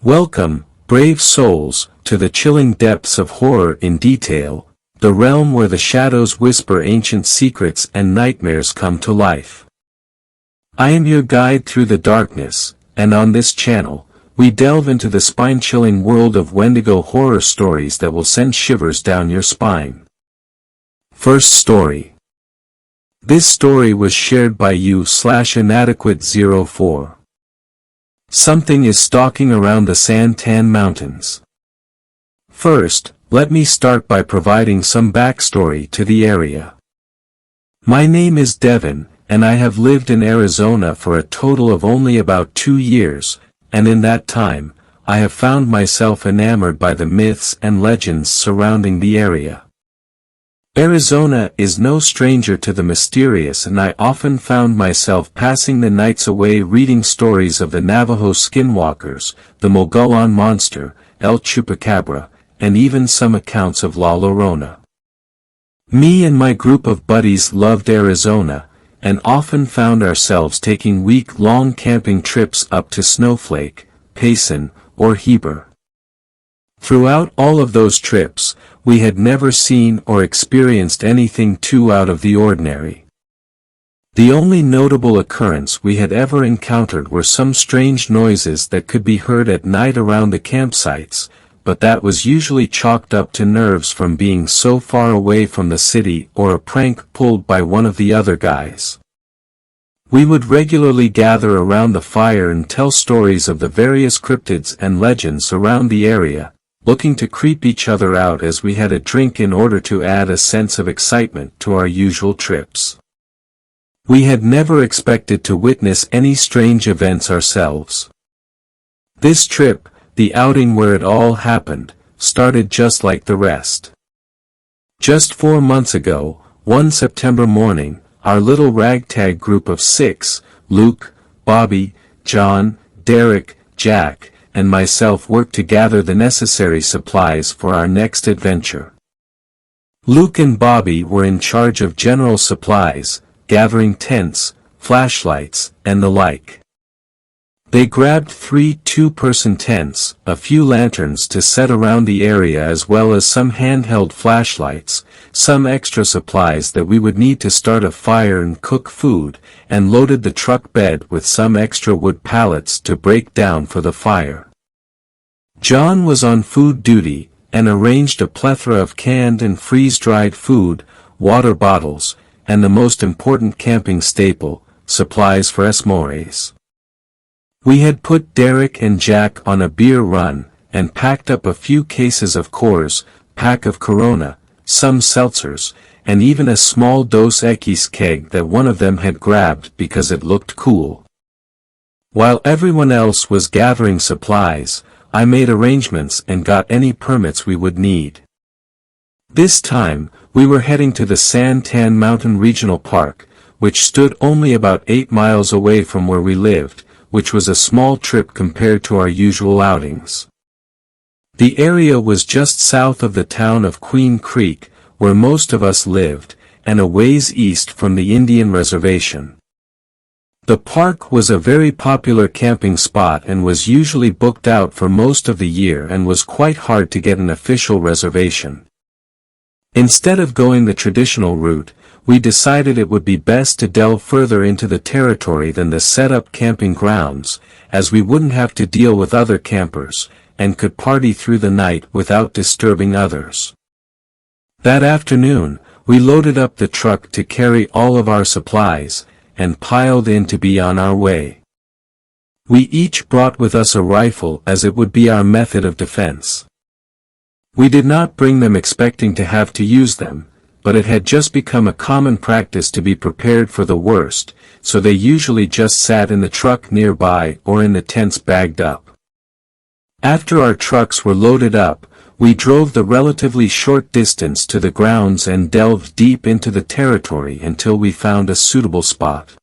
Welcome, brave souls, to the chilling depths of horror in detail, the realm where the shadows whisper ancient secrets and nightmares come to life. I am your guide through the darkness, and on this channel, we delve into the spine-chilling world of Wendigo horror stories that will send shivers down your spine. First story. This story was shared by you/inadequate04. Something is stalking around the Santan Mountains. First, let me start by providing some backstory to the area. My name is Devin, and I have lived in Arizona for a total of only about 2 years, and in that time, I have found myself enamored by the myths and legends surrounding the area. Arizona is no stranger to the mysterious, and I often found myself passing the nights away reading stories of the Navajo skinwalkers, the Mogollon monster, El Chupacabra, and even some accounts of La Llorona. Me and my group of buddies loved Arizona, and often found ourselves taking week-long camping trips up to Snowflake, Payson, or Heber. Throughout all of those trips, we had never seen or experienced anything too out of the ordinary. The only notable occurrence we had ever encountered were some strange noises that could be heard at night around the campsites, but that was usually chalked up to nerves from being so far away from the city or a prank pulled by one of the other guys. We would regularly gather around the fire and tell stories of the various cryptids and legends around the area, looking to creep each other out as we had a drink in order to add a sense of excitement to our usual trips. We had never expected to witness any strange events ourselves. This trip, the outing where it all happened, started just like the rest. Just 4 months ago, one September morning, our little ragtag group of 6, Luke, Bobby, John, Derek, Jack, and myself worked to gather the necessary supplies for our next adventure. Luke and Bobby were in charge of general supplies, gathering tents, flashlights, and the like. They grabbed 3 two-person tents, a few lanterns to set around the area, as well as some handheld flashlights, some extra supplies that we would need to start a fire and cook food, and loaded the truck bed with some extra wood pallets to break down for the fire. John was on food duty, and arranged a plethora of canned and freeze-dried food, water bottles, and the most important camping staple, supplies for s'mores. We had put Derek and Jack on a beer run, and packed up a few cases of Coors, pack of Corona, some seltzers, and even a small Dos Equis keg that one of them had grabbed because it looked cool. While everyone else was gathering supplies, I made arrangements and got any permits we would need. This time, we were heading to the Santan Mountain Regional Park, which stood only about 8 miles away from where we lived, which was a small trip compared to our usual outings. The area was just south of the town of Queen Creek, where most of us lived, and a ways east from the Indian reservation. The park was a very popular camping spot and was usually booked out for most of the year, and was quite hard to get an official reservation. Instead of going the traditional route, we decided it would be best to delve further into the territory than the set-up camping grounds, as we wouldn't have to deal with other campers, and could party through the night without disturbing others. That afternoon, we loaded up the truck to carry all of our supplies, and piled in to be on our way. We each brought with us a rifle, as it would be our method of defense. We did not bring them expecting to have to use them, but it had just become a common practice to be prepared for the worst, so they usually just sat in the truck nearby or in the tents bagged up. After our trucks were loaded up, we drove the relatively short distance to the grounds and delved deep into the territory until we found a suitable spot.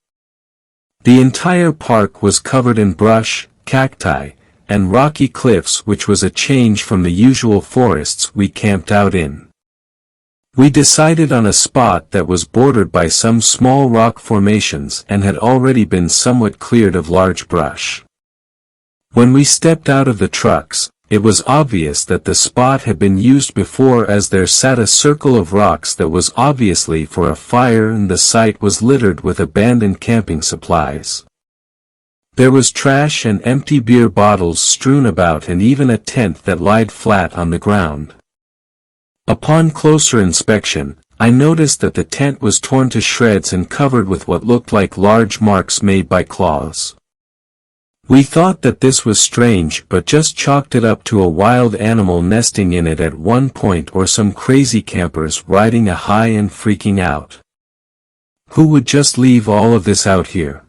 The entire park was covered in brush, cacti, and rocky cliffs, which was a change from the usual forests we camped out in. We decided on a spot that was bordered by some small rock formations and had already been somewhat cleared of large brush. When we stepped out of the trucks, it was obvious that the spot had been used before, as there sat a circle of rocks that was obviously for a fire, and the site was littered with abandoned camping supplies. There was trash and empty beer bottles strewn about, and even a tent that lied flat on the ground. Upon closer inspection, I noticed that the tent was torn to shreds and covered with what looked like large marks made by claws. We thought that this was strange, but just chalked it up to a wild animal nesting in it at one point, or some crazy campers riding a high and freaking out. Who would just leave all of this out here?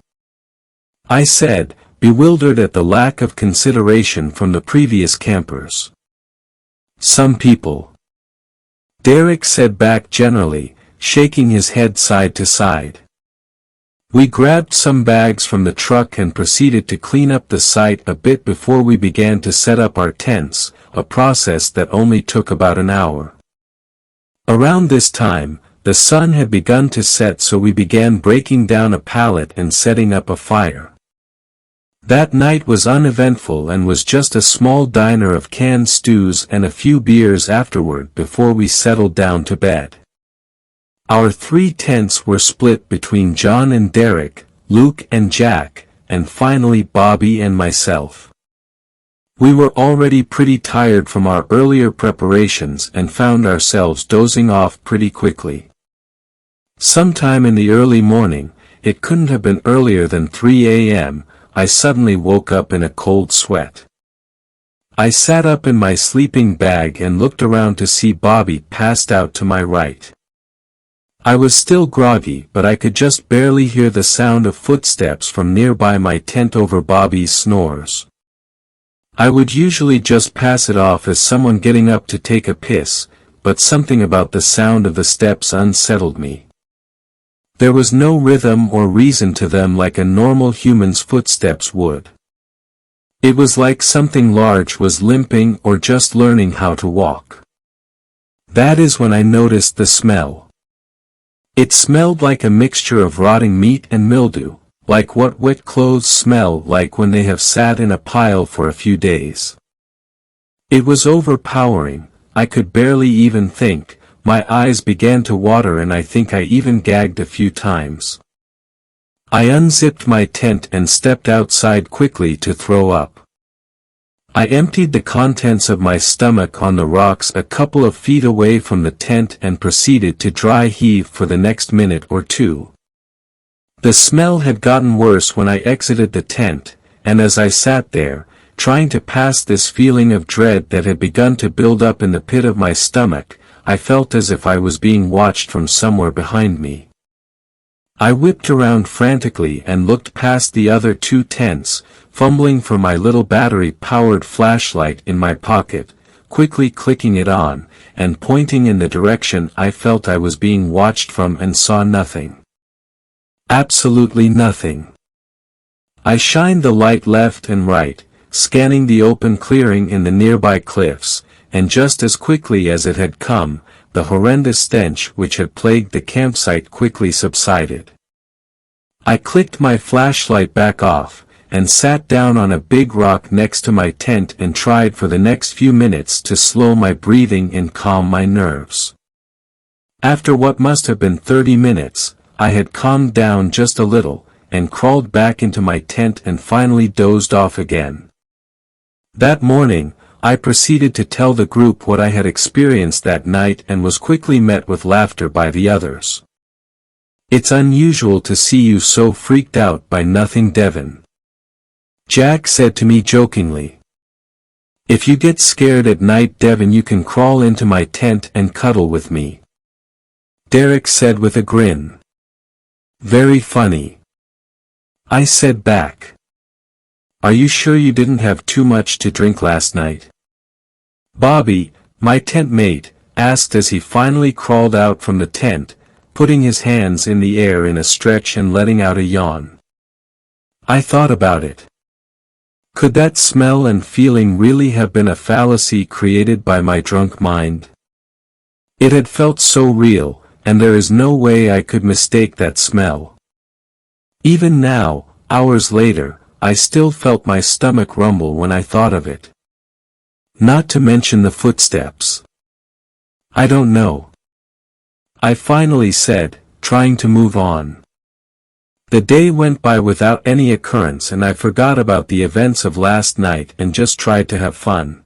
I said, bewildered at the lack of consideration from the previous campers. Some people. Derek said back generally, shaking his head side to side. We grabbed some bags from the truck and proceeded to clean up the site a bit before we began to set up our tents, a process that only took about an hour. Around this time, the sun had begun to set, so we began breaking down a pallet and setting up a fire. That night was uneventful and was just a small diner of canned stews and a few beers afterward before we settled down to bed. Our 3 tents were split between John and Derek, Luke and Jack, and finally Bobby and myself. We were already pretty tired from our earlier preparations and found ourselves dozing off pretty quickly. Sometime in the early morning, it couldn't have been earlier than 3 a.m., I suddenly woke up in a cold sweat. I sat up in my sleeping bag and looked around to see Bobby passed out to my right. I was still groggy, but I could just barely hear the sound of footsteps from nearby my tent over Bobby's snores. I would usually just pass it off as someone getting up to take a piss, but something about the sound of the steps unsettled me. There was no rhythm or reason to them like a normal human's footsteps would. It was like something large was limping or just learning how to walk. That is when I noticed the smell. It smelled like a mixture of rotting meat and mildew, like what wet clothes smell like when they have sat in a pile for a few days. It was overpowering. I could barely even think. My eyes began to water and I think I even gagged a few times. I unzipped my tent and stepped outside quickly to throw up. I emptied the contents of my stomach on the rocks a couple of feet away from the tent and proceeded to dry heave for the next minute or two. The smell had gotten worse when I exited the tent, and as I sat there, trying to pass this feeling of dread that had begun to build up in the pit of my stomach, I felt as if I was being watched from somewhere behind me. I whipped around frantically and looked past the other 2 tents, fumbling for my little battery-powered flashlight in my pocket, quickly clicking it on, and pointing in the direction I felt I was being watched from, and saw nothing. Absolutely nothing. I shined the light left and right, scanning the open clearing in the nearby cliffs, and just as quickly as it had come, the horrendous stench which had plagued the campsite quickly subsided. I clicked my flashlight back off, and sat down on a big rock next to my tent and tried for the next few minutes to slow my breathing and calm my nerves. After what must have been 30 minutes, I had calmed down just a little, and crawled back into my tent and finally dozed off again. That morning, I proceeded to tell the group what I had experienced that night and was quickly met with laughter by the others. "It's unusual to see you so freaked out by nothing, Devin," Jack said to me jokingly. "If you get scared at night, Devin, you can crawl into my tent and cuddle with me," Derek said with a grin. "Very funny," I said back. "Are you sure you didn't have too much to drink last night?" Bobby, my tent mate, asked as he finally crawled out from the tent, putting his hands in the air in a stretch and letting out a yawn. I thought about it. Could that smell and feeling really have been a fallacy created by my drunk mind? It had felt so real, and there is no way I could mistake that smell. Even now, hours later, I still felt my stomach rumble when I thought of it. Not to mention the footsteps. I don't know, I finally said, trying to move on. The day went by without any occurrence and I forgot about the events of last night and just tried to have fun.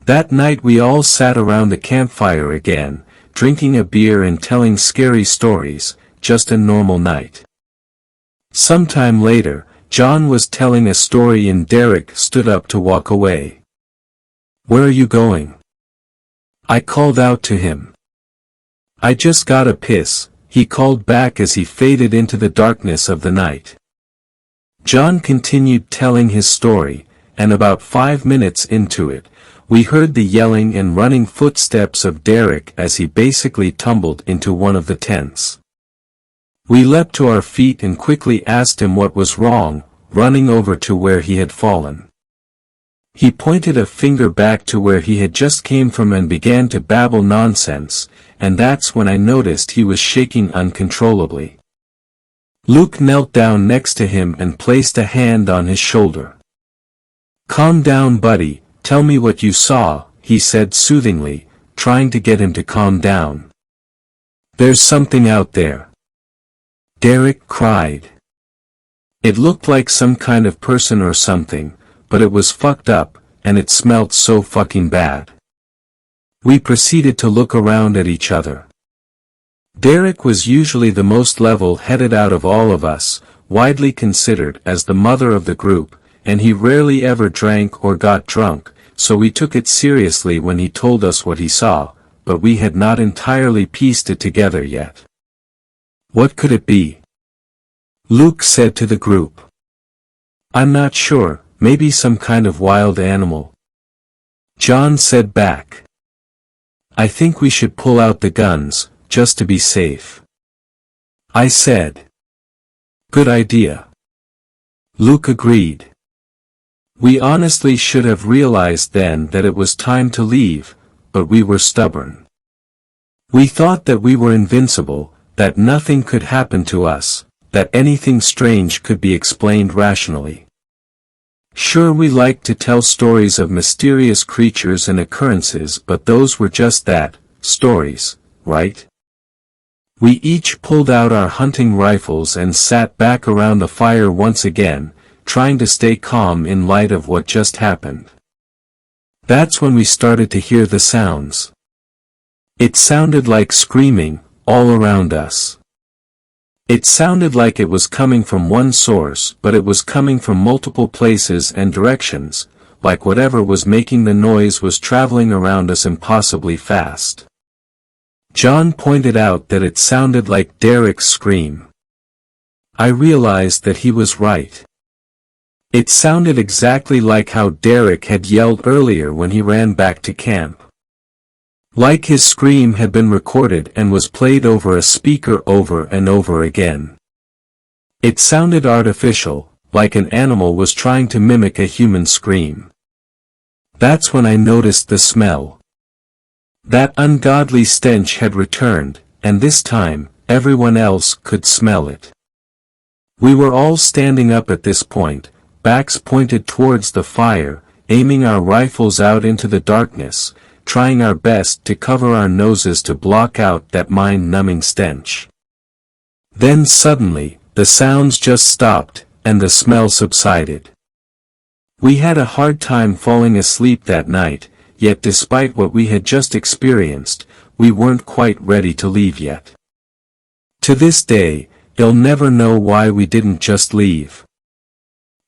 That night we all sat around the campfire again, drinking a beer and telling scary stories, just a normal night. Sometime later, John was telling a story and Derek stood up to walk away. "Where are you going?" I called out to him. "I just got a piss," he called back as he faded into the darkness of the night. John continued telling his story, and about 5 minutes into it, we heard the yelling and running footsteps of Derek as he basically tumbled into one of the tents. We leapt to our feet and quickly asked him what was wrong, running over to where he had fallen. He pointed a finger back to where he had just came from and began to babble nonsense, and that's when I noticed he was shaking uncontrollably. Luke knelt down next to him and placed a hand on his shoulder. "Calm down, buddy, tell me what you saw," he said soothingly, trying to get him to calm down. "There's something out there," Derek cried. "It looked like some kind of person or something, but it was fucked up, and it smelled so fucking bad." We proceeded to look around at each other. Derek was usually the most level-headed out of all of us, widely considered as the mother of the group, and he rarely ever drank or got drunk, so we took it seriously when he told us what he saw, but we had not entirely pieced it together yet. "What could it be?" Luke said to the group. "I'm not sure, maybe some kind of wild animal," John said back. "I think we should pull out the guns, just to be safe," I said. "Good idea," Luke agreed. We honestly should have realized then that it was time to leave, but we were stubborn. We thought that we were invincible, that nothing could happen to us, that anything strange could be explained rationally. Sure, we liked to tell stories of mysterious creatures and occurrences, but those were just that, stories, right? We each pulled out our hunting rifles and sat back around the fire once again, trying to stay calm in light of what just happened. That's when we started to hear the sounds. It sounded like screaming, all around us. It sounded like it was coming from one source, but it was coming from multiple places and directions, like whatever was making the noise was traveling around us impossibly fast. John pointed out that it sounded like Derek's scream. I realized that he was right. It sounded exactly like how Derek had yelled earlier when he ran back to camp. Like his scream had been recorded and was played over a speaker over and over again. It sounded artificial, like an animal was trying to mimic a human scream. That's when I noticed the smell. That ungodly stench had returned, and this time, everyone else could smell it. We were all standing up at this point, backs pointed towards the fire, aiming our rifles out into the darkness, trying our best to cover our noses to block out that mind-numbing stench. Then suddenly, the sounds just stopped, and the smell subsided. We had a hard time falling asleep that night, yet despite what we had just experienced, we weren't quite ready to leave yet. To this day, they'll never know why we didn't just leave.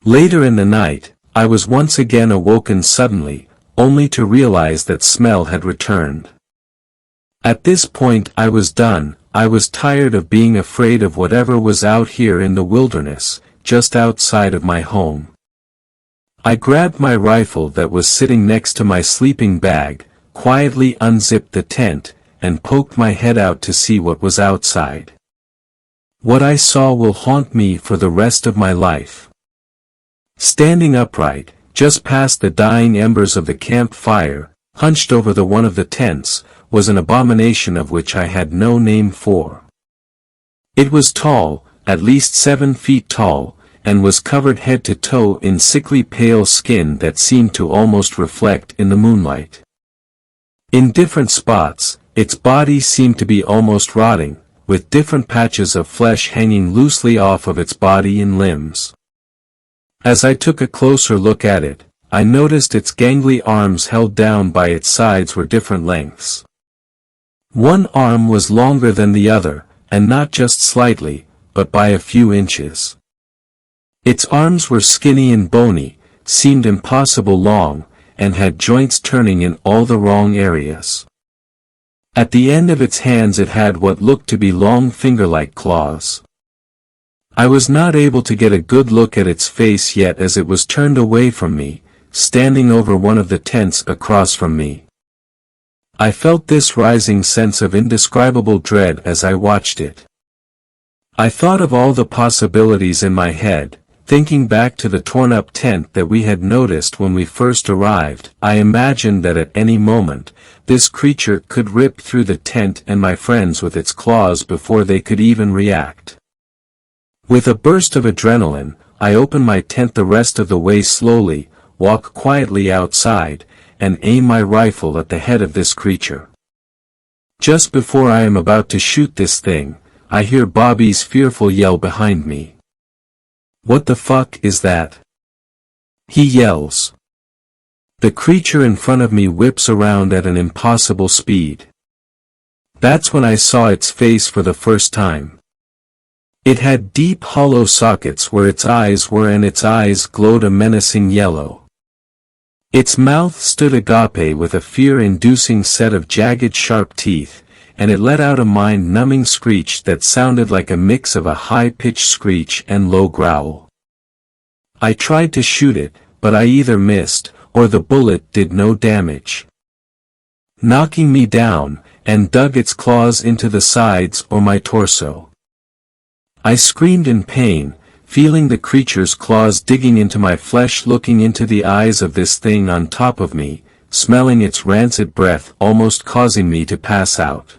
Later in the night, I was once again awoken suddenly, only to realize that smell had returned. At this point I was done. I was tired of being afraid of whatever was out here in the wilderness, just outside of my home. I grabbed my rifle that was sitting next to my sleeping bag, quietly unzipped the tent, and poked my head out to see what was outside. What I saw will haunt me for the rest of my life. Standing upright, just past the dying embers of the campfire, hunched over the one of the tents, was an abomination of which I had no name for. It was tall, at least 7 feet tall, and was covered head to toe in sickly pale skin that seemed to almost reflect in the moonlight. In different spots, its body seemed to be almost rotting, with different patches of flesh hanging loosely off of its body and limbs. As I took a closer look at it, I noticed its gangly arms held down by its sides were different lengths. One arm was longer than the other, and not just slightly, but by a few inches. Its arms were skinny and bony, seemed impossible long, and had joints turning in all the wrong areas. At the end of its hands it had what looked to be long finger-like claws. I was not able to get a good look at its face yet as it was turned away from me, standing over one of the tents across from me. I felt this rising sense of indescribable dread as I watched it. I thought of all the possibilities in my head, thinking back to the torn-up tent that we had noticed when we first arrived. I imagined that at any moment, this creature could rip through the tent and my friends with its claws before they could even react. With a burst of adrenaline, I open my tent the rest of the way slowly, walk quietly outside, and aim my rifle at the head of this creature. Just before I am about to shoot this thing, I hear Bobby's fearful yell behind me. "What the fuck is that?" he yells. The creature in front of me whips around at an impossible speed. That's when I saw its face for the first time. It had deep hollow sockets where its eyes were, and its eyes glowed a menacing yellow. Its mouth stood agape with a fear-inducing set of jagged sharp teeth, and it let out a mind-numbing screech that sounded like a mix of a high-pitched screech and low growl. I tried to shoot it, but I either missed, or the bullet did no damage, knocking me down, and dug its claws into the sides or my torso. I screamed in pain, feeling the creature's claws digging into my flesh, looking into the eyes of this thing on top of me, smelling its rancid breath, almost causing me to pass out.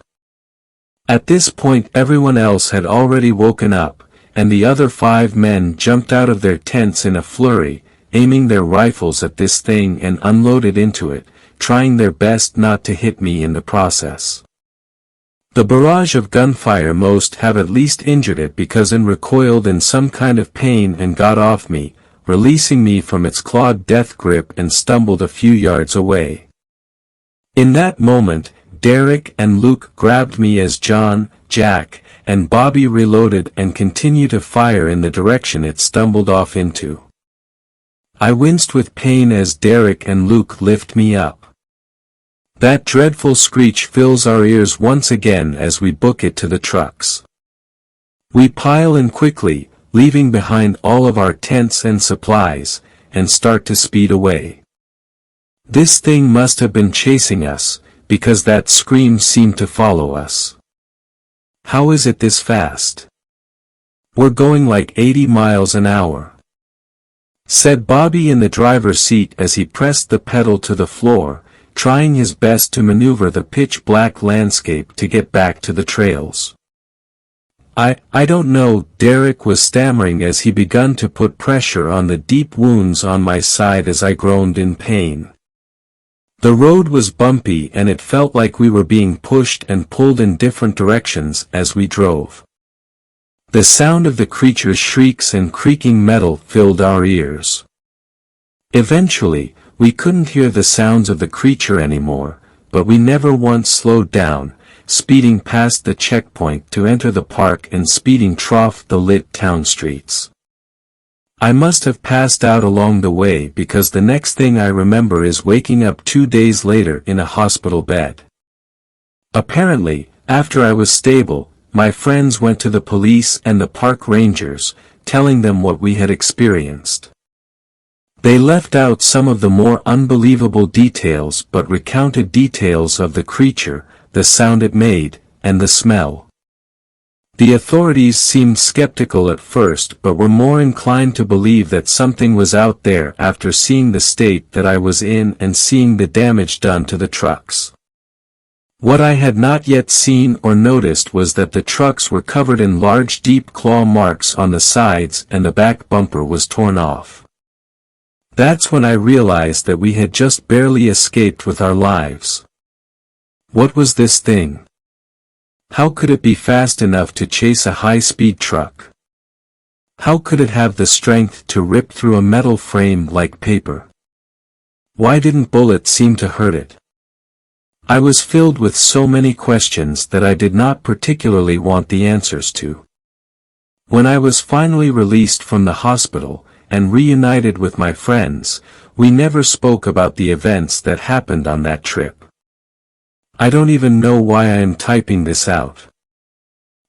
At this point everyone else had already woken up, and the other 5 men jumped out of their tents in a flurry, aiming their rifles at this thing and unloaded into it, trying their best not to hit me in the process. The barrage of gunfire most have at least injured it because it recoiled in some kind of pain and got off me, releasing me from its clawed death grip and stumbled a few yards away. In that moment, Derek and Luke grabbed me as John, Jack, and Bobby reloaded and continued to fire in the direction it stumbled off into. I winced with pain as Derek and Luke lift me up. That dreadful screech fills our ears once again as we book it to the trucks. We pile in quickly, leaving behind all of our tents and supplies, and start to speed away. This thing must have been chasing us, because that scream seemed to follow us. How is it this fast? We're going like 80 miles an hour, said Bobby in the driver's seat as he pressed the pedal to the floor, trying his best to maneuver the pitch-black landscape to get back to the trails. I don't know, Derek was stammering as he begun to put pressure on the deep wounds on my side as I groaned in pain. The road was bumpy and it felt like we were being pushed and pulled in different directions as we drove. The sound of the creature's shrieks and creaking metal filled our ears. Eventually, we couldn't hear the sounds of the creature anymore, but we never once slowed down, speeding past the checkpoint to enter the park and speeding off the lit town streets. I must have passed out along the way because the next thing I remember is waking up 2 days later in a hospital bed. Apparently, after I was stable, my friends went to the police and the park rangers, telling them what we had experienced. They left out some of the more unbelievable details but recounted details of the creature, the sound it made, and the smell. The authorities seemed skeptical at first but were more inclined to believe that something was out there after seeing the state that I was in and seeing the damage done to the trucks. What I had not yet seen or noticed was that the trucks were covered in large deep claw marks on the sides and the back bumper was torn off. That's when I realized that we had just barely escaped with our lives. What was this thing? How could it be fast enough to chase a high-speed truck? How could it have the strength to rip through a metal frame like paper? Why didn't bullets seem to hurt it? I was filled with so many questions that I did not particularly want the answers to. When I was finally released from the hospital, and reunited with my friends, we never spoke about the events that happened on that trip. I don't even know why I am typing this out.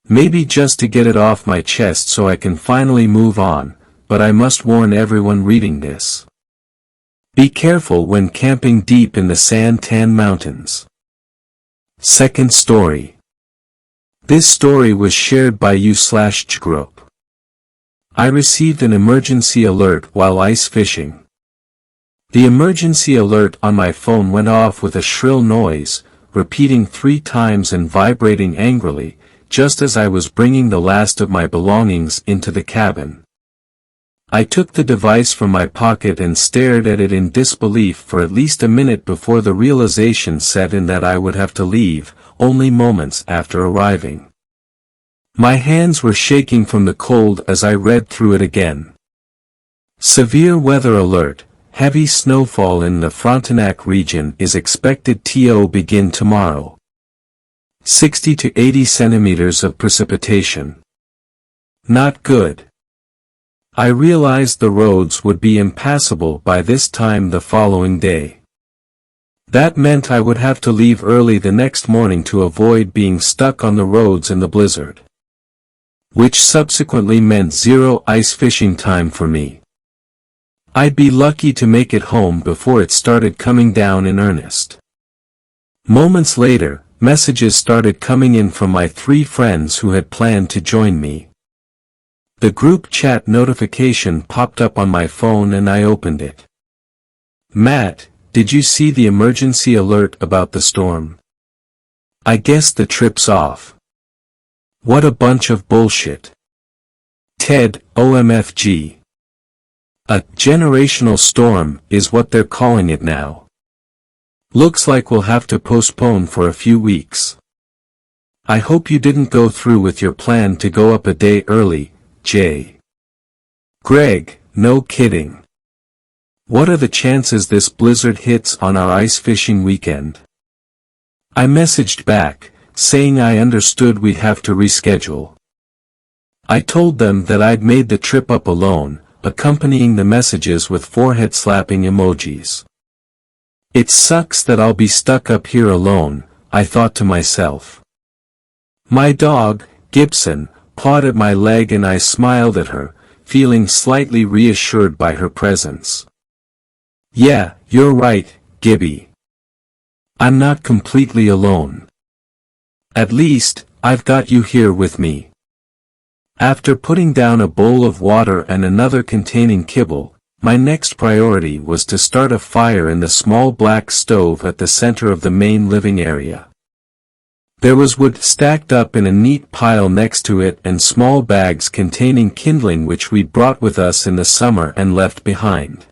Maybe just to get it off my chest so I can finally move on, but I must warn everyone reading this. Be careful when camping deep in the Santan Mountains. Second story. This story was shared by you/group. I received an emergency alert while ice fishing. The emergency alert on my phone went off with a shrill noise, repeating 3 times and vibrating angrily, just as I was bringing the last of my belongings into the cabin. I took the device from my pocket and stared at it in disbelief for at least a minute before the realization set in that I would have to leave, only moments after arriving. My hands were shaking from the cold as I read through it again. Severe weather alert, heavy snowfall in the Frontenac region is expected to begin tomorrow. 60 to 80 centimeters of precipitation. Not good. I realized the roads would be impassable by this time the following day. That meant I would have to leave early the next morning to avoid being stuck on the roads in the blizzard. Which subsequently meant 0 ice fishing time for me. I'd be lucky to make it home before it started coming down in earnest. Moments later, messages started coming in from my 3 friends who had planned to join me. The group chat notification popped up on my phone and I opened it. Matt, did you see the emergency alert about the storm? I guess the trip's off. What a bunch of bullshit. Ted, OMFG. A generational storm is what they're calling it now. Looks like we'll have to postpone for a few weeks. I hope you didn't go through with your plan to go up a day early, Jay. Greg, no kidding. What are the chances this blizzard hits on our ice fishing weekend? I messaged back, saying I understood we'd have to reschedule. I told them that I'd made the trip up alone, accompanying the messages with forehead-slapping emojis. It sucks that I'll be stuck up here alone, I thought to myself. My dog, Gibson, pawed at my leg and I smiled at her, feeling slightly reassured by her presence. Yeah, you're right, Gibby. I'm not completely alone. At least, I've got you here with me. After putting down a bowl of water and another containing kibble, my next priority was to start a fire in the small black stove at the center of the main living area. There was wood stacked up in a neat pile next to it and small bags containing kindling which we'd brought with us in the summer and left behind.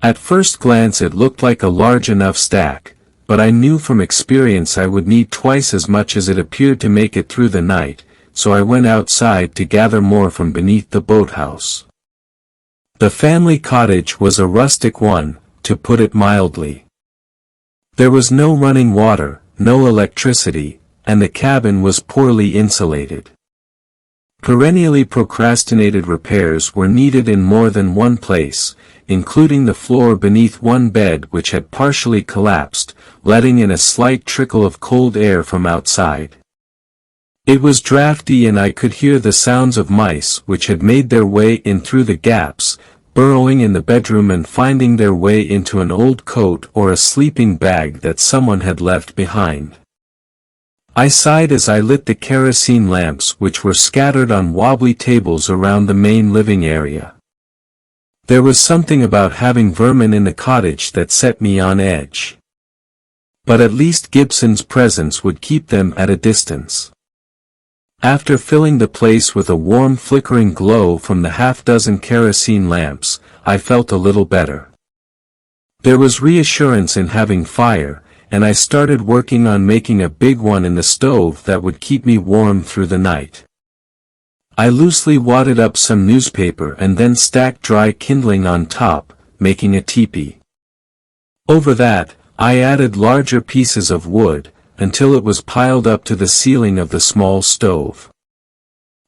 At first glance it looked like a large enough stack, but I knew from experience I would need twice as much as it appeared to make it through the night, so I went outside to gather more from beneath the boathouse. The family cottage was a rustic one, to put it mildly. There was no running water, no electricity, and the cabin was poorly insulated. Perennially procrastinated repairs were needed in more than one place, including the floor beneath one bed which had partially collapsed, letting in a slight trickle of cold air from outside. It was drafty and I could hear the sounds of mice which had made their way in through the gaps, burrowing in the bedroom and finding their way into an old coat or a sleeping bag that someone had left behind. I sighed as I lit the kerosene lamps which were scattered on wobbly tables around the main living area. There was something about having vermin in the cottage that set me on edge. But at least Gibson's presence would keep them at a distance. After filling the place with a warm flickering glow from the half-dozen kerosene lamps, I felt a little better. There was reassurance in having fire, and I started working on making a big one in the stove that would keep me warm through the night. I loosely wadded up some newspaper and then stacked dry kindling on top, making a teepee. Over that, I added larger pieces of wood, until it was piled up to the ceiling of the small stove.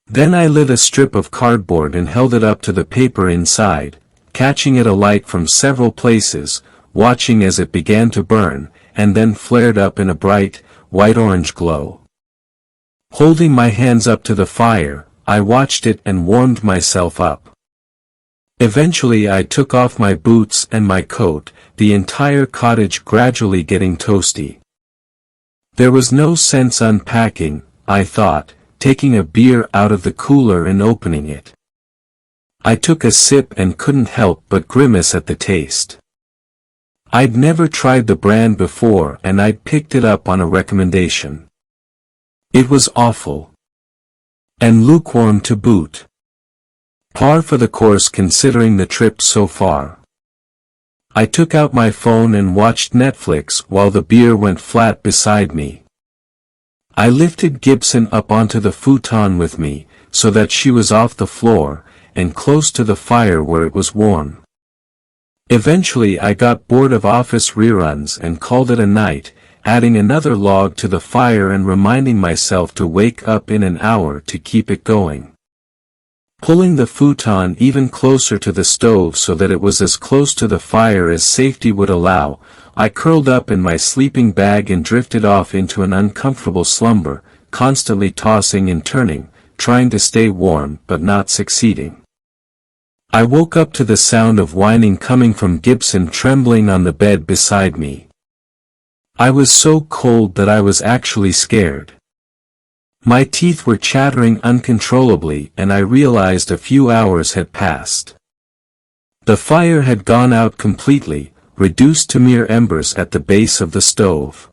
Then I lit a strip of cardboard and held it up to the paper inside, catching it alight from several places, watching as it began to burn, and then flared up in a bright, white-orange glow. Holding my hands up to the fire, I watched it and warmed myself up. Eventually I took off my boots and my coat, the entire cottage gradually getting toasty. There was no sense unpacking, I thought, taking a beer out of the cooler and opening it. I took a sip and couldn't help but grimace at the taste. I'd never tried the brand before and I'd picked it up on a recommendation. It was awful. And lukewarm to boot. Par for the course considering the trip so far. I took out my phone and watched Netflix while the beer went flat beside me. I lifted Gibson up onto the futon with me, so that she was off the floor, and close to the fire where it was warm. Eventually I got bored of office reruns and called it a night, adding another log to the fire and reminding myself to wake up in an hour to keep it going. Pulling the futon even closer to the stove so that it was as close to the fire as safety would allow, I curled up in my sleeping bag and drifted off into an uncomfortable slumber, constantly tossing and turning, trying to stay warm but not succeeding. I woke up to the sound of whining coming from Gibson trembling on the bed beside me. I was so cold that I was actually scared. My teeth were chattering uncontrollably and I realized a few hours had passed. The fire had gone out completely, reduced to mere embers at the base of the stove.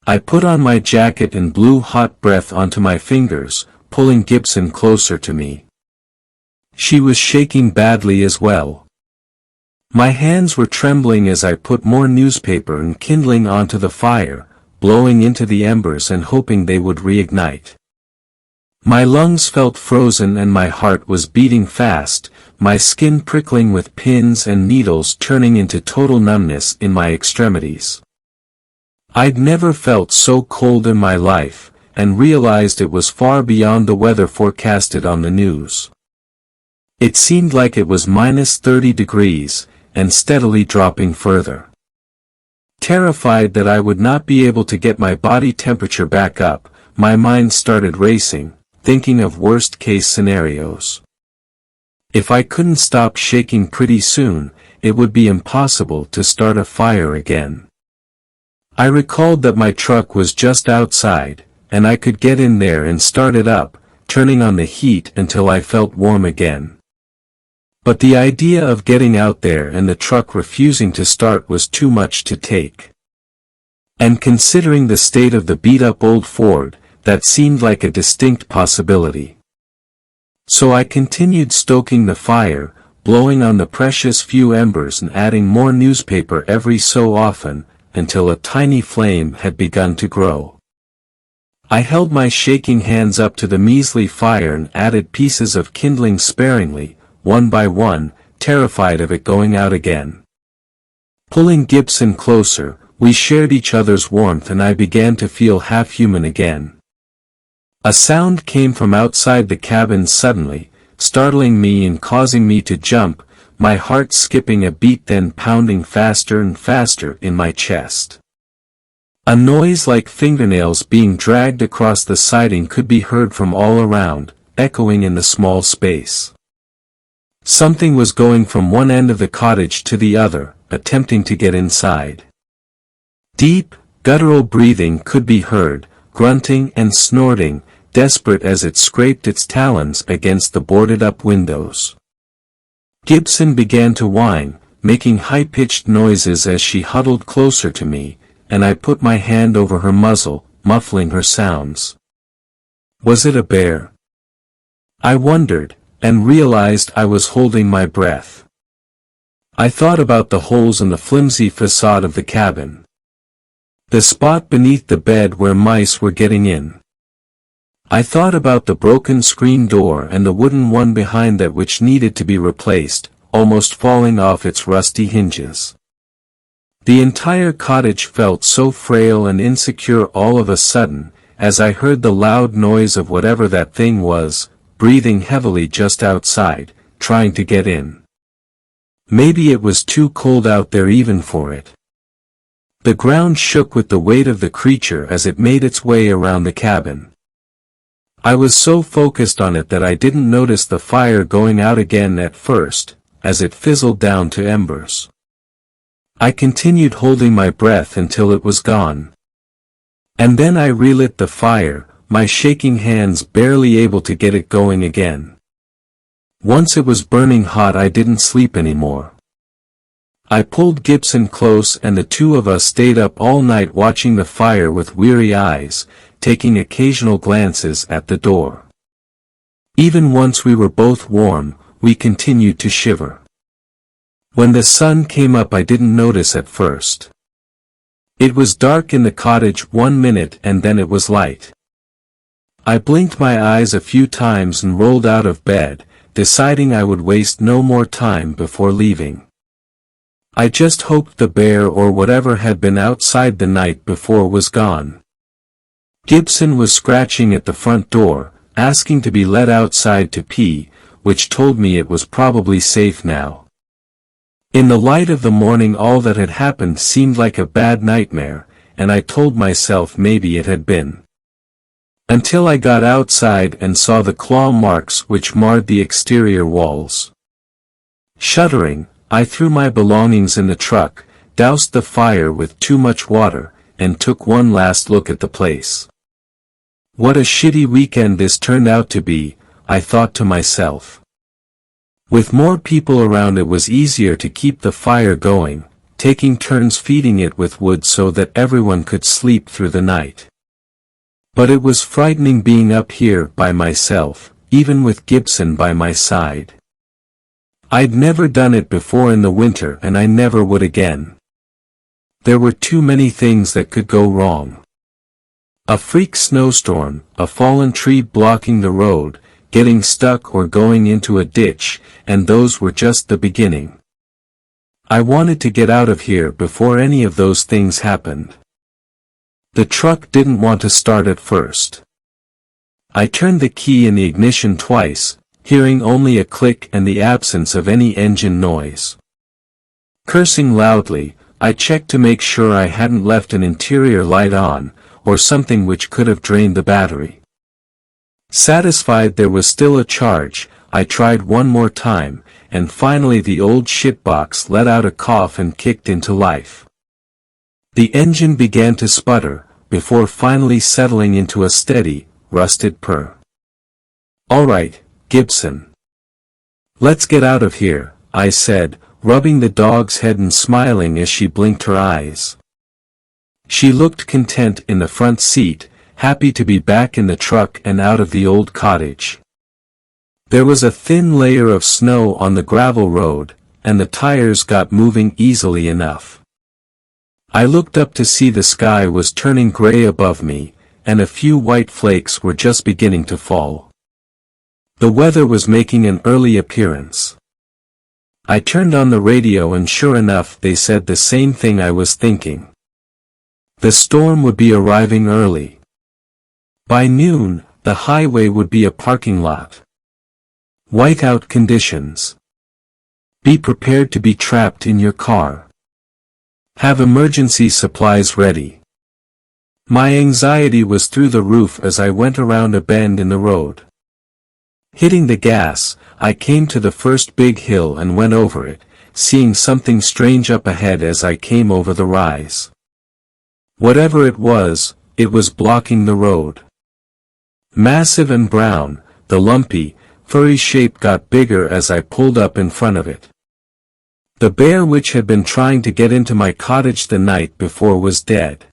I put on my jacket and blew hot breath onto my fingers, pulling Gibson closer to me. She was shaking badly as well. My hands were trembling as I put more newspaper and kindling onto the fire, blowing into the embers and hoping they would reignite. My lungs felt frozen and my heart was beating fast, my skin prickling with pins and needles turning into total numbness in my extremities. I'd never felt so cold in my life, and realized it was far beyond the weather forecasted on the news. It seemed like it was -30 degrees, and steadily dropping further. Terrified that I would not be able to get my body temperature back up, my mind started racing, thinking of worst-case scenarios. If I couldn't stop shaking pretty soon, it would be impossible to start a fire again. I recalled that my truck was just outside, and I could get in there and start it up, turning on the heat until I felt warm again. But the idea of getting out there and the truck refusing to start was too much to take. And considering the state of the beat-up old Ford, that seemed like a distinct possibility. So I continued stoking the fire, blowing on the precious few embers and adding more newspaper every so often, until a tiny flame had begun to grow. I held my shaking hands up to the measly fire and added pieces of kindling sparingly, one by one, terrified of it going out again. Pulling Gibson closer, we shared each other's warmth and I began to feel half-human again. A sound came from outside the cabin suddenly, startling me and causing me to jump, my heart skipping a beat then pounding faster and faster in my chest. A noise like fingernails being dragged across the siding could be heard from all around, echoing in the small space. Something was going from one end of the cottage to the other, attempting to get inside. Deep, guttural breathing could be heard, grunting and snorting, desperate as it scraped its talons against the boarded-up windows. Gibson began to whine, making high-pitched noises as she huddled closer to me, and I put my hand over her muzzle, muffling her sounds. Was it a bear? I wondered, and realized I was holding my breath. I thought about the holes in the flimsy facade of the cabin. The spot beneath the bed where mice were getting in. I thought about the broken screen door and the wooden one behind that which needed to be replaced, almost falling off its rusty hinges. The entire cottage felt so frail and insecure all of a sudden, as I heard the loud noise of whatever that thing was, breathing heavily just outside, trying to get in. Maybe it was too cold out there even for it. The ground shook with the weight of the creature as it made its way around the cabin. I was so focused on it that I didn't notice the fire going out again at first, as it fizzled down to embers. I continued holding my breath until it was gone. And then I relit the fire, my shaking hands barely able to get it going again. Once it was burning hot, I didn't sleep anymore. I pulled Gibson close and the two of us stayed up all night watching the fire with weary eyes, taking occasional glances at the door. Even once we were both warm, we continued to shiver. When the sun came up I didn't notice at first. It was dark in the cottage 1 minute and then it was light. I blinked my eyes a few times and rolled out of bed, deciding I would waste no more time before leaving. I just hoped the bear or whatever had been outside the night before was gone. Gibson was scratching at the front door, asking to be let outside to pee, which told me it was probably safe now. In the light of the morning all that had happened seemed like a bad nightmare, and I told myself maybe it had been. Until I got outside and saw the claw marks which marred the exterior walls. Shuddering, I threw my belongings in the truck, doused the fire with too much water, and took one last look at the place. What a shitty weekend this turned out to be, I thought to myself. With more people around it was easier to keep the fire going, taking turns feeding it with wood so that everyone could sleep through the night. But it was frightening being up here by myself, even with Gibson by my side. I'd never done it before in the winter and I never would again. There were too many things that could go wrong. A freak snowstorm, a fallen tree blocking the road, getting stuck or going into a ditch, and those were just the beginning. I wanted to get out of here before any of those things happened. The truck didn't want to start at first. I turned the key in the ignition twice, hearing only a click and the absence of any engine noise. Cursing loudly, I checked to make sure I hadn't left an interior light on, or something which could have drained the battery. Satisfied there was still a charge, I tried one more time, and finally the old shitbox let out a cough and kicked into life. The engine began to sputter, before finally settling into a steady, rusted purr. "All right, Gibson. Let's get out of here," I said, rubbing the dog's head and smiling as she blinked her eyes. She looked content in the front seat, happy to be back in the truck and out of the old cottage. There was a thin layer of snow on the gravel road, and the tires got moving easily enough. I looked up to see the sky was turning gray above me, and a few white flakes were just beginning to fall. The weather was making an early appearance. I turned on the radio and sure enough they said the same thing I was thinking. The storm would be arriving early. By noon, the highway would be a parking lot. Whiteout conditions. Be prepared to be trapped in your car. Have emergency supplies ready. My anxiety was through the roof as I went around a bend in the road. Hitting the gas, I came to the first big hill and went over it, seeing something strange up ahead as I came over the rise. Whatever it was blocking the road. Massive and brown, the lumpy, furry shape got bigger as I pulled up in front of it. The bear which had been trying to get into my cottage the night before was dead,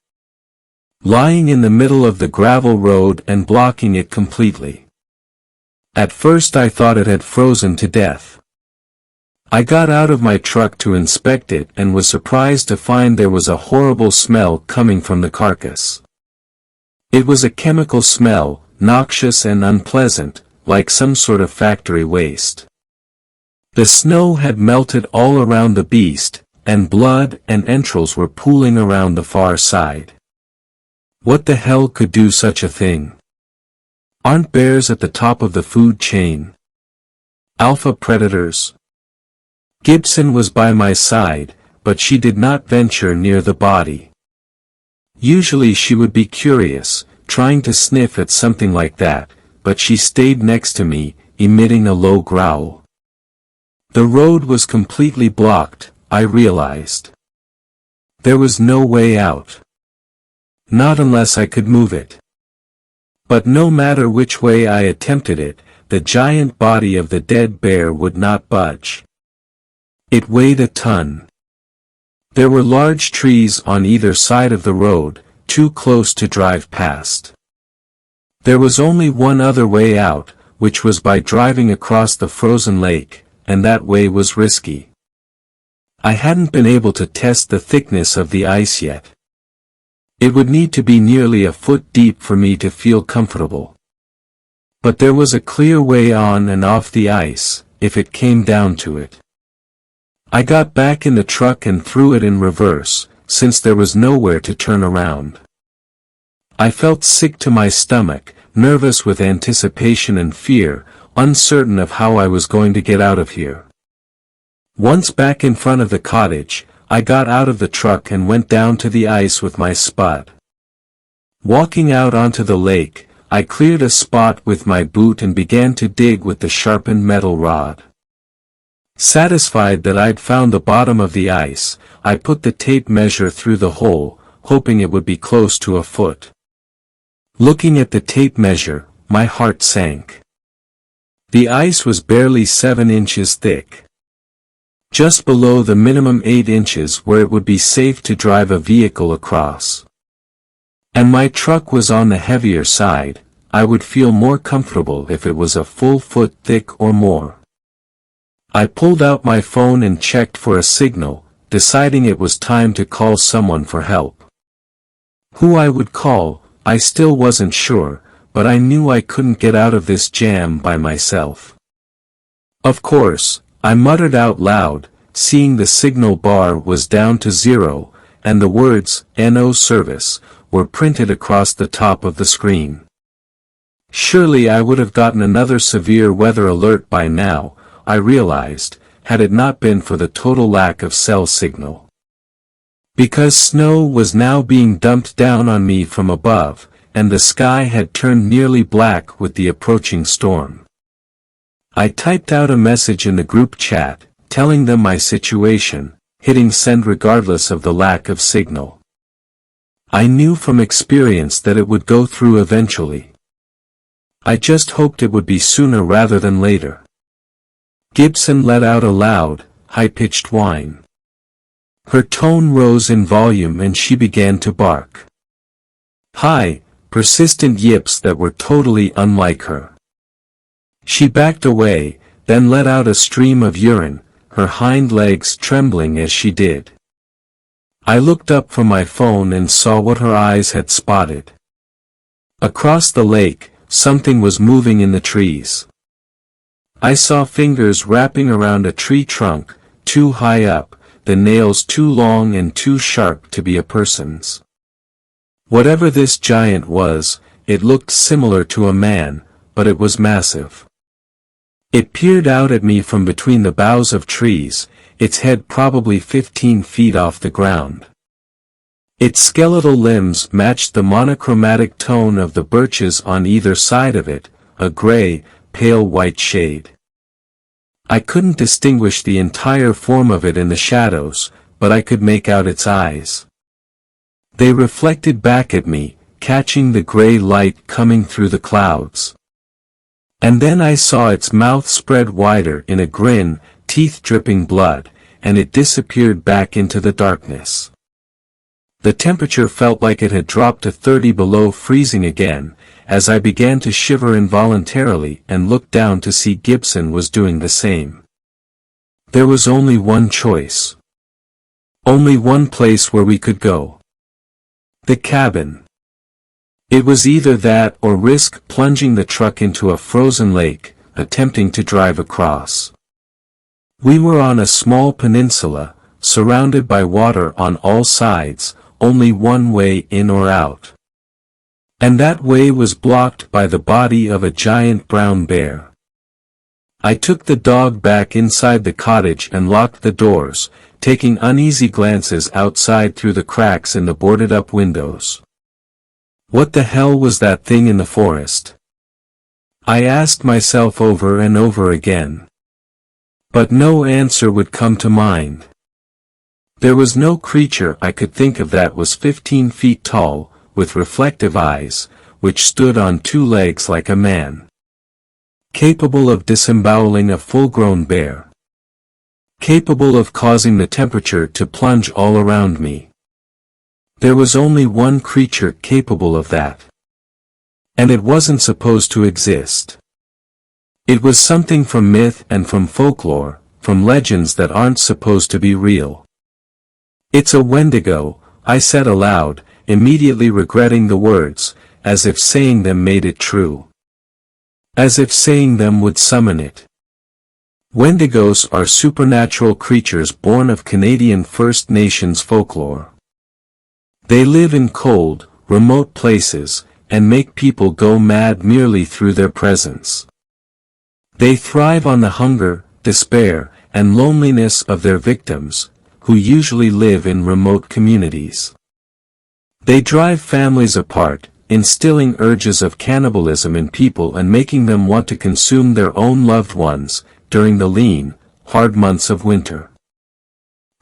lying in the middle of the gravel road and blocking it completely. At first I thought it had frozen to death. I got out of my truck to inspect it and was surprised to find there was a horrible smell coming from the carcass. It was a chemical smell, noxious and unpleasant, like some sort of factory waste. The snow had melted all around the beast, and blood and entrails were pooling around the far side. What the hell could do such a thing? Aren't bears at the top of the food chain? Alpha predators? Gibson was by my side, but she did not venture near the body. Usually she would be curious, trying to sniff at something like that, but she stayed next to me, emitting a low growl. The road was completely blocked, I realized. There was no way out. Not unless I could move it. But no matter which way I attempted it, the giant body of the dead bear would not budge. It weighed a ton. There were large trees on either side of the road, too close to drive past. There was only one other way out, which was by driving across the frozen lake, and that way was risky. I hadn't been able to test the thickness of the ice yet. It would need to be nearly a foot deep for me to feel comfortable. But there was a clear way on and off the ice, if it came down to it. I got back in the truck and threw it in reverse, since there was nowhere to turn around. I felt sick to my stomach, nervous with anticipation and fear, uncertain of how I was going to get out of here. Once back in front of the cottage, I got out of the truck and went down to the ice with my spud. Walking out onto the lake, I cleared a spot with my boot and began to dig with the sharpened metal rod. Satisfied that I'd found the bottom of the ice, I put the tape measure through the hole, hoping it would be close to a foot. Looking at the tape measure, my heart sank. The ice was barely 7 inches thick. Just below the minimum 8 inches where it would be safe to drive a vehicle across. And my truck was on the heavier side, I would feel more comfortable if it was a full foot thick or more. I pulled out my phone and checked for a signal, deciding it was time to call someone for help. Who I would call, I still wasn't sure, but I knew I couldn't get out of this jam by myself. Of course, I muttered out loud, seeing the signal bar was down to 0, and the words, "No service," were printed across the top of the screen. Surely I would have gotten another severe weather alert by now, I realized, had it not been for the total lack of cell signal. Because snow was now being dumped down on me from above, and the sky had turned nearly black with the approaching storm. I typed out a message in the group chat, telling them my situation, hitting send regardless of the lack of signal. I knew from experience that it would go through eventually. I just hoped it would be sooner rather than later. Gibson let out a loud, high-pitched whine. Her tone rose in volume and she began to bark. High, persistent yips that were totally unlike her. She backed away, then let out a stream of urine, her hind legs trembling as she did. I looked up from my phone and saw what her eyes had spotted. Across the lake, something was moving in the trees. I saw fingers wrapping around a tree trunk, too high up, the nails too long and too sharp to be a person's. Whatever this giant was, it looked similar to a man, but it was massive. It peered out at me from between the boughs of trees, its head probably 15 feet off the ground. Its skeletal limbs matched the monochromatic tone of the birches on either side of it, a gray, pale white shade. I couldn't distinguish the entire form of it in the shadows, but I could make out its eyes. They reflected back at me, catching the gray light coming through the clouds. And then I saw its mouth spread wider in a grin, teeth dripping blood, and it disappeared back into the darkness. The temperature felt like it had dropped to 30 below freezing again, as I began to shiver involuntarily and looked down to see Gibson was doing the same. There was only one choice. Only one place where we could go. The cabin. It was either that or risk plunging the truck into a frozen lake, attempting to drive across. We were on a small peninsula, surrounded by water on all sides, only one way in or out. And that way was blocked by the body of a giant brown bear. I took the dog back inside the cottage and locked the doors, taking uneasy glances outside through the cracks in the boarded-up windows. What the hell was that thing in the forest? I asked myself over and over again. But no answer would come to mind. There was no creature I could think of that was 15 feet tall, with reflective eyes, which stood on two legs like a man. Capable of disemboweling a full-grown bear. Capable of causing the temperature to plunge all around me. There was only one creature capable of that. And it wasn't supposed to exist. It was something from myth and from folklore, from legends that aren't supposed to be real. It's a Wendigo, I said aloud, immediately regretting the words, as if saying them made it true. As if saying them would summon it. Wendigos are supernatural creatures born of Canadian First Nations folklore. They live in cold, remote places, and make people go mad merely through their presence. They thrive on the hunger, despair, and loneliness of their victims, who usually live in remote communities. They drive families apart, instilling urges of cannibalism in people and making them want to consume their own loved ones, during the lean, hard months of winter.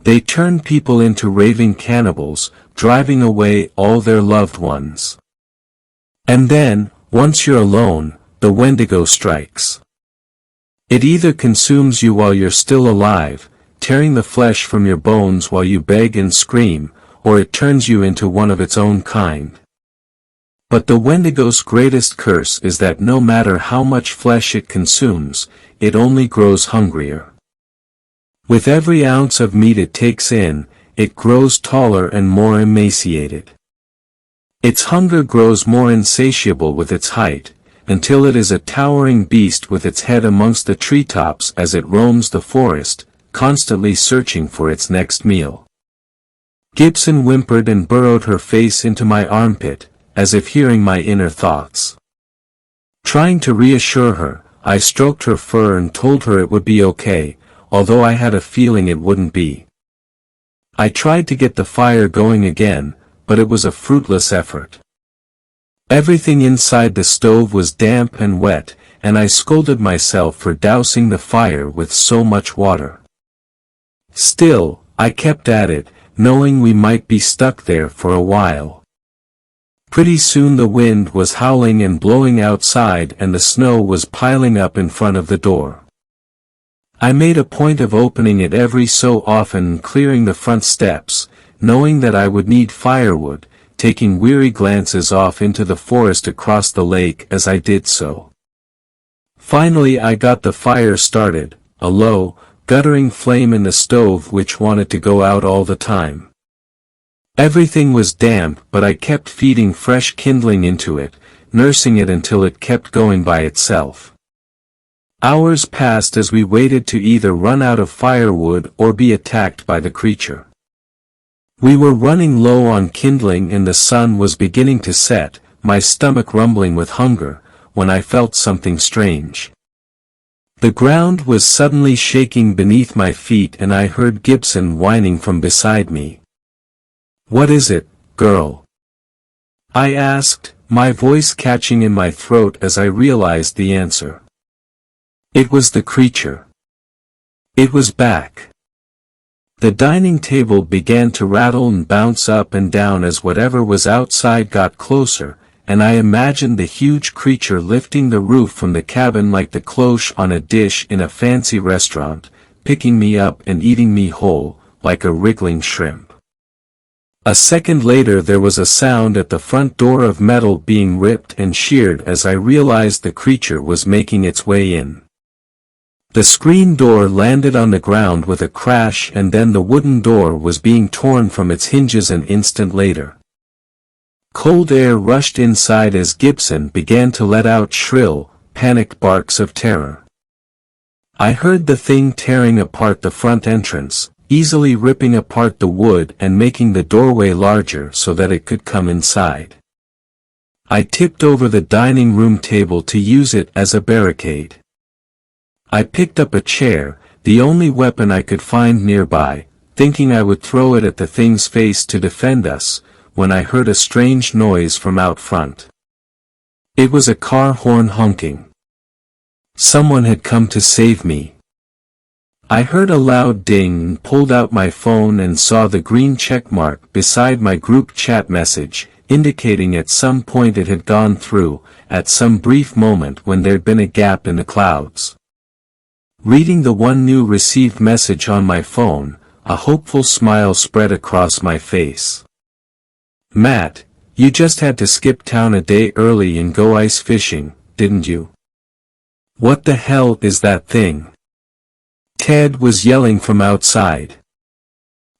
They turn people into raving cannibals, driving away all their loved ones. And then, once you're alone, the Wendigo strikes. It either consumes you while you're still alive, tearing the flesh from your bones while you beg and scream, or it turns you into one of its own kind. But the Wendigo's greatest curse is that no matter how much flesh it consumes, it only grows hungrier. With every ounce of meat it takes in, it grows taller and more emaciated. Its hunger grows more insatiable with its height, until it is a towering beast with its head amongst the treetops as it roams the forest, constantly searching for its next meal. Gibson whimpered and burrowed her face into my armpit, as if hearing my inner thoughts. Trying to reassure her, I stroked her fur and told her it would be okay, although I had a feeling it wouldn't be. I tried to get the fire going again, but it was a fruitless effort. Everything inside the stove was damp and wet, and I scolded myself for dousing the fire with so much water. Still, I kept at it, knowing we might be stuck there for a while. Pretty soon the wind was howling and blowing outside and the snow was piling up in front of the door. I made a point of opening it every so often and clearing the front steps, knowing that I would need firewood, taking weary glances off into the forest across the lake as I did so. Finally I got the fire started, a low, guttering flame in the stove which wanted to go out all the time. Everything was damp but I kept feeding fresh kindling into it, nursing it until it kept going by itself. Hours passed as we waited to either run out of firewood or be attacked by the creature. We were running low on kindling and the sun was beginning to set, my stomach rumbling with hunger, when I felt something strange. The ground was suddenly shaking beneath my feet and I heard Gibson whining from beside me. "What is it, girl?" I asked, my voice catching in my throat as I realized the answer. It was the creature. It was back. The dining table began to rattle and bounce up and down as whatever was outside got closer, and I imagined the huge creature lifting the roof from the cabin like the cloche on a dish in a fancy restaurant, picking me up and eating me whole, like a wriggling shrimp. A second later there was a sound at the front door of metal being ripped and sheared as I realized the creature was making its way in. The screen door landed on the ground with a crash, and then the wooden door was being torn from its hinges an instant later. Cold air rushed inside as Gibson began to let out shrill, panicked barks of terror. I heard the thing tearing apart the front entrance, easily ripping apart the wood and making the doorway larger so that it could come inside. I tipped over the dining room table to use it as a barricade. I picked up a chair, the only weapon I could find nearby, thinking I would throw it at the thing's face to defend us, when I heard a strange noise from out front. It was a car horn honking. Someone had come to save me. I heard a loud ding and pulled out my phone and saw the green check mark beside my group chat message, indicating at some point it had gone through, at some brief moment when there'd been a gap in the clouds. Reading the one new received message on my phone, a hopeful smile spread across my face. Matt, you just had to skip town a day early and go ice fishing, didn't you? What the hell is that thing? Ted was yelling from outside.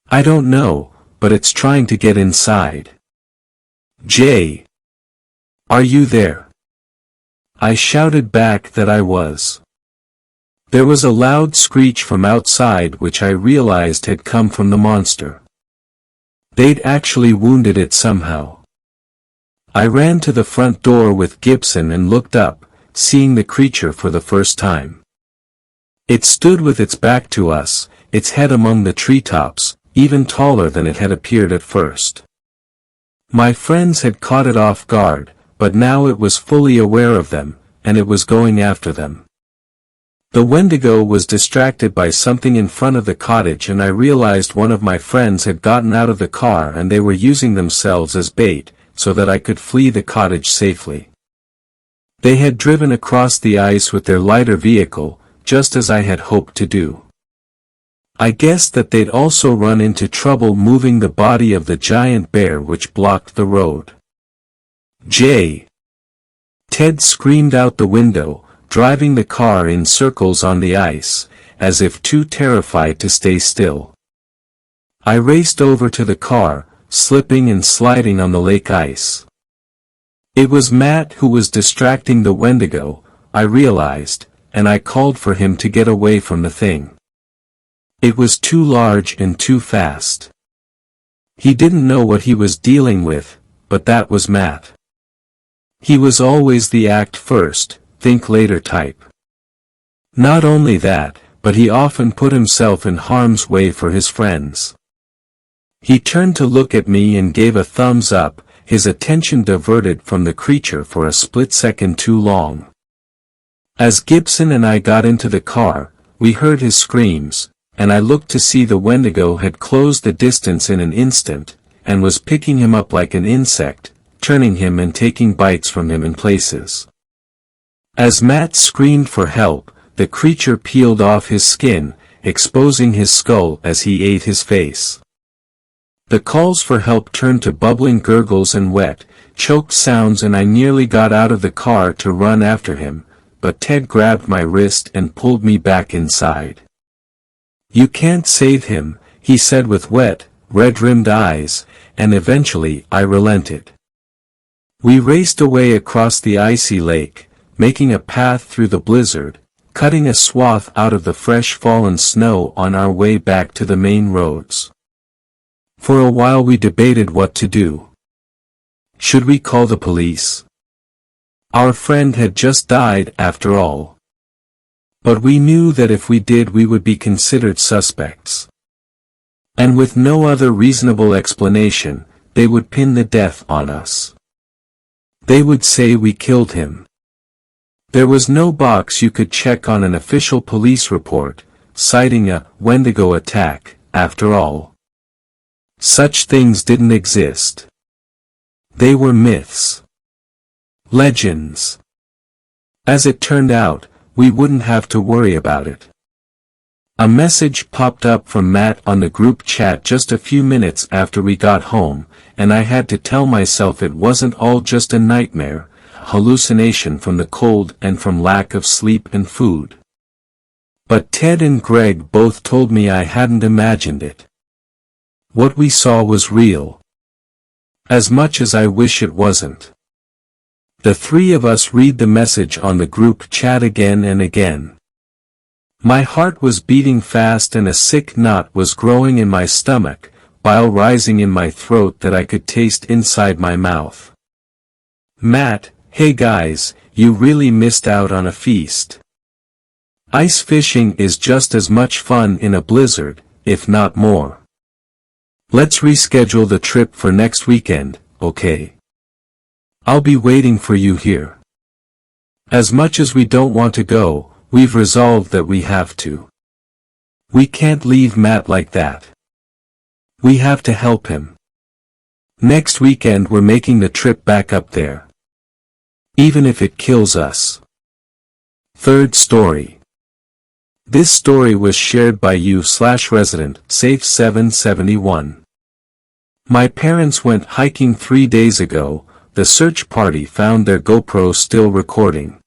I don't know, but it's trying to get inside. Jay. Are you there? I shouted back that I was. There was a loud screech from outside which I realized had come from the monster. They'd actually wounded it somehow. I ran to the front door with Gibson and looked up, seeing the creature for the first time. It stood with its back to us, its head among the treetops, even taller than it had appeared at first. My friends had caught it off guard, but now it was fully aware of them, and it was going after them. The Wendigo was distracted by something in front of the cottage, and I realized one of my friends had gotten out of the car and they were using themselves as bait, so that I could flee the cottage safely. They had driven across the ice with their lighter vehicle, just as I had hoped to do. I guessed that they'd also run into trouble moving the body of the giant bear which blocked the road. Jay! Ted screamed out the window, driving the car in circles on the ice, as if too terrified to stay still. I raced over to the car, slipping and sliding on the lake ice. It was Matt who was distracting the Wendigo, I realized, and I called for him to get away from the thing. It was too large and too fast. He didn't know what he was dealing with, but that was Matt. He was always the act first, think later type. Not only that, but he often put himself in harm's way for his friends. He turned to look at me and gave a thumbs up, his attention diverted from the creature for a split second too long. As Gibson and I got into the car, we heard his screams, and I looked to see the Wendigo had closed the distance in an instant, and was picking him up like an insect, turning him and taking bites from him in places. As Matt screamed for help, the creature peeled off his skin, exposing his skull as he ate his face. The calls for help turned to bubbling gurgles and wet, choked sounds, and I nearly got out of the car to run after him, but Ted grabbed my wrist and pulled me back inside. You can't save him, he said with wet, red-rimmed eyes, and eventually I relented. We raced away across the icy lake, making a path through the blizzard, cutting a swath out of the fresh fallen snow on our way back to the main roads. For a while we debated what to do. Should we call the police? Our friend had just died after all. But we knew that if we did we would be considered suspects. And with no other reasonable explanation, they would pin the death on us. They would say we killed him. There was no box you could check on an official police report, citing a Wendigo attack, after all. Such things didn't exist. They were myths. Legends. As it turned out, we wouldn't have to worry about it. A message popped up from Matt on the group chat just a few minutes after we got home, and I had to tell myself it wasn't all just a nightmare, hallucination from the cold and from lack of sleep and food. But Ted and Greg both told me I hadn't imagined it. What we saw was real. As much as I wish it wasn't. The three of us read the message on the group chat again and again. My heart was beating fast and a sick knot was growing in my stomach, bile rising in my throat that I could taste inside my mouth. Matt, hey guys, you really missed out on a feast. Ice fishing is just as much fun in a blizzard, if not more. Let's reschedule the trip for next weekend, okay? I'll be waiting for you here. As much as we don't want to go, we've resolved that we have to. We can't leave Matt like that. We have to help him. Next weekend we're making the trip back up there. Even if it kills us. Third story. This story was shared by you/resident Safe771. My parents went hiking 3 days ago. The search party found their GoPro still recording.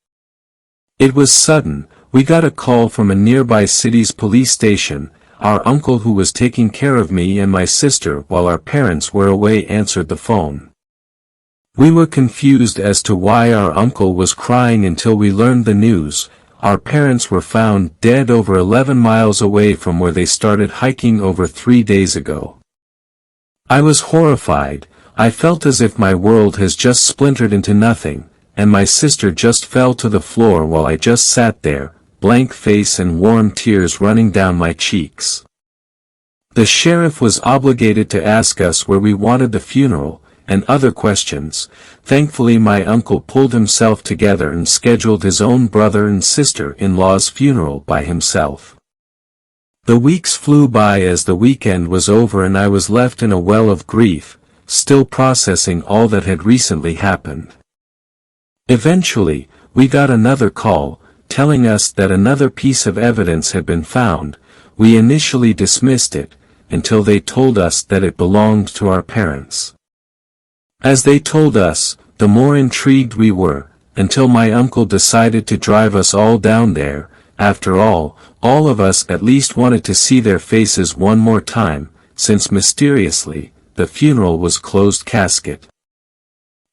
It was sudden. We got a call from a nearby city's police station. Our uncle who was taking care of me and my sister while our parents were away answered the phone. We were confused as to why our uncle was crying until we learned the news. Our parents were found dead over 11 miles away from where they started hiking over 3 days ago. I was horrified. I felt as if my world has just splintered into nothing, and my sister just fell to the floor while I just sat there, blank face and warm tears running down my cheeks. The sheriff was obligated to ask us where we wanted the funeral, and other questions. Thankfully my uncle pulled himself together and scheduled his own brother and sister-in-law's funeral by himself. The weeks flew by as the weekend was over and I was left in a well of grief, still processing all that had recently happened. Eventually, we got another call, telling us that another piece of evidence had been found. We initially dismissed it, until they told us that it belonged to our parents. As they told us, the more intrigued we were, until my uncle decided to drive us all down there. After all of us at least wanted to see their faces one more time, since mysteriously, the funeral was closed casket.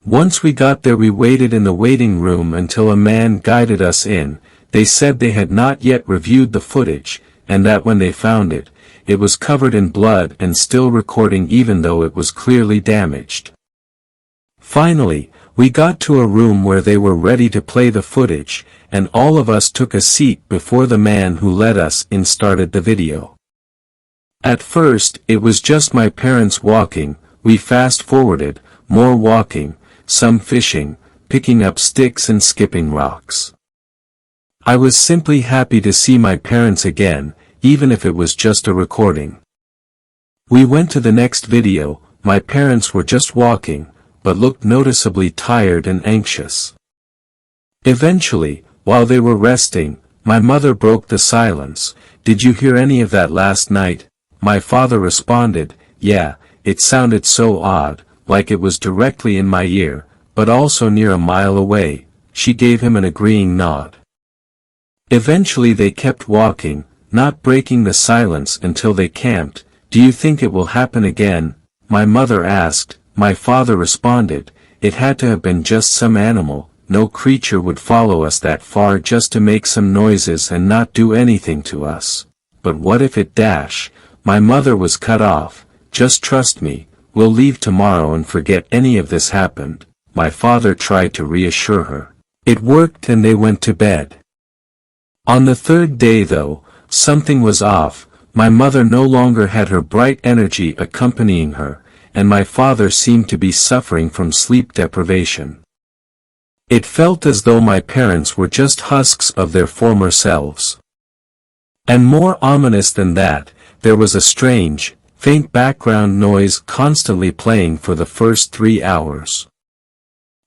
Once we got there we waited in the waiting room until a man guided us in. They said they had not yet reviewed the footage, and that when they found it, it was covered in blood and still recording even though it was clearly damaged. Finally, we got to a room where they were ready to play the footage, and all of us took a seat before the man who led us in started the video. At first, it was just my parents walking. We fast-forwarded, more walking, some fishing, picking up sticks and skipping rocks. I was simply happy to see my parents again, even if it was just a recording. We went to the next video. My parents were just walking, but looked noticeably tired and anxious. Eventually, while they were resting, my mother broke the silence. "Did you hear any of that last night?" My father responded, "Yeah, it sounded so odd, like it was directly in my ear, but also near a mile away." She gave him an agreeing nod. Eventually they kept walking, not breaking the silence until they camped. "Do you think it will happen again?" my mother asked. My father responded, "It had to have been just some animal. No creature would follow us that far just to make some noises and not do anything to us. But what if it dash?" My mother was cut off. "Just trust me, we'll leave tomorrow and forget any of this happened." My father tried to reassure her. It worked and they went to bed. On the third day though, something was off. My mother no longer had her bright energy accompanying her, and my father seemed to be suffering from sleep deprivation. It felt as though my parents were just husks of their former selves. And more ominous than that, there was a strange, faint background noise constantly playing for the first 3 hours.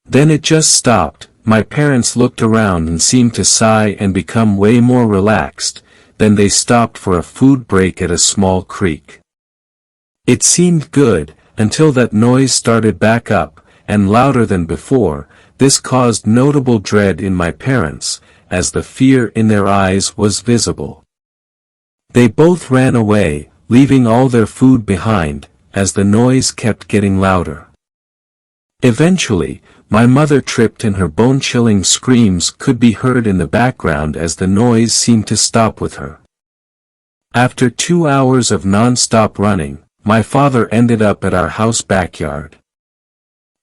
Then it just stopped. My parents looked around and seemed to sigh and become way more relaxed. then they stopped for a food break at a small creek. It seemed good, until that noise started back up, and louder than before. This caused notable dread in my parents, as the fear in their eyes was visible. They both ran away, leaving all their food behind, as the noise kept getting louder. Eventually, my mother tripped and her bone-chilling screams could be heard in the background as the noise seemed to stop with her. After 2 hours of non-stop running, my father ended up at our house backyard.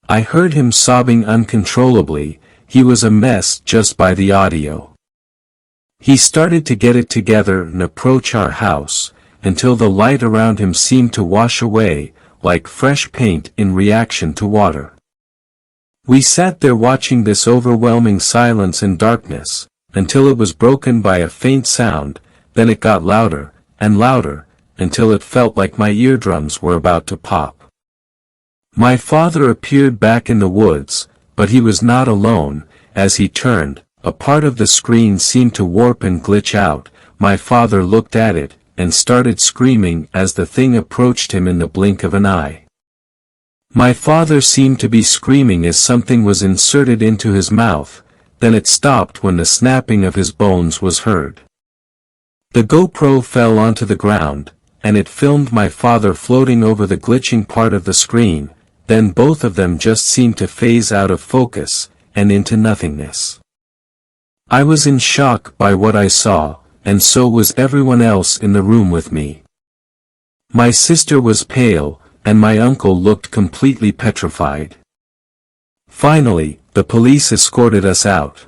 I heard him sobbing uncontrollably. He was a mess just by the audio. He started to get it together and approach our house, until the light around him seemed to wash away, like fresh paint in reaction to water. We sat there watching this overwhelming silence and darkness, until it was broken by a faint sound. Then it got louder, and louder, until it felt like my eardrums were about to pop. My father appeared back in the woods, but he was not alone. As he turned, a part of the screen seemed to warp and glitch out. My father looked at it, and started screaming as the thing approached him in the blink of an eye. My father seemed to be screaming as something was inserted into his mouth, then it stopped when the snapping of his bones was heard. The GoPro fell onto the ground, and it filmed my father floating over the glitching part of the screen. Then both of them just seemed to phase out of focus, and into nothingness. I was in shock by what I saw, and so was everyone else in the room with me. My sister was pale, and my uncle looked completely petrified. Finally, the police escorted us out.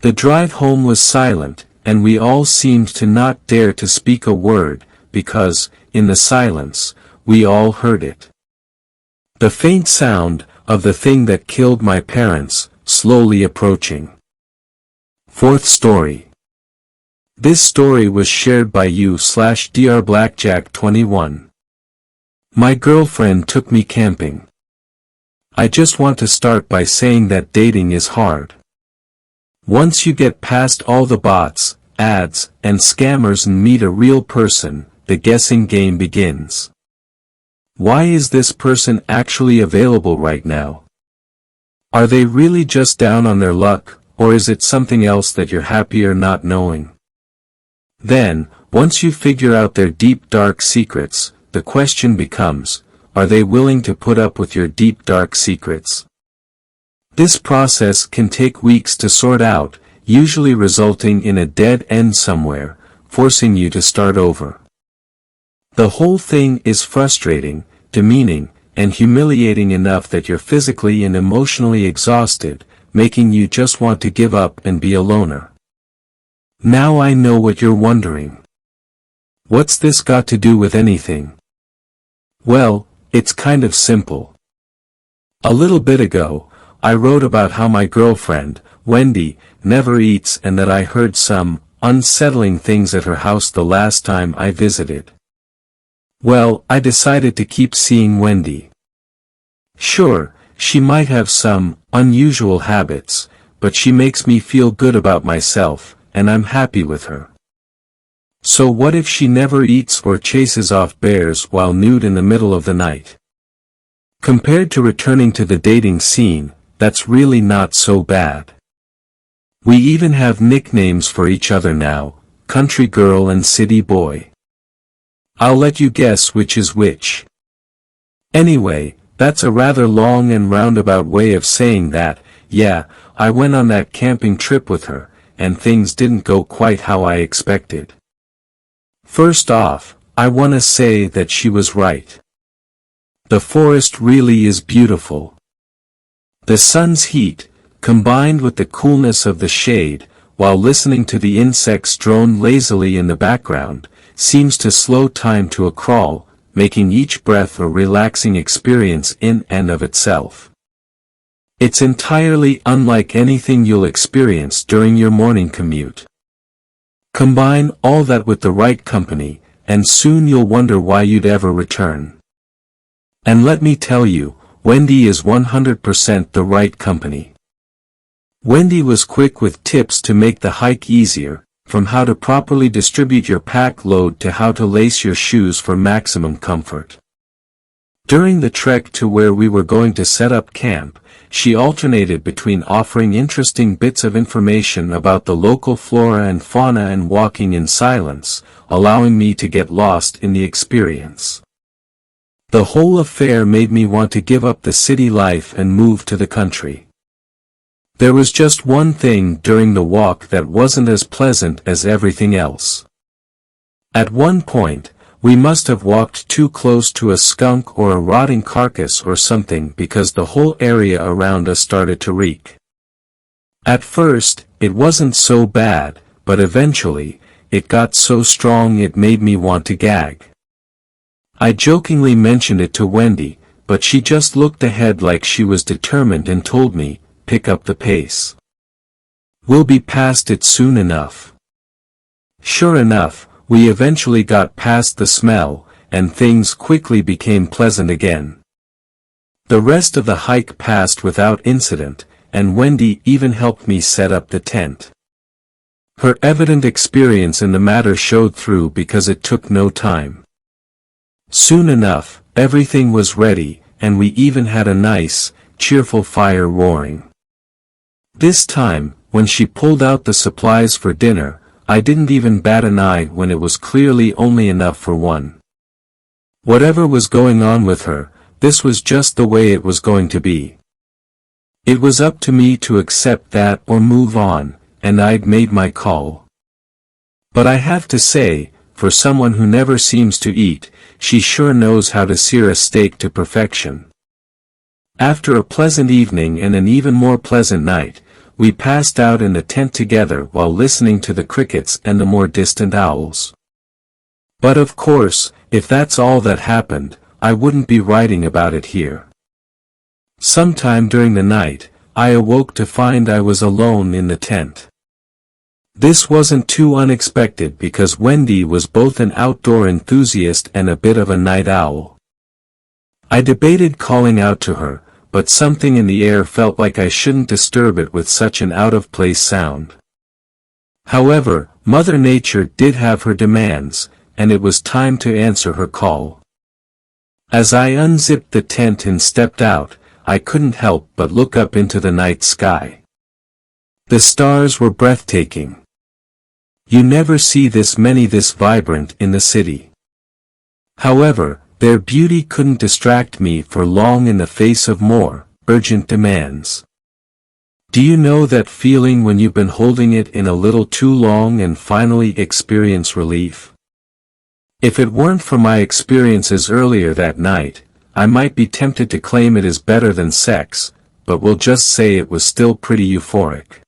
The drive home was silent, and we all seemed to not dare to speak a word, because, in the silence, we all heard it. The faint sound of the thing that killed my parents, slowly approaching. Fourth story. This story was shared by you/drblackjack21. My girlfriend took me camping. I just want to start by saying that dating is hard. Once you get past all the bots, ads, and scammers and meet a real person, the guessing game begins. Why is this person actually available right now? Are they really just down on their luck, or is it something else that you're happier not knowing? Then, once you figure out their deep dark secrets, the question becomes, are they willing to put up with your deep dark secrets? This process can take weeks to sort out, usually resulting in a dead end somewhere, forcing you to start over. The whole thing is frustrating, demeaning, and humiliating enough that you're physically and emotionally exhausted, making you just want to give up and be a loner. Now I know what you're wondering. What's this got to do with anything? Well, it's kind of simple. A little bit ago, I wrote about how my girlfriend, Wendy, never eats and that I heard some unsettling things at her house the last time I visited. Well, I decided to keep seeing Wendy. Sure, she might have some unusual habits, but she makes me feel good about myself, and I'm happy with her. So what if she never eats or chases off bears while nude in the middle of the night? Compared to returning to the dating scene, that's really not so bad. We even have nicknames for each other now, country girl and city boy. I'll let you guess which is which. Anyway, that's a rather long and roundabout way of saying that, yeah, I went on that camping trip with her, and things didn't go quite how I expected. First off, I want to say that she was right. The forest really is beautiful. The sun's heat, combined with the coolness of the shade, while listening to the insects drone lazily in the background, seems to slow time to a crawl, making each breath a relaxing experience in and of itself. It's entirely unlike anything you'll experience during your morning commute. Combine all that with the right company, and soon you'll wonder why you'd ever return. And let me tell you, Wendy is 100% the right company. Wendy was quick with tips to make the hike easier, From how to properly distribute your pack load to how to lace your shoes for maximum comfort. During the trek to where we were going to set up camp, she alternated between offering interesting bits of information about the local flora and fauna and walking in silence, allowing me to get lost in the experience. The whole affair made me want to give up the city life and move to the country. There was just one thing during the walk that wasn't as pleasant as everything else. At one point, we must have walked too close to a skunk or a rotting carcass or something because the whole area around us started to reek. At first, it wasn't so bad, but eventually, it got so strong it made me want to gag. I jokingly mentioned it to Wendy, but she just looked ahead like she was determined and told me, "Pick up the pace. We'll be past it soon enough." Sure enough, we eventually got past the smell, and things quickly became pleasant again. The rest of the hike passed without incident, and Wendy even helped me set up the tent. Her evident experience in the matter showed through because it took no time. Soon enough, everything was ready, and we even had a nice, cheerful fire roaring. This time, when she pulled out the supplies for dinner, I didn't even bat an eye when it was clearly only enough for one. Whatever was going on with her, this was just the way it was going to be. It was up to me to accept that or move on, and I'd made my call. But I have to say, for someone who never seems to eat, she sure knows how to sear a steak to perfection. After a pleasant evening and an even more pleasant night, we passed out in the tent together while listening to the crickets and the more distant owls. But of course, if that's all that happened, I wouldn't be writing about it here. Sometime during the night, I awoke to find I was alone in the tent. This wasn't too unexpected because Wendy was both an outdoor enthusiast and a bit of a night owl. I debated calling out to her, but something in the air felt like I shouldn't disturb it with such an out-of-place sound. However, Mother Nature did have her demands, and it was time to answer her call. As I unzipped the tent and stepped out, I couldn't help but look up into the night sky. The stars were breathtaking. You never see this many this vibrant in the city. However, their beauty couldn't distract me for long in the face of more, urgent demands. Do you know that feeling when you've been holding it in a little too long and finally experience relief? If it weren't for my experiences earlier that night, I might be tempted to claim it is better than sex, but we'll just say it was still pretty euphoric.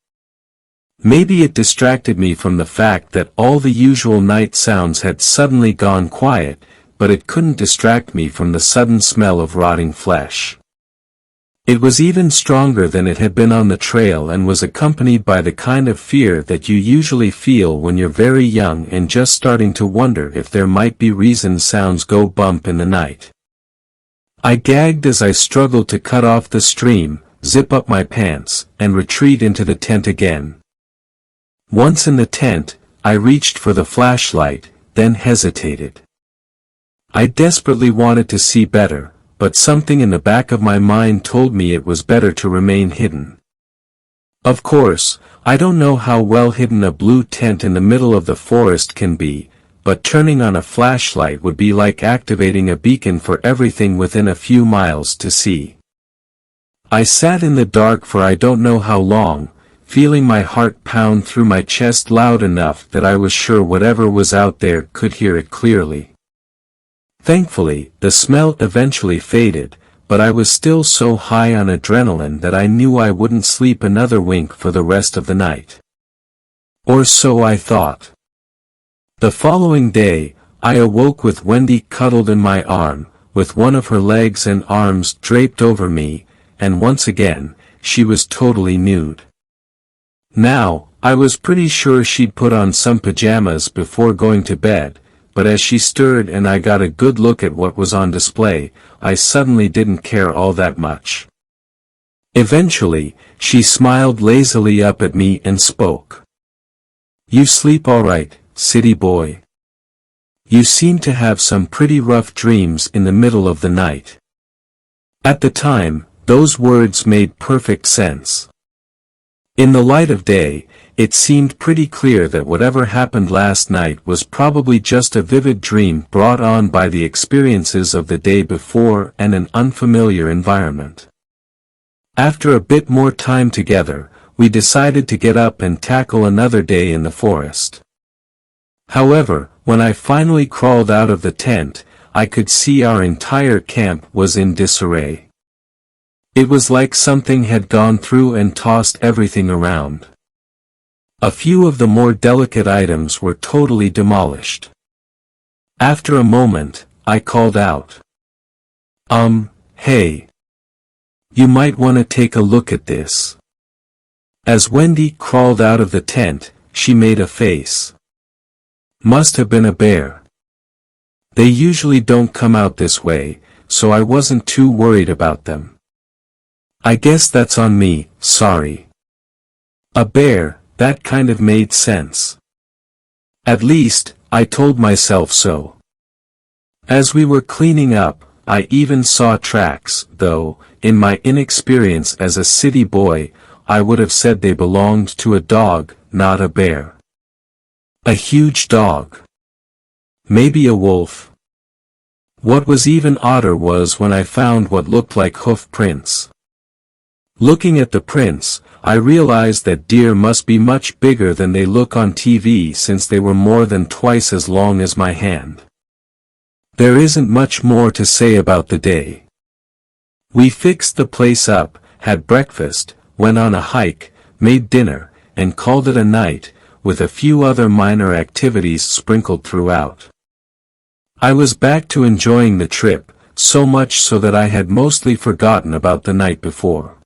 Maybe it distracted me from the fact that all the usual night sounds had suddenly gone quiet, but it couldn't distract me from the sudden smell of rotting flesh. It was even stronger than it had been on the trail and was accompanied by the kind of fear that you usually feel when you're very young and just starting to wonder if there might be reasons sounds go bump in the night. I gagged as I struggled to cut off the stream, zip up my pants, and retreat into the tent again. Once in the tent, I reached for the flashlight, then hesitated. I desperately wanted to see better, but something in the back of my mind told me it was better to remain hidden. Of course, I don't know how well hidden a blue tent in the middle of the forest can be, but turning on a flashlight would be like activating a beacon for everything within a few miles to see. I sat in the dark for I don't know how long, feeling my heart pound through my chest loud enough that I was sure whatever was out there could hear it clearly. Thankfully, the smell eventually faded, but I was still so high on adrenaline that I knew I wouldn't sleep another wink for the rest of the night. Or so I thought. The following day, I awoke with Wendy cuddled in my arm, with one of her legs and arms draped over me, and once again, she was totally nude. Now, I was pretty sure she'd put on some pajamas before going to bed, but as she stirred and I got a good look at what was on display, I suddenly didn't care all that much. Eventually, she smiled lazily up at me and spoke. You sleep all right, city boy? You seem to have some pretty rough dreams in the middle of the night. At the time, those words made perfect sense. In the light of day, it seemed pretty clear that whatever happened last night was probably just a vivid dream brought on by the experiences of the day before and an unfamiliar environment. After a bit more time together, we decided to get up and tackle another day in the forest. However, when I finally crawled out of the tent, I could see our entire camp was in disarray. It was like something had gone through and tossed everything around. A few of the more delicate items were totally demolished. After a moment, I called out. Hey. You might want to take a look at this. As Wendy crawled out of the tent, she made a face. Must have been a bear. They usually don't come out this way, so I wasn't too worried about them. I guess that's on me, sorry. A bear, that kind of made sense. At least, I told myself so. As we were cleaning up, I even saw tracks, though, in my inexperience as a city boy, I would have said they belonged to a dog, not a bear. A huge dog. Maybe a wolf. What was even odder was when I found what looked like hoof prints. Looking at the prints, I realized that deer must be much bigger than they look on TV since they were more than twice as long as my hand. There isn't much more to say about the day. We fixed the place up, had breakfast, went on a hike, made dinner, and called it a night, with a few other minor activities sprinkled throughout. I was back to enjoying the trip, so much so that I had mostly forgotten about the night before.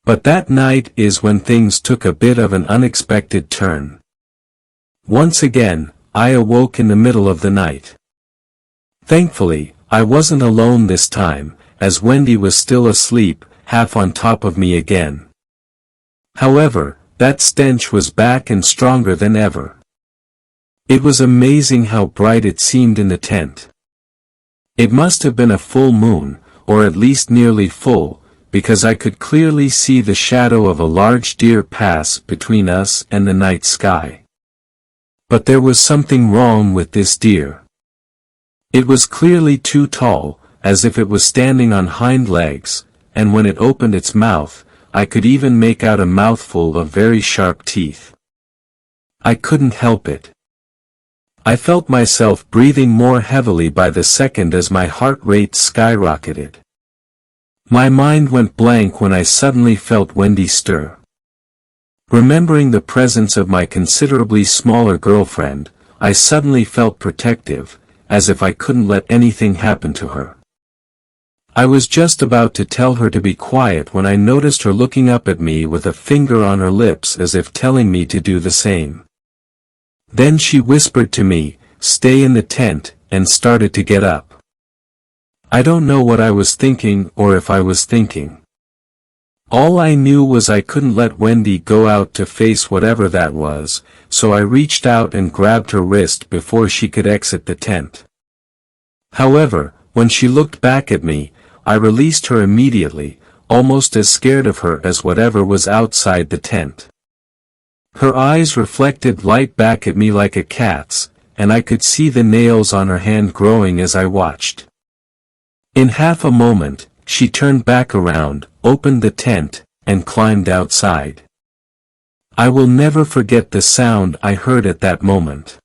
But that night is when things took a bit of an unexpected turn. Once again, I awoke in the middle of the night. Thankfully, I wasn't alone this time, as Wendy was still asleep, half on top of me again. However, that stench was back and stronger than ever. It was amazing how bright it seemed in the tent. It must have been a full moon, or at least nearly full, because I could clearly see the shadow of a large deer pass between us and the night sky. But there was something wrong with this deer. It was clearly too tall, as if it was standing on hind legs, and when it opened its mouth, I could even make out a mouthful of very sharp teeth. I couldn't help it. I felt myself breathing more heavily by the second as my heart rate skyrocketed. My mind went blank when I suddenly felt Wendy stir. Remembering the presence of my considerably smaller girlfriend, I suddenly felt protective, as if I couldn't let anything happen to her. I was just about to tell her to be quiet when I noticed her looking up at me with a finger on her lips as if telling me to do the same. Then she whispered to me, "Stay in the tent," and started to get up. I don't know what I was thinking or if I was thinking. All I knew was I couldn't let Wendy go out to face whatever that was, so I reached out and grabbed her wrist before she could exit the tent. However, when she looked back at me, I released her immediately, almost as scared of her as whatever was outside the tent. Her eyes reflected light back at me like a cat's, and I could see the nails on her hand growing as I watched. In half a moment, she turned back around, opened the tent, and climbed outside. I will never forget the sound I heard at that moment.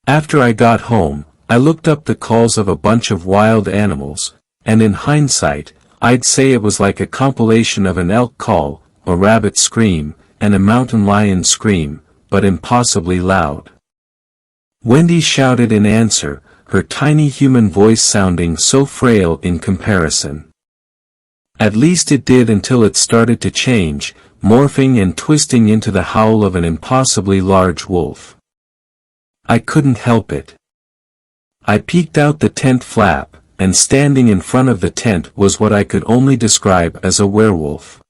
After I got home, I looked up the calls of a bunch of wild animals, and in hindsight, I'd say it was like a compilation of an elk call, a rabbit scream, and a mountain lion scream, but impossibly loud. Wendy shouted in answer, her tiny human voice sounding so frail in comparison. At least it did until it started to change, morphing and twisting into the howl of an impossibly large wolf. I couldn't help it. I peeked out the tent flap, and standing in front of the tent was what I could only describe as a werewolf.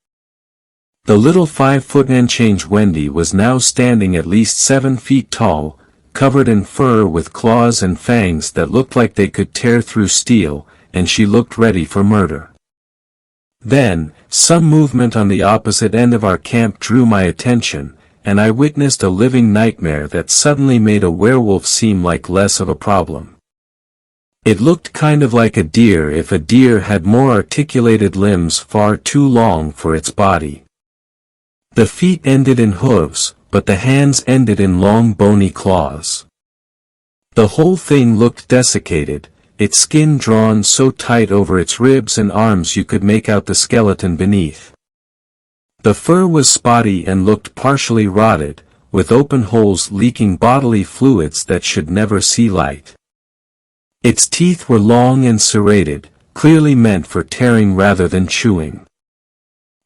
The little 5 foot and change Wendy was now standing at least 7 feet tall, covered in fur with claws and fangs that looked like they could tear through steel, and she looked ready for murder. Then, some movement on the opposite end of our camp drew my attention, and I witnessed a living nightmare that suddenly made a werewolf seem like less of a problem. It looked kind of like a deer if a deer had more articulated limbs far too long for its body. The feet ended in hooves, but the hands ended in long bony claws. The whole thing looked desiccated, its skin drawn so tight over its ribs and arms you could make out the skeleton beneath. The fur was spotty and looked partially rotted, with open holes leaking bodily fluids that should never see light. Its teeth were long and serrated, clearly meant for tearing rather than chewing.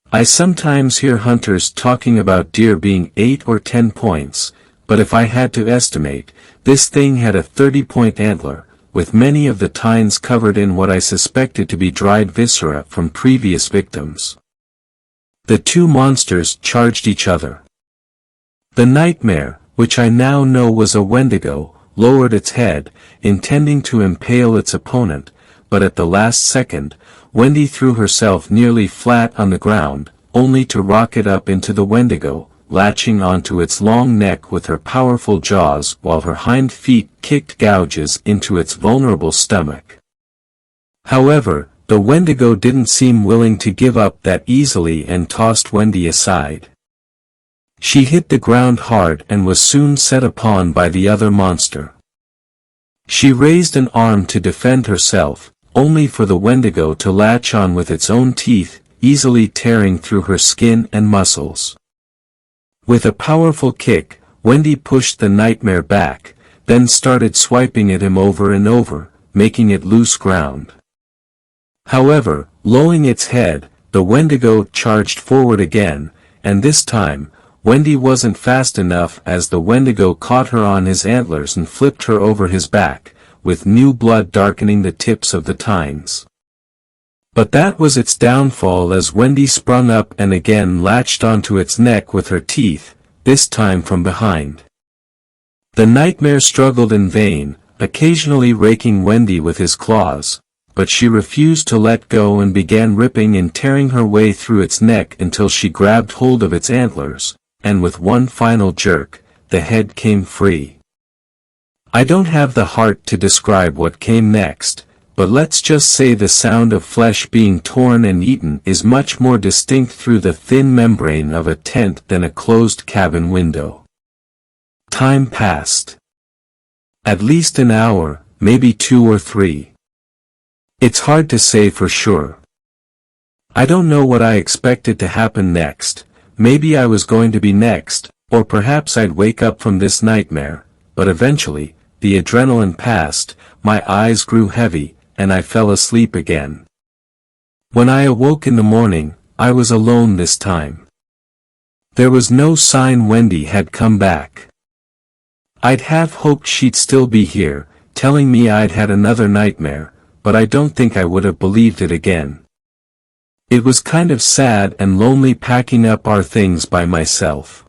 I sometimes hear hunters talking about deer being 8 or 10 points, but if I had to estimate, this thing had a 30-point antler, with many of the tines covered in what I suspected to be dried viscera from previous victims. The two monsters charged each other. The nightmare, which I now know was a Wendigo, lowered its head, intending to impale its opponent, but at the last second, Wendy threw herself nearly flat on the ground, only to rocket up into the Wendigo, latching onto its long neck with her powerful jaws while her hind feet kicked gouges into its vulnerable stomach. However, the Wendigo didn't seem willing to give up that easily and tossed Wendy aside. She hit the ground hard and was soon set upon by the other monster. She raised an arm to defend herself, only for the Wendigo to latch on with its own teeth, easily tearing through her skin and muscles. With a powerful kick, Wendy pushed the nightmare back, then started swiping at him over and over, making it lose ground. However, lowering its head, the Wendigo charged forward again, and this time, Wendy wasn't fast enough as the Wendigo caught her on his antlers and flipped her over his back, with new blood darkening the tips of the tines. But that was its downfall as Wendy sprung up and again latched onto its neck with her teeth, this time from behind. The nightmare struggled in vain, occasionally raking Wendy with his claws, but she refused to let go and began ripping and tearing her way through its neck until she grabbed hold of its antlers, and with one final jerk, the head came free. I don't have the heart to describe what came next, but let's just say the sound of flesh being torn and eaten is much more distinct through the thin membrane of a tent than a closed cabin window. Time passed. At least an hour, maybe 2 or 3. It's hard to say for sure. I don't know what I expected to happen next. Maybe I was going to be next, or perhaps I'd wake up from this nightmare, but eventually, the adrenaline passed, my eyes grew heavy, and I fell asleep again. When I awoke in the morning, I was alone this time. There was no sign Wendy had come back. I'd half hoped she'd still be here, telling me I'd had another nightmare, but I don't think I would have believed it again. It was kind of sad and lonely packing up our things by myself.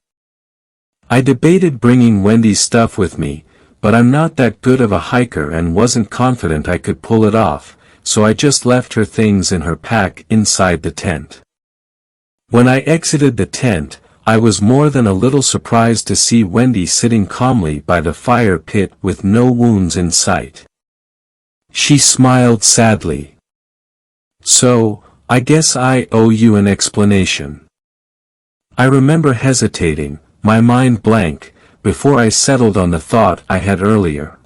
I debated bringing Wendy's stuff with me, but I'm not that good of a hiker and wasn't confident I could pull it off, so I just left her things in her pack inside the tent. When I exited the tent, I was more than a little surprised to see Wendy sitting calmly by the fire pit with no wounds in sight. She smiled sadly. "So, I guess I owe you an explanation." I remember hesitating, my mind blank, before I settled on the thought I had earlier.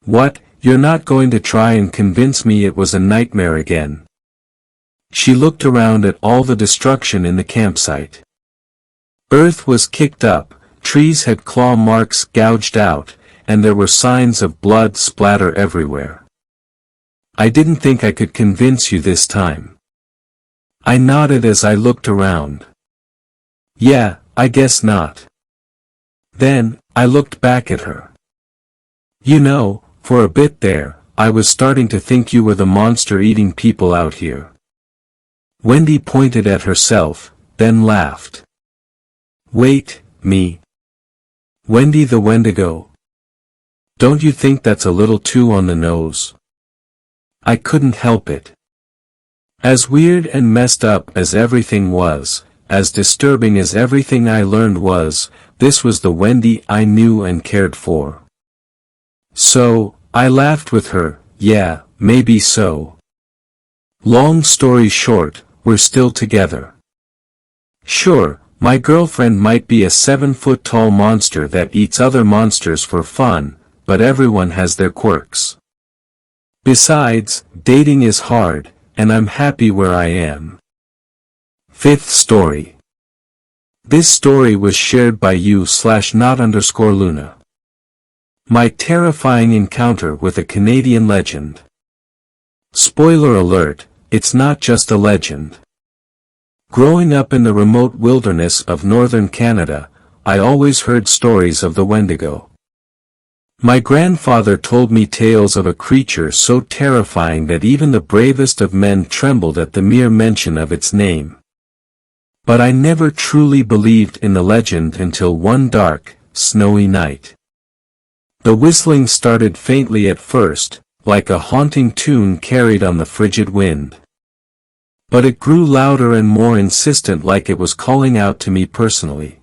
"What, you're not going to try and convince me it was a nightmare again?" She looked around at all the destruction in the campsite. Earth was kicked up, trees had claw marks gouged out, and there were signs of blood splatter everywhere. "I didn't think I could convince you this time." I nodded as I looked around. "Yeah, I guess not." Then, I looked back at her. "You know, for a bit there, I was starting to think you were the monster eating people out here." Wendy pointed at herself, then laughed. Wait, me? Wendy the Wendigo? Don't you think that's a little too on the nose? I couldn't help it. As weird and messed up as everything was, as disturbing as everything I learned was, this was the Wendy I knew and cared for. So, I laughed with her. Yeah, maybe so. Long story short, we're still together. Sure, my girlfriend might be a 7-foot-tall monster that eats other monsters for fun, but everyone has their quirks. Besides, dating is hard, and I'm happy where I am. Fifth story. This story was shared by you/not_Luna. My terrifying encounter with a Canadian legend. Spoiler alert, it's not just a legend. Growing up in the remote wilderness of northern Canada, I always heard stories of the Wendigo. My grandfather told me tales of a creature so terrifying that even the bravest of men trembled at the mere mention of its name. But I never truly believed in the legend until one dark, snowy night. The whistling started faintly at first, like a haunting tune carried on the frigid wind. But it grew louder and more insistent, like it was calling out to me personally.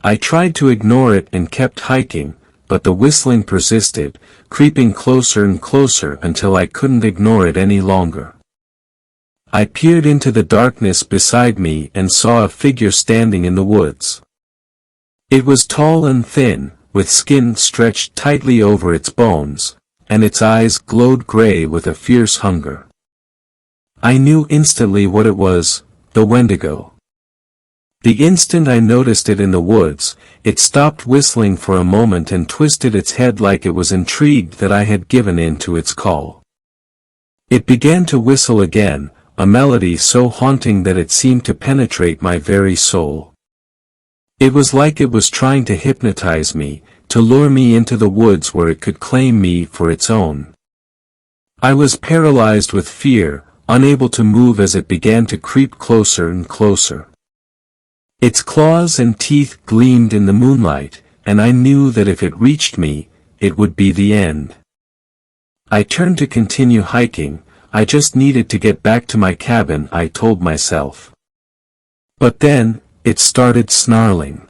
I tried to ignore it and kept hiking, but the whistling persisted, creeping closer and closer until I couldn't ignore it any longer. I peered into the darkness beside me and saw a figure standing in the woods. It was tall and thin, with skin stretched tightly over its bones, and its eyes glowed gray with a fierce hunger. I knew instantly what it was, the Wendigo. The instant I noticed it in the woods, it stopped whistling for a moment and twisted its head like it was intrigued that I had given in to its call. It began to whistle again, a melody so haunting that it seemed to penetrate my very soul. It was like it was trying to hypnotize me, to lure me into the woods where it could claim me for its own. I was paralyzed with fear, unable to move as it began to creep closer and closer. Its claws and teeth gleamed in the moonlight, and I knew that if it reached me, it would be the end. I turned to continue hiking. I just needed to get back to my cabin, I told myself. But then, it started snarling.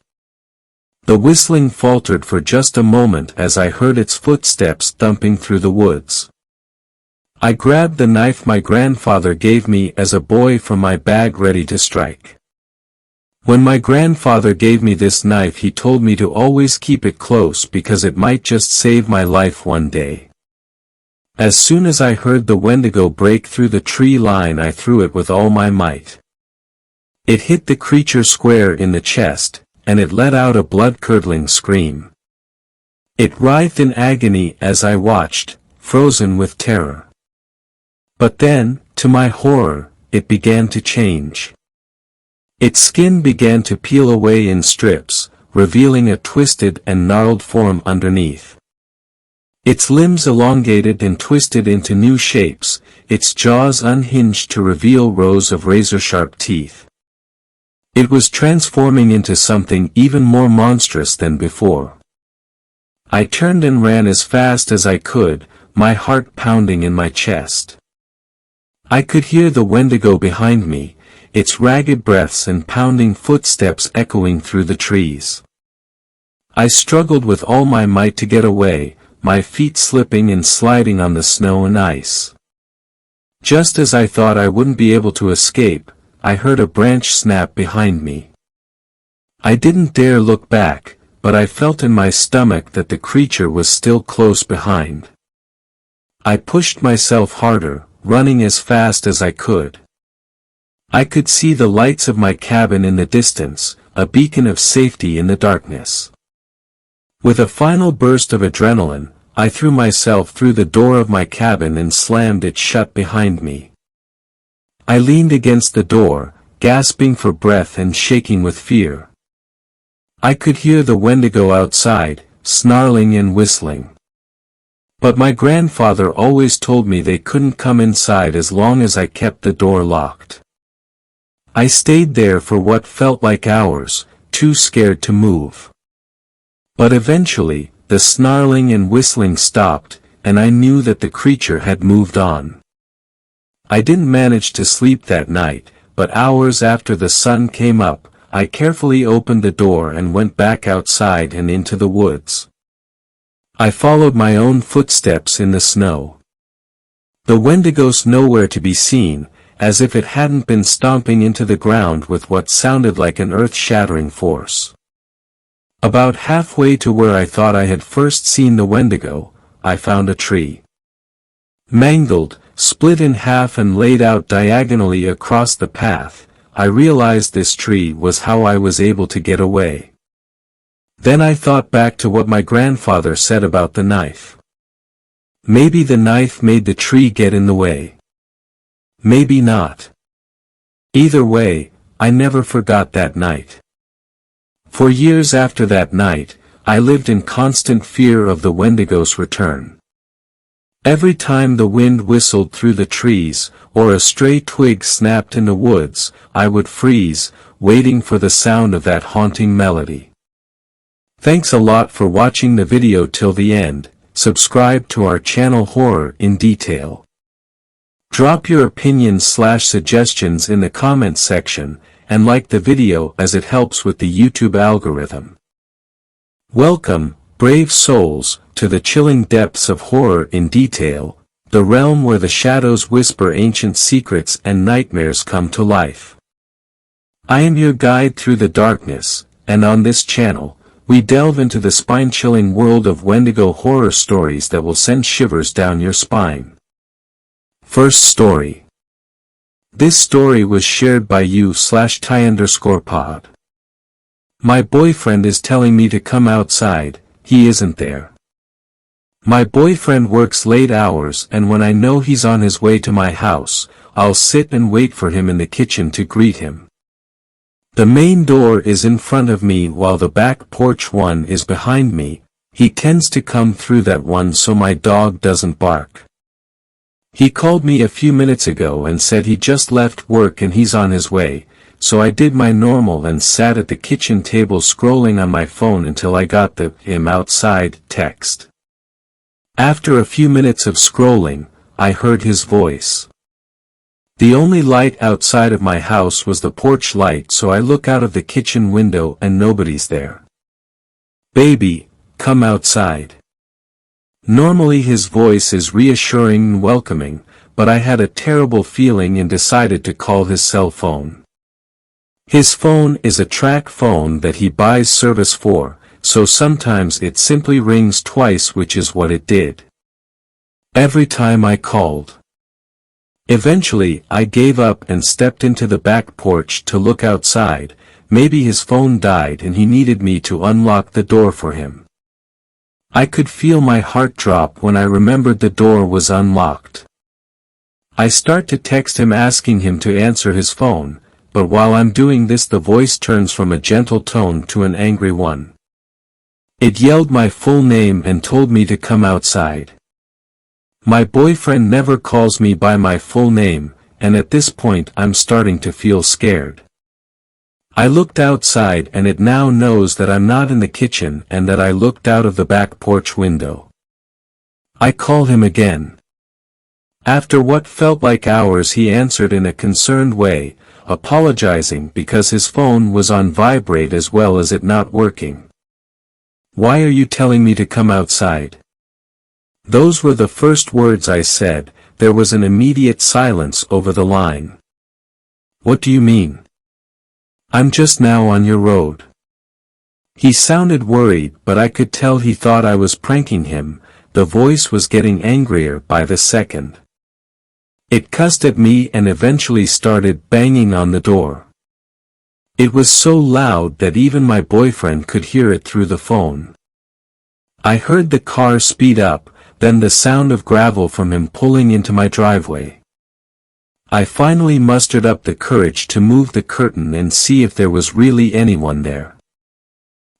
The whistling faltered for just a moment as I heard its footsteps thumping through the woods. I grabbed the knife my grandfather gave me as a boy from my bag, ready to strike. When my grandfather gave me this knife, he told me to always keep it close because it might just save my life one day. As soon as I heard the Wendigo break through the tree line, I threw it with all my might. It hit the creature square in the chest, and it let out a blood-curdling scream. It writhed in agony as I watched, frozen with terror. But then, to my horror, it began to change. Its skin began to peel away in strips, revealing a twisted and gnarled form underneath. Its limbs elongated and twisted into new shapes, its jaws unhinged to reveal rows of razor-sharp teeth. It was transforming into something even more monstrous than before. I turned and ran as fast as I could, my heart pounding in my chest. I could hear the Wendigo behind me, its ragged breaths and pounding footsteps echoing through the trees. I struggled with all my might to get away, my feet slipping and sliding on the snow and ice. Just as I thought I wouldn't be able to escape, I heard a branch snap behind me. I didn't dare look back, but I felt in my stomach that the creature was still close behind. I pushed myself harder, running as fast as I could. I could see the lights of my cabin in the distance, a beacon of safety in the darkness. With a final burst of adrenaline, I threw myself through the door of my cabin and slammed it shut behind me. I leaned against the door, gasping for breath and shaking with fear. I could hear the Wendigo outside, snarling and whistling. But my grandfather always told me they couldn't come inside as long as I kept the door locked. I stayed there for what felt like hours, too scared to move. But eventually, the snarling and whistling stopped, and I knew that the creature had moved on. I didn't manage to sleep that night, but hours after the sun came up, I carefully opened the door and went back outside and into the woods. I followed my own footsteps in the snow. The Wendigo's nowhere to be seen, as if it hadn't been stomping into the ground with what sounded like an earth-shattering force. About halfway to where I thought I had first seen the Wendigo, I found a tree. Mangled, split in half and laid out diagonally across the path, I realized this tree was how I was able to get away. Then I thought back to what my grandfather said about the knife. Maybe the knife made the tree get in the way. Maybe not. Either way, I never forgot that night. For years after that night, I lived in constant fear of the Wendigo's return. Every time the wind whistled through the trees, or a stray twig snapped in the woods, I would freeze, waiting for the sound of that haunting melody. Thanks a lot for watching the video till the end. Subscribe to our channel Horror in Detail. Drop your opinions/suggestions in the comments section, and like the video as it helps with the YouTube algorithm. Welcome, brave souls, to the chilling depths of Horror in Detail, the realm where the shadows whisper ancient secrets and nightmares come to life. I am your guide through the darkness, and on this channel, we delve into the spine-chilling world of Wendigo horror stories that will send shivers down your spine. First story. This story was shared by you/Ty_pod. My boyfriend is telling me to come outside, he isn't there. My boyfriend works late hours and when I know he's on his way to my house, I'll sit and wait for him in the kitchen to greet him. The main door is in front of me while the back porch one is behind me. He tends to come through that one so my dog doesn't bark. He called me a few minutes ago and said he just left work and he's on his way, so I did my normal and sat at the kitchen table scrolling on my phone until I got the "him outside" text. After a few minutes of scrolling, I heard his voice. The only light outside of my house was the porch light, so I look out of the kitchen window and nobody's there. "Baby, come outside." Normally his voice is reassuring and welcoming, but I had a terrible feeling and decided to call his cell phone. His phone is a track phone that he buys service for, so sometimes it simply rings twice, which is what it did. Every time I called. Eventually, I gave up and stepped into the back porch to look outside. Maybe his phone died and he needed me to unlock the door for him. I could feel my heart drop when I remembered the door was unlocked. I start to text him asking him to answer his phone, but while I'm doing this the voice turns from a gentle tone to an angry one. It yelled my full name and told me to come outside. My boyfriend never calls me by my full name, and at this point I'm starting to feel scared. I looked outside and it now knows that I'm not in the kitchen and that I looked out of the back porch window. I called him again. After what felt like hours he answered in a concerned way, apologizing because his phone was on vibrate as well as it not working. "Why are you telling me to come outside?" Those were the first words I said. There was an immediate silence over the line. "What do you mean?" "I'm just now on your road." He sounded worried, but I could tell he thought I was pranking him. The voice was getting angrier by the second. It cussed at me and eventually started banging on the door. It was so loud that even my boyfriend could hear it through the phone. I heard the car speed up, then the sound of gravel from him pulling into my driveway. I finally mustered up the courage to move the curtain and see if there was really anyone there.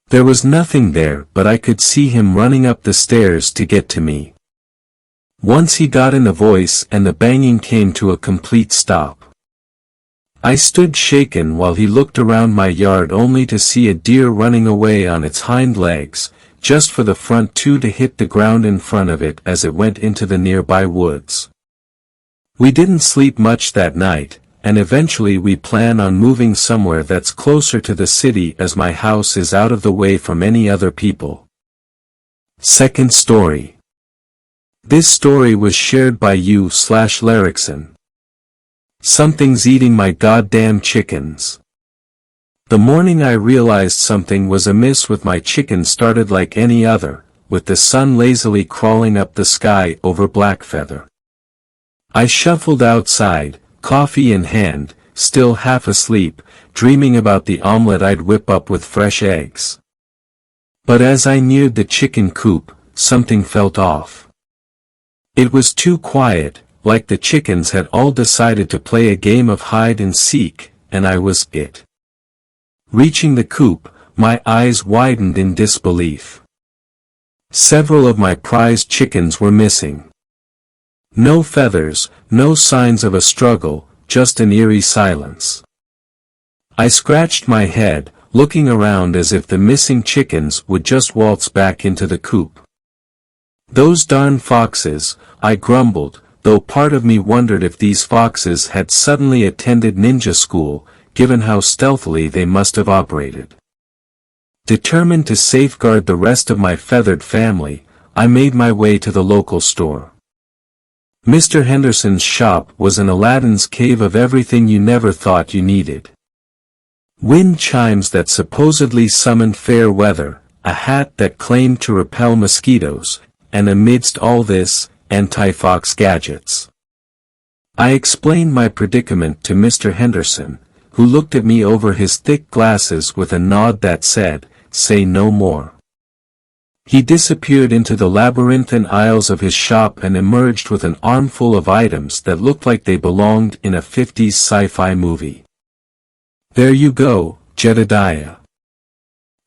There was nothing there, but I could see him running up the stairs to get to me. Once he got in the voice and the banging came to a complete stop. I stood shaken while he looked around my yard only to see a deer running away on its hind legs, just for the front two to hit the ground in front of it as it went into the nearby woods. We didn't sleep much that night, and eventually we plan on moving somewhere that's closer to the city as my house is out of the way from any other people. Second story. This story was shared by you/Larrickson. Something's eating my goddamn chickens. The morning I realized something was amiss with my chickens started like any other, with the sun lazily crawling up the sky over Blackfeather. I shuffled outside, coffee in hand, still half asleep, dreaming about the omelet I'd whip up with fresh eggs. But as I neared the chicken coop, something felt off. It was too quiet, like the chickens had all decided to play a game of hide and seek, and I was it. Reaching the coop, my eyes widened in disbelief. Several of my prized chickens were missing. No feathers, no signs of a struggle, just an eerie silence. I scratched my head, looking around as if the missing chickens would just waltz back into the coop. Those darn foxes, I grumbled, though part of me wondered if these foxes had suddenly attended ninja school, given how stealthily they must have operated. Determined to safeguard the rest of my feathered family, I made my way to the local store. Mr. Henderson's shop was an Aladdin's cave of everything you never thought you needed. Wind chimes that supposedly summoned fair weather, a hat that claimed to repel mosquitoes, and amidst all this, anti-fox gadgets. I explained my predicament to Mr. Henderson, who looked at me over his thick glasses with a nod that said, "Say no more." He disappeared into the labyrinthine aisles of his shop and emerged with an armful of items that looked like they belonged in a 50s sci-fi movie. "There you go, Jedediah.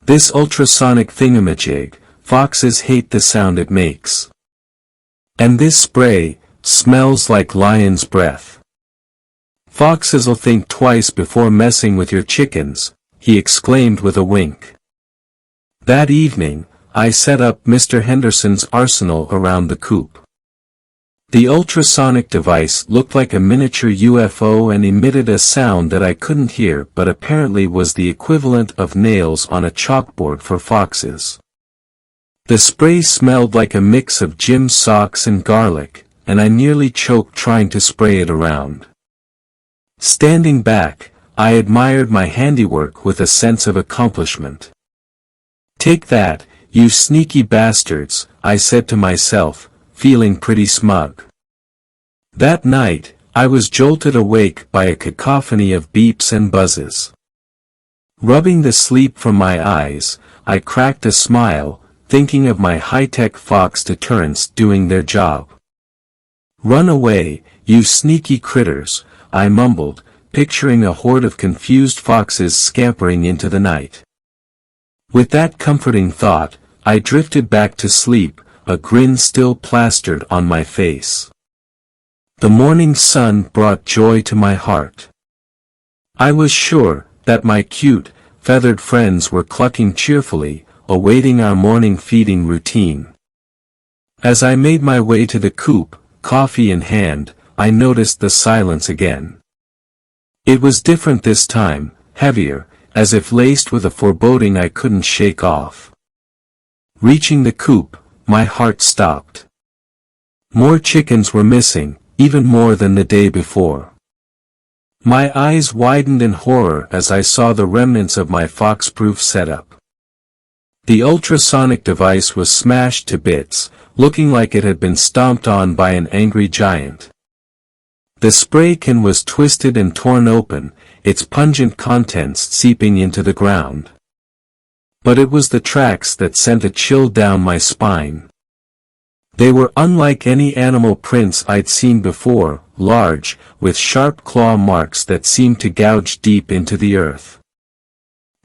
This ultrasonic thingamajig, foxes hate the sound it makes. And this spray, smells like lion's breath. Foxes'll think twice before messing with your chickens," he exclaimed with a wink. That evening, I set up Mr. Henderson's arsenal around the coop. The ultrasonic device looked like a miniature UFO and emitted a sound that I couldn't hear but apparently was the equivalent of nails on a chalkboard for foxes. The spray smelled like a mix of gym socks and garlic, and I nearly choked trying to spray it around. Standing back, I admired my handiwork with a sense of accomplishment. "Take that, you sneaky bastards," I said to myself, feeling pretty smug. That night, I was jolted awake by a cacophony of beeps and buzzes. Rubbing the sleep from my eyes, I cracked a smile, thinking of my high-tech fox deterrents doing their job. "Run away, you sneaky critters," I mumbled, picturing a horde of confused foxes scampering into the night. With that comforting thought, I drifted back to sleep, a grin still plastered on my face. The morning sun brought joy to my heart. I was sure that my cute, feathered friends were clucking cheerfully, awaiting our morning feeding routine. As I made my way to the coop, coffee in hand, I noticed the silence again. It was different this time, heavier, as if laced with a foreboding I couldn't shake off. Reaching the coop, my heart stopped. More chickens were missing, even more than the day before. My eyes widened in horror as I saw the remnants of my fox-proof setup. The ultrasonic device was smashed to bits, looking like it had been stomped on by an angry giant. The spray can was twisted and torn open, its pungent contents seeping into the ground. But it was the tracks that sent a chill down my spine. They were unlike any animal prints I'd seen before, large, with sharp claw marks that seemed to gouge deep into the earth.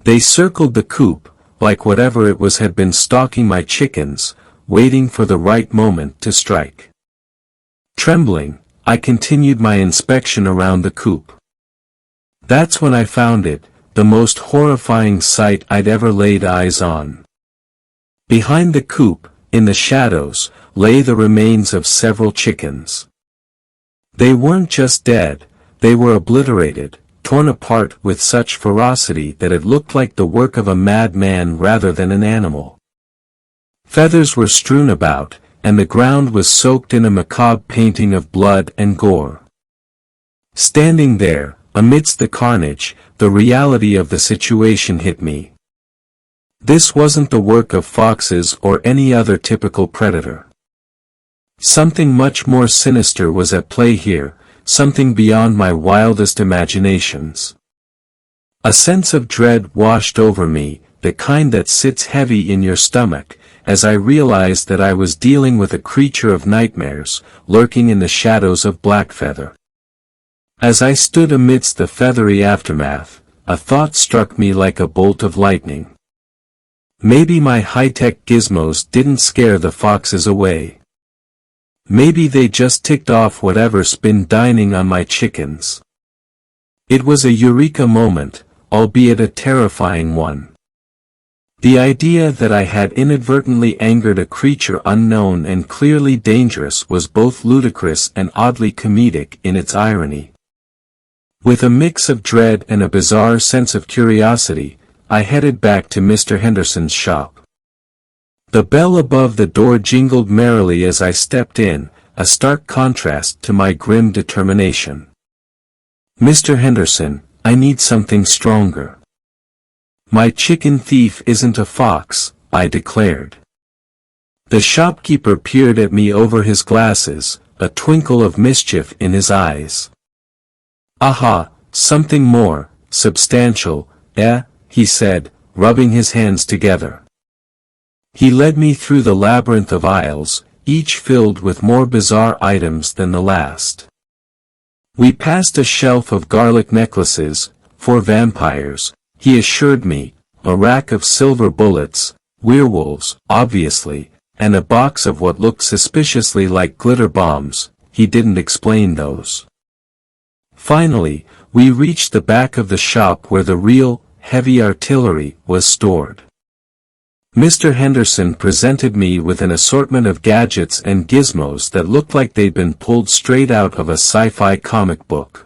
They circled the coop, like whatever it was had been stalking my chickens, waiting for the right moment to strike. Trembling, I continued my inspection around the coop. That's when I found it, the most horrifying sight I'd ever laid eyes on. Behind the coop, in the shadows, lay the remains of several chickens. They weren't just dead, they were obliterated, torn apart with such ferocity that it looked like the work of a madman rather than an animal. Feathers were strewn about, and the ground was soaked in a macabre painting of blood and gore. Standing there, amidst the carnage, the reality of the situation hit me. This wasn't the work of foxes or any other typical predator. Something much more sinister was at play here, something beyond my wildest imaginations. A sense of dread washed over me, the kind that sits heavy in your stomach, as I realized that I was dealing with a creature of nightmares, lurking in the shadows of Blackfeather. As I stood amidst the feathery aftermath, a thought struck me like a bolt of lightning. Maybe my high-tech gizmos didn't scare the foxes away. Maybe they just ticked off whatever's been dining on my chickens. It was a eureka moment, albeit a terrifying one. The idea that I had inadvertently angered a creature unknown and clearly dangerous was both ludicrous and oddly comedic in its irony. With a mix of dread and a bizarre sense of curiosity, I headed back to Mr. Henderson's shop. The bell above the door jingled merrily as I stepped in, a stark contrast to my grim determination. "Mr. Henderson, I need something stronger." "My chicken thief isn't a fox," I declared. The shopkeeper peered at me over his glasses, a twinkle of mischief in his eyes. "Aha, something more, substantial, he said, rubbing his hands together. He led me through the labyrinth of aisles, each filled with more bizarre items than the last. We passed a shelf of garlic necklaces, for vampires, he assured me, a rack of silver bullets, werewolves, obviously, and a box of what looked suspiciously like glitter bombs. He didn't explain those. Finally, we reached the back of the shop where the real, heavy artillery was stored. Mr. Henderson presented me with an assortment of gadgets and gizmos that looked like they'd been pulled straight out of a sci-fi comic book.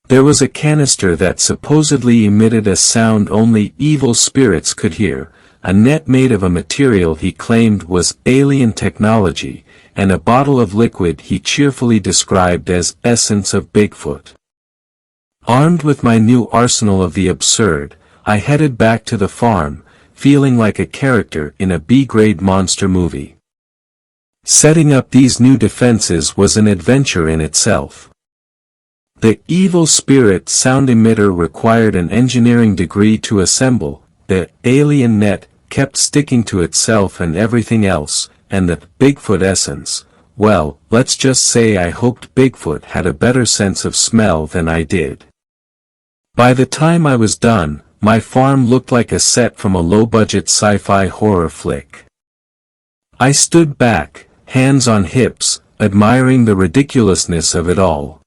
There was a canister that supposedly emitted a sound only evil spirits could hear, a net made of a material he claimed was alien technology, and a bottle of liquid he cheerfully described as essence of Bigfoot. Armed with my new arsenal of the absurd, I headed back to the farm, feeling like a character in a B-grade monster movie. Setting up these new defenses was an adventure in itself. The evil spirit sound emitter required an engineering degree to assemble, the alien net kept sticking to itself and everything else, and the Bigfoot essence, well, let's just say I hoped Bigfoot had a better sense of smell than I did. By the time I was done, my farm looked like a set from a low-budget sci-fi horror flick. I stood back, hands on hips, admiring the ridiculousness of it all.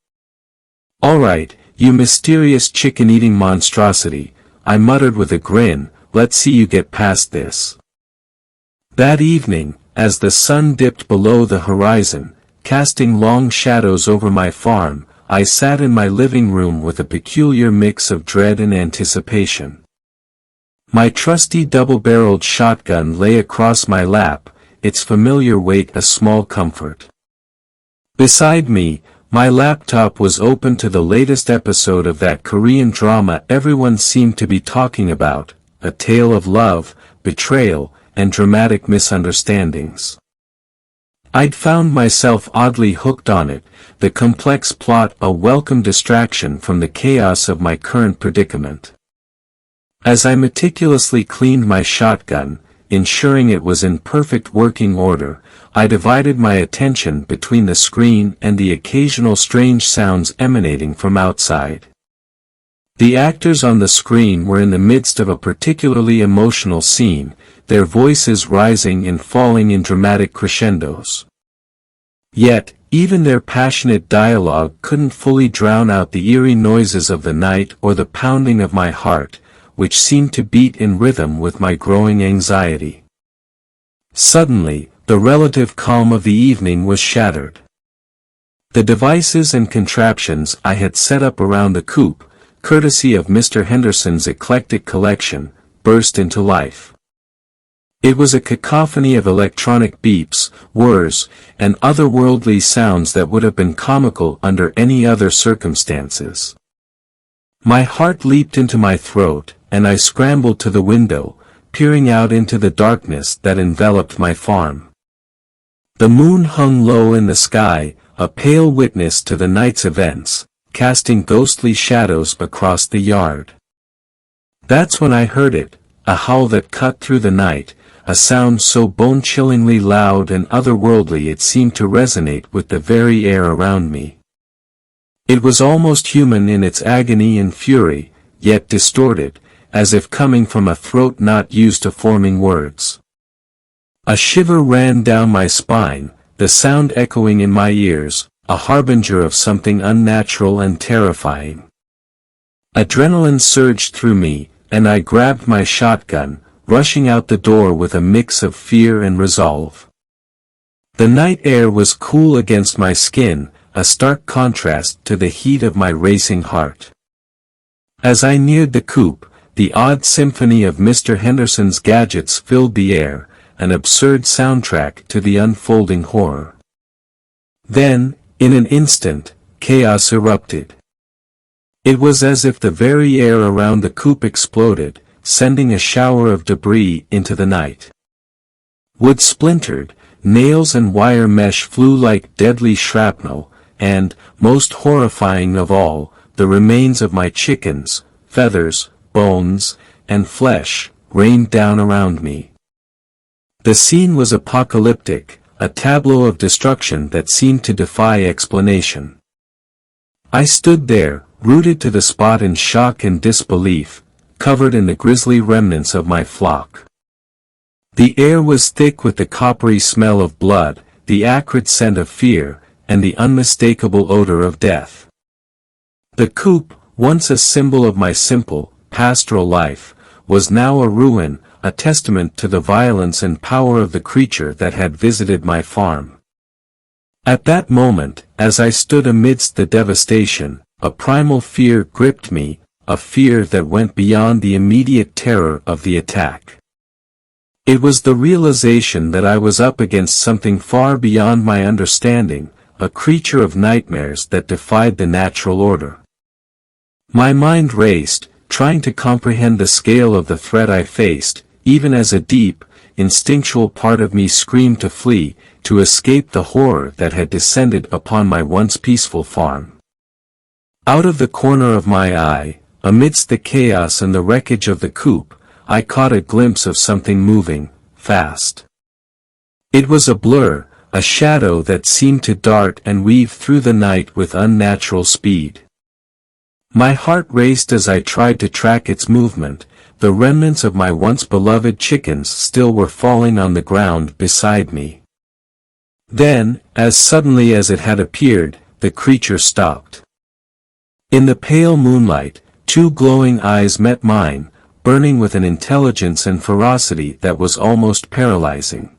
"Alright, you mysterious chicken-eating monstrosity," I muttered with a grin, "let's see you get past this." That evening, as the sun dipped below the horizon, casting long shadows over my farm, I sat in my living room with a peculiar mix of dread and anticipation. My trusty double-barreled shotgun lay across my lap, its familiar weight a small comfort. Beside me, my laptop was open to the latest episode of that Korean drama everyone seemed to be talking about, a tale of love, betrayal, and dramatic misunderstandings. I'd found myself oddly hooked on it, the complex plot a welcome distraction from the chaos of my current predicament. As I meticulously cleaned my shotgun, ensuring it was in perfect working order, I divided my attention between the screen and the occasional strange sounds emanating from outside. The actors on the screen were in the midst of a particularly emotional scene, their voices rising and falling in dramatic crescendos. Yet, Even their passionate dialogue couldn't fully drown out the eerie noises of the night or the pounding of my heart, which seemed to beat in rhythm with my growing anxiety. Suddenly, the relative calm of the evening was shattered. The devices and contraptions I had set up around the coop, courtesy of Mr. Henderson's eclectic collection, burst into life. It was a cacophony of electronic beeps, whirs, and otherworldly sounds that would have been comical under any other circumstances. My heart leaped into my throat, and I scrambled to the window, peering out into the darkness that enveloped my farm. The moon hung low in the sky, a pale witness to the night's events, casting ghostly shadows across the yard. That's when I heard it, a howl that cut through the night, a sound so bone-chillingly loud and otherworldly it seemed to resonate with the very air around me. It was almost human in its agony and fury, yet distorted, as if coming from a throat not used to forming words. A shiver ran down my spine, the sound echoing in my ears, a harbinger of something unnatural and terrifying. Adrenaline surged through me, and I grabbed my shotgun, rushing out the door with a mix of fear and resolve. The night air was cool against my skin, a stark contrast to the heat of my racing heart. As I neared the coop, the odd symphony of Mr. Henderson's gadgets filled the air, an absurd soundtrack to the unfolding horror. Then, in an instant, chaos erupted. It was as if the very air around the coop exploded, sending a shower of debris into the night. Wood splintered, nails and wire mesh flew like deadly shrapnel, and, most horrifying of all, the remains of my chickens, feathers, bones, and flesh, rained down around me. The scene was apocalyptic, a tableau of destruction that seemed to defy explanation. I stood there, rooted to the spot in shock and disbelief, covered in the grisly remnants of my flock. The air was thick with the coppery smell of blood, the acrid scent of fear, and the unmistakable odor of death. The coop, once a symbol of my simple, pastoral life, was now a ruin, a testament to the violence and power of the creature that had visited my farm. At that moment, as I stood amidst the devastation, a primal fear gripped me, a fear that went beyond the immediate terror of the attack. It was the realization that I was up against something far beyond my understanding, a creature of nightmares that defied the natural order. My mind raced, trying to comprehend the scale of the threat I faced, even as a deep, instinctual part of me screamed to flee, to escape the horror that had descended upon my once peaceful farm. Out of the corner of my eye, amidst the chaos and the wreckage of the coop, I caught a glimpse of something moving, fast. It was a blur, a shadow that seemed to dart and weave through the night with unnatural speed. My heart raced as I tried to track its movement. The remnants of my once beloved chickens still were falling on the ground beside me. Then, as suddenly as it had appeared, the creature stopped. In the pale moonlight, two glowing eyes met mine, burning with an intelligence and ferocity that was almost paralyzing.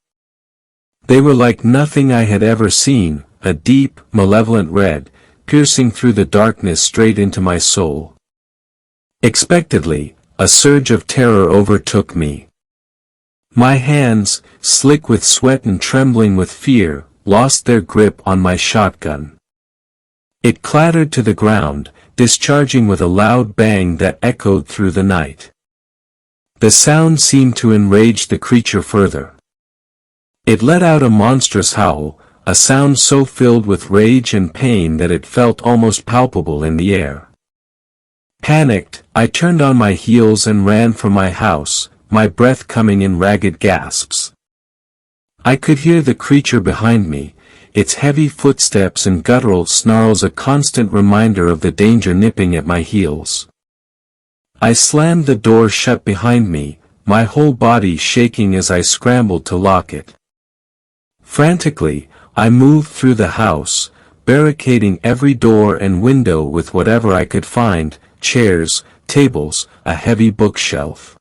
They were like nothing I had ever seen, a deep, malevolent red, piercing through the darkness straight into my soul. Expectedly, a surge of terror overtook me. My hands, slick with sweat and trembling with fear, lost their grip on my shotgun. It clattered to the ground, discharging with a loud bang that echoed through the night. The sound seemed to enrage the creature further. It let out a monstrous howl, a sound so filled with rage and pain that it felt almost palpable in the air. Panicked, I turned on my heels and ran from my house, my breath coming in ragged gasps. I could hear the creature behind me, its heavy footsteps and guttural snarls a constant reminder of the danger nipping at my heels. I slammed the door shut behind me, my whole body shaking as I scrambled to lock it. Frantically, I moved through the house, barricading every door and window with whatever I could find, chairs, tables, a heavy bookshelf.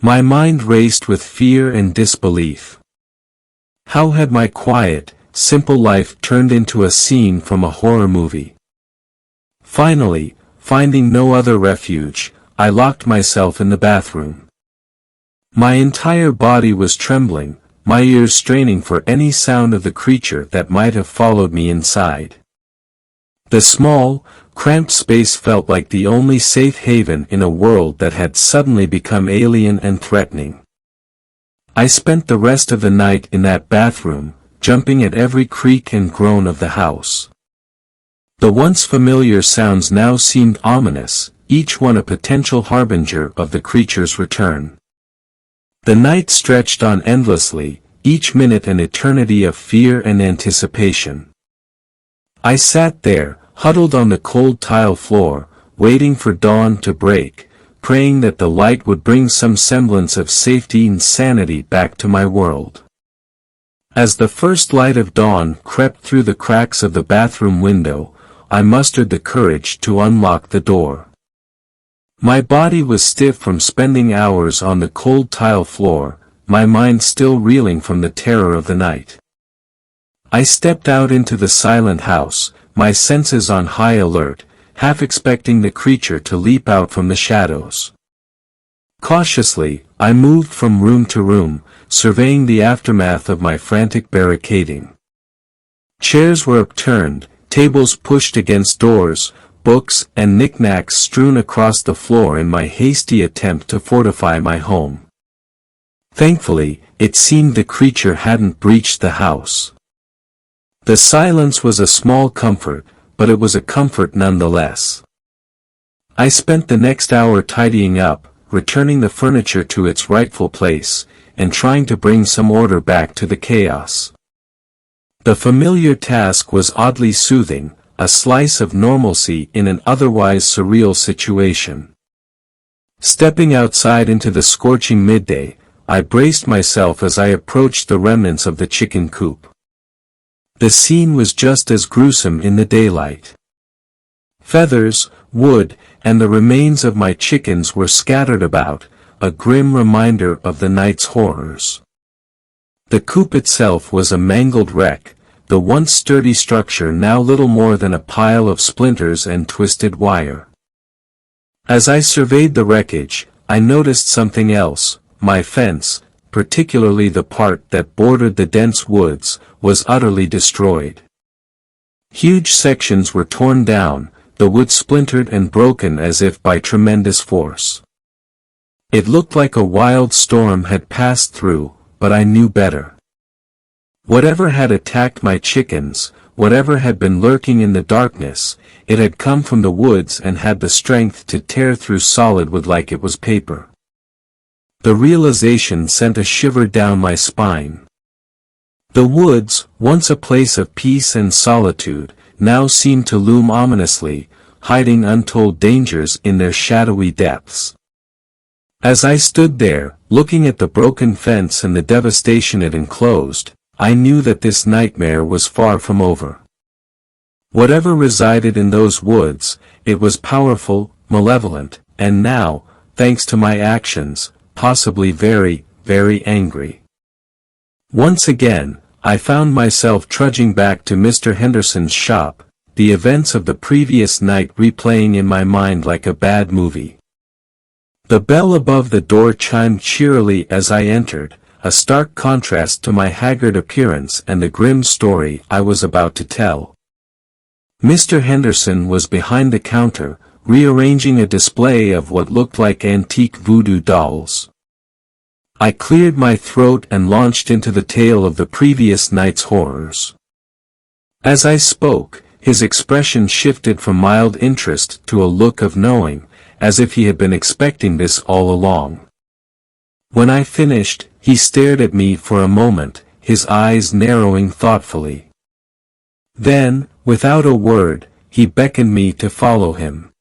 My mind raced with fear and disbelief. How had my quiet, simple life turned into a scene from a horror movie? Finally, finding no other refuge, I locked myself in the bathroom. My entire body was trembling, my ears straining for any sound of the creature that might have followed me inside. The small, cramped space felt like the only safe haven in a world that had suddenly become alien and threatening. I spent the rest of the night in that bathroom, jumping at every creak and groan of the house. The once familiar sounds now seemed ominous, each one a potential harbinger of the creature's return. The night stretched on endlessly, each minute an eternity of fear and anticipation. I sat there, huddled on the cold tile floor, waiting for dawn to break, praying that the light would bring some semblance of safety and sanity back to my world. As the first light of dawn crept through the cracks of the bathroom window, I mustered the courage to unlock the door. My body was stiff from spending hours on the cold tile floor, my mind still reeling from the terror of the night. I stepped out into the silent house, my senses on high alert, half expecting the creature to leap out from the shadows. Cautiously, I moved from room to room, surveying the aftermath of my frantic barricading. Chairs were upturned, tables pushed against doors, books and knickknacks strewn across the floor in my hasty attempt to fortify my home. Thankfully, it seemed the creature hadn't breached the house. The silence was a small comfort, but it was a comfort nonetheless. I spent the next hour tidying up, returning the furniture to its rightful place, and trying to bring some order back to the chaos. The familiar task was oddly soothing, a slice of normalcy in an otherwise surreal situation. Stepping outside into the scorching midday, I braced myself as I approached the remnants of the chicken coop. The scene was just as gruesome in the daylight. Feathers, wood, and the remains of my chickens were scattered about, a grim reminder of the night's horrors. The coop itself was a mangled wreck, the once sturdy structure now little more than a pile of splinters and twisted wire. As I surveyed the wreckage, I noticed something else. My fence, particularly the part that bordered the dense woods, was utterly destroyed. Huge sections were torn down, the wood splintered and broken as if by tremendous force. It looked like a wild storm had passed through, but I knew better. Whatever had attacked my chickens, whatever had been lurking in the darkness, it had come from the woods and had the strength to tear through solid wood like it was paper. The realization sent a shiver down my spine. The woods, once a place of peace and solitude, now seemed to loom ominously, hiding untold dangers in their shadowy depths. As I stood there, looking at the broken fence and the devastation it enclosed, I knew that this nightmare was far from over. Whatever resided in those woods, it was powerful, malevolent, and now, thanks to my actions, possibly very, very angry. Once again, I found myself trudging back to Mr. Henderson's shop, the events of the previous night replaying in my mind like a bad movie. The bell above the door chimed cheerily as I entered, a stark contrast to my haggard appearance and the grim story I was about to tell. Mr. Henderson was behind the counter, rearranging a display of what looked like antique voodoo dolls. I cleared my throat and launched into the tale of the previous night's horrors. As I spoke, his expression shifted from mild interest to a look of knowing, as if he had been expecting this all along. When I finished, he stared at me for a moment, his eyes narrowing thoughtfully. Then, without a word, he beckoned me to follow him.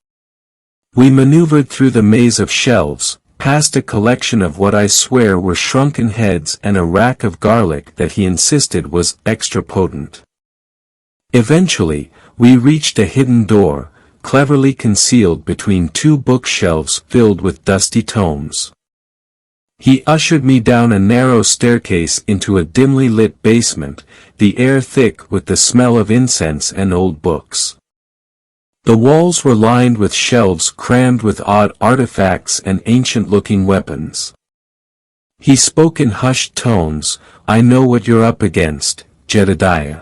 We maneuvered through the maze of shelves, past a collection of what I swear were shrunken heads and a rack of garlic that he insisted was extra potent. Eventually, we reached a hidden door, cleverly concealed between two bookshelves filled with dusty tomes. He ushered me down a narrow staircase into a dimly lit basement, the air thick with the smell of incense and old books. The walls were lined with shelves crammed with odd artifacts and ancient-looking weapons. He spoke in hushed tones, "I know what you're up against, Jedediah.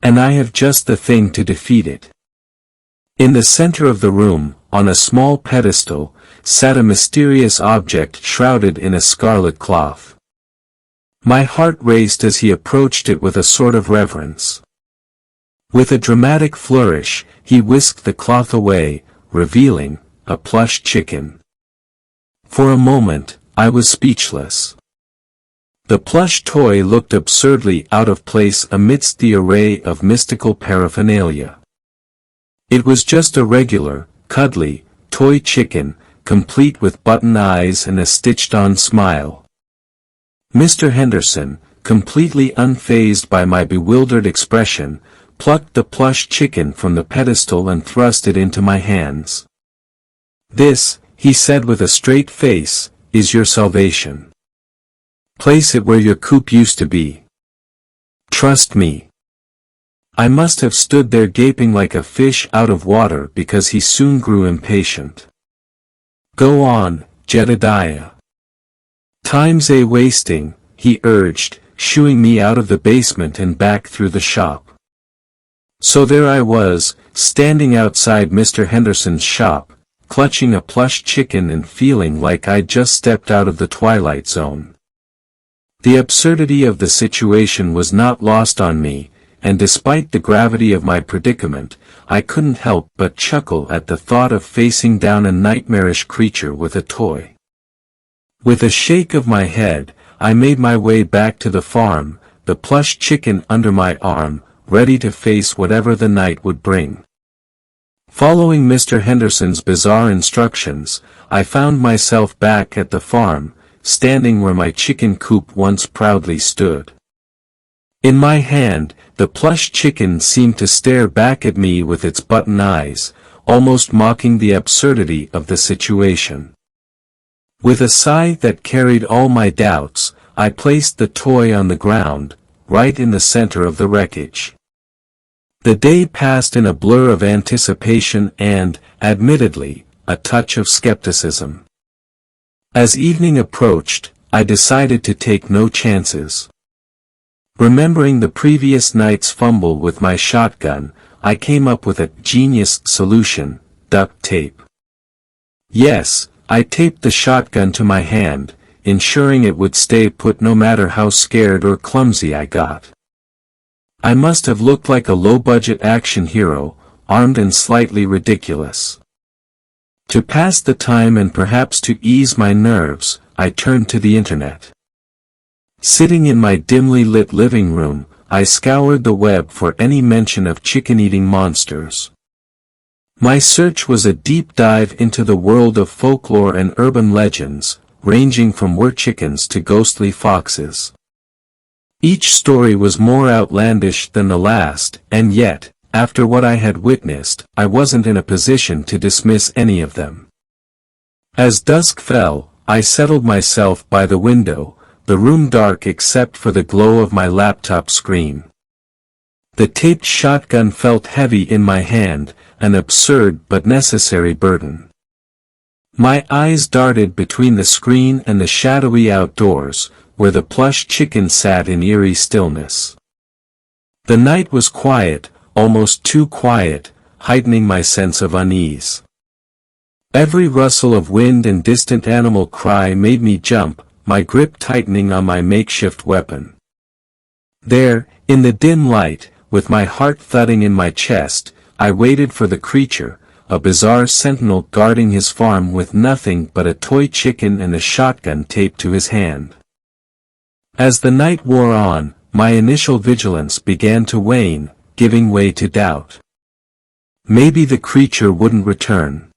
And I have just the thing to defeat it." In the center of the room, on a small pedestal, sat a mysterious object shrouded in a scarlet cloth. My heart raced as he approached it with a sort of reverence. With a dramatic flourish, he whisked the cloth away, revealing a plush chicken. For a moment, I was speechless. The plush toy looked absurdly out of place amidst the array of mystical paraphernalia. It was just a regular, cuddly, toy chicken, complete with button eyes and a stitched-on smile. Mr. Henderson, completely unfazed by my bewildered expression, plucked the plush chicken from the pedestal and thrust it into my hands. "This," he said with a straight face, "is your salvation. Place it where your coop used to be. Trust me." I must have stood there gaping like a fish out of water because he soon grew impatient. "Go on, Jedediah. Time's a-wasting," he urged, shooing me out of the basement and back through the shop. So there I was, standing outside Mr. Henderson's shop, clutching a plush chicken and feeling like I'd just stepped out of the Twilight Zone. The absurdity of the situation was not lost on me, and despite the gravity of my predicament, I couldn't help but chuckle at the thought of facing down a nightmarish creature with a toy. With a shake of my head, I made my way back to the farm, the plush chicken under my arm, ready to face whatever the night would bring. Following Mr. Henderson's bizarre instructions, I found myself back at the farm, standing where my chicken coop once proudly stood. In my hand, the plush chicken seemed to stare back at me with its button eyes, almost mocking the absurdity of the situation. With a sigh that carried all my doubts, I placed the toy on the ground, right in the center of the wreckage. The day passed in a blur of anticipation and, admittedly, a touch of skepticism. As evening approached, I decided to take no chances. Remembering the previous night's fumble with my shotgun, I came up with a genius solution: duct tape. Yes, I taped the shotgun to my hand, ensuring it would stay put no matter how scared or clumsy I got. I must have looked like a low-budget action hero, armed and slightly ridiculous. To pass the time and perhaps to ease my nerves, I turned to the internet. Sitting in my dimly lit living room, I scoured the web for any mention of chicken-eating monsters. My search was a deep dive into the world of folklore and urban legends, ranging from were-chickens to ghostly foxes. Each story was more outlandish than the last, and yet, after what I had witnessed, I wasn't in a position to dismiss any of them. As dusk fell, I settled myself by the window, the room dark except for the glow of my laptop screen. The taped shotgun felt heavy in my hand, an absurd but necessary burden. My eyes darted between the screen and the shadowy outdoors, where the plush chicken sat in eerie stillness. The night was quiet, almost too quiet, heightening my sense of unease. Every rustle of wind and distant animal cry made me jump, my grip tightening on my makeshift weapon. There, in the dim light, with my heart thudding in my chest, I waited for the creature, a bizarre sentinel guarding his farm with nothing but a toy chicken and a shotgun taped to his hand. As the night wore on, my initial vigilance began to wane, giving way to doubt. Maybe the creature wouldn't return.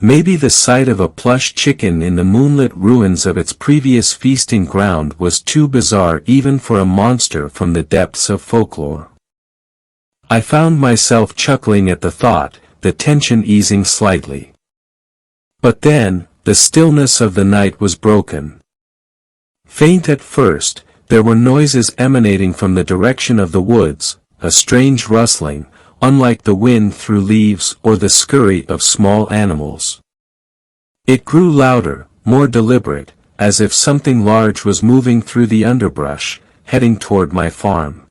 Maybe the sight of a plush chicken in the moonlit ruins of its previous feasting ground was too bizarre even for a monster from the depths of folklore. I found myself chuckling at the thought, the tension easing slightly. But then, the stillness of the night was broken. Faint at first, there were noises emanating from the direction of the woods, a strange rustling, unlike the wind through leaves or the scurry of small animals. It grew louder, more deliberate, as if something large was moving through the underbrush, heading toward my farm.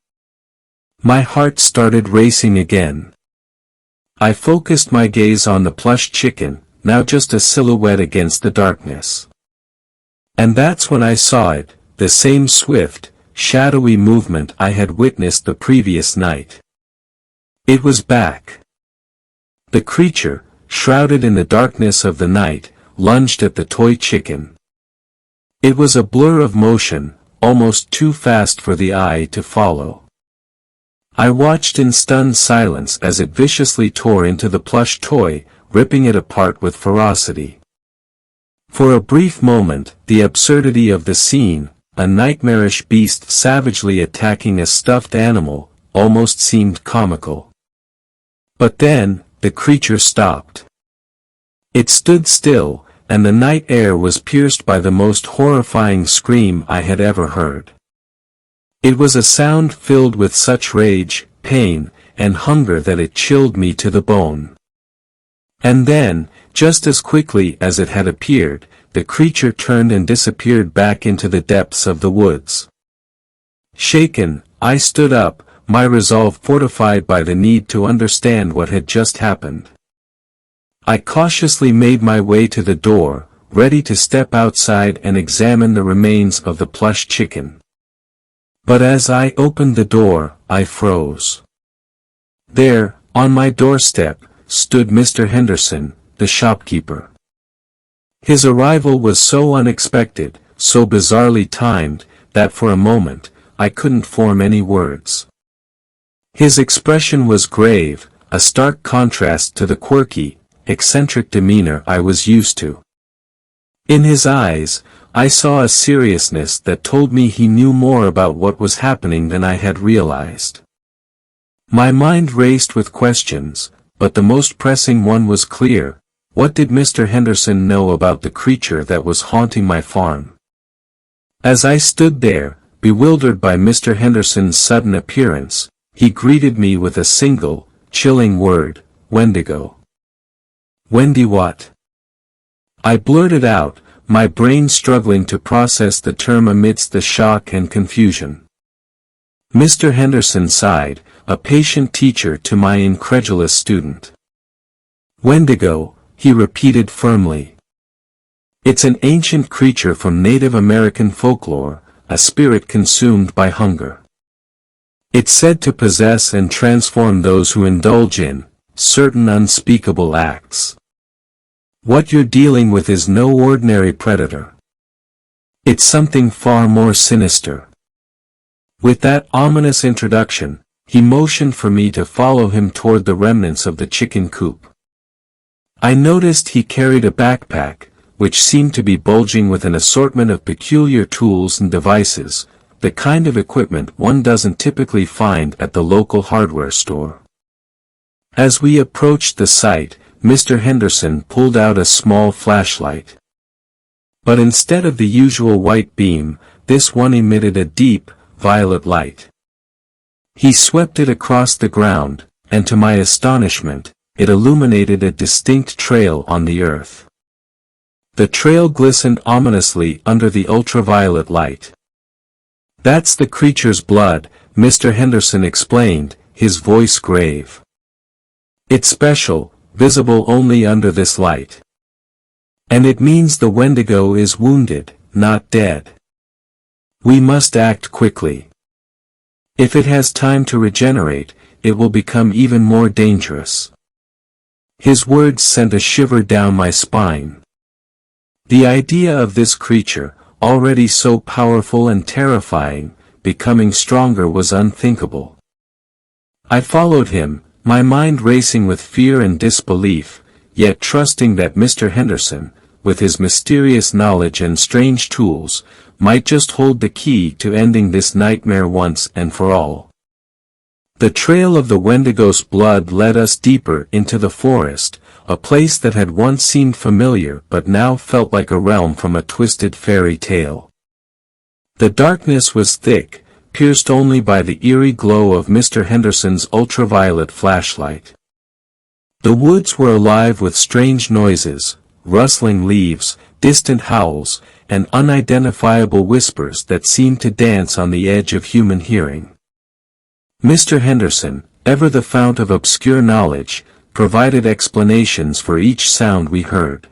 My heart started racing again. I focused my gaze on the plush chicken, now just a silhouette against the darkness. And that's when I saw it, the same swift, shadowy movement I had witnessed the previous night. It was back. The creature, shrouded in the darkness of the night, lunged at the toy chicken. It was a blur of motion, almost too fast for the eye to follow. I watched in stunned silence as it viciously tore into the plush toy, ripping it apart with ferocity. For a brief moment, the absurdity of the scene, a nightmarish beast savagely attacking a stuffed animal, almost seemed comical. But then, the creature stopped. It stood still, and the night air was pierced by the most horrifying scream I had ever heard. It was a sound filled with such rage, pain, and hunger that it chilled me to the bone. And then, just as quickly as it had appeared, the creature turned and disappeared back into the depths of the woods. Shaken, I stood up, my resolve fortified by the need to understand what had just happened. I cautiously made my way to the door, ready to step outside and examine the remains of the plush chicken. But as I opened the door, I froze. There, on my doorstep, stood Mr. Henderson, the shopkeeper. His arrival was so unexpected, so bizarrely timed, that for a moment, I couldn't form any words. His expression was grave, a stark contrast to the quirky, eccentric demeanor I was used to. In his eyes, I saw a seriousness that told me he knew more about what was happening than I had realized. My mind raced with questions, but the most pressing one was clear. What did Mr. Henderson know about the creature that was haunting my farm? As I stood there, bewildered by Mr. Henderson's sudden appearance, he greeted me with a single, chilling word, Wendigo. Wendy what? I blurted out, my brain struggling to process the term amidst the shock and confusion. Mr. Henderson sighed, a patient teacher to my incredulous student. Wendigo, he repeated firmly. It's an ancient creature from Native American folklore, a spirit consumed by hunger. It's said to possess and transform those who indulge in certain unspeakable acts. What you're dealing with is no ordinary predator. It's something far more sinister. With that ominous introduction, he motioned for me to follow him toward the remnants of the chicken coop. I noticed he carried a backpack, which seemed to be bulging with an assortment of peculiar tools and devices, the kind of equipment one doesn't typically find at the local hardware store. As we approached the site, Mr. Henderson pulled out a small flashlight. But instead of the usual white beam, this one emitted a deep, violet light. He swept it across the ground, and to my astonishment, it illuminated a distinct trail on the earth. The trail glistened ominously under the ultraviolet light. That's the creature's blood, Mr. Henderson explained, his voice grave. It's special, visible only under this light. And it means the Wendigo is wounded, not dead. We must act quickly. If it has time to regenerate, it will become even more dangerous. His words sent a shiver down my spine. The idea of this creature, already so powerful and terrifying, becoming stronger was unthinkable. I followed him, my mind racing with fear and disbelief, yet trusting that Mr. Henderson, with his mysterious knowledge and strange tools, might just hold the key to ending this nightmare once and for all. The trail of the Wendigo's blood led us deeper into the forest, a place that had once seemed familiar but now felt like a realm from a twisted fairy tale. The darkness was thick, pierced only by the eerie glow of Mr. Henderson's ultraviolet flashlight. The woods were alive with strange noises, rustling leaves, distant howls, and unidentifiable whispers that seemed to dance on the edge of human hearing. Mr. Henderson, ever the fount of obscure knowledge, provided explanations for each sound we heard.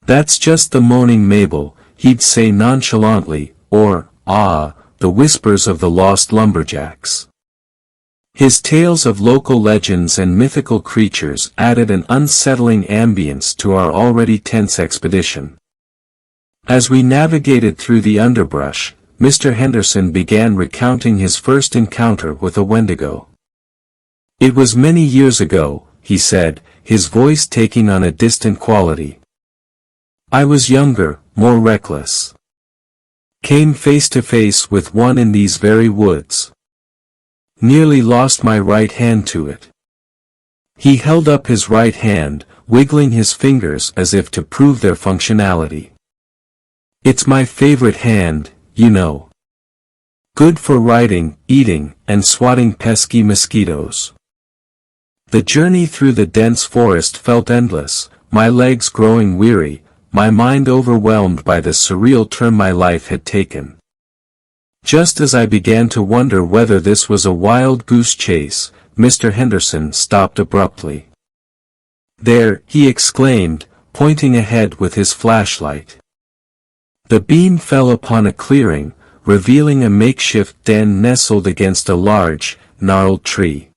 "That's just the moaning Mabel," he'd say nonchalantly, or, "Ah, the whispers of the lost lumberjacks." His tales of local legends and mythical creatures added an unsettling ambience to our already tense expedition. As we navigated through the underbrush, Mr. Henderson began recounting his first encounter with a Wendigo. "It was many years ago," he said, his voice taking on a distant quality. "I was younger, more reckless. Came face to face with one in these very woods. Nearly lost my right hand to it." He held up his right hand, wiggling his fingers as if to prove their functionality. "It's my favorite hand, you know. Good for writing, eating, and swatting pesky mosquitoes." The journey through the dense forest felt endless, my legs growing weary, my mind overwhelmed by the surreal turn my life had taken. Just as I began to wonder whether this was a wild goose chase, Mr. Henderson stopped abruptly. "There," he exclaimed, pointing ahead with his flashlight. The beam fell upon a clearing, revealing a makeshift den nestled against a large, gnarled tree.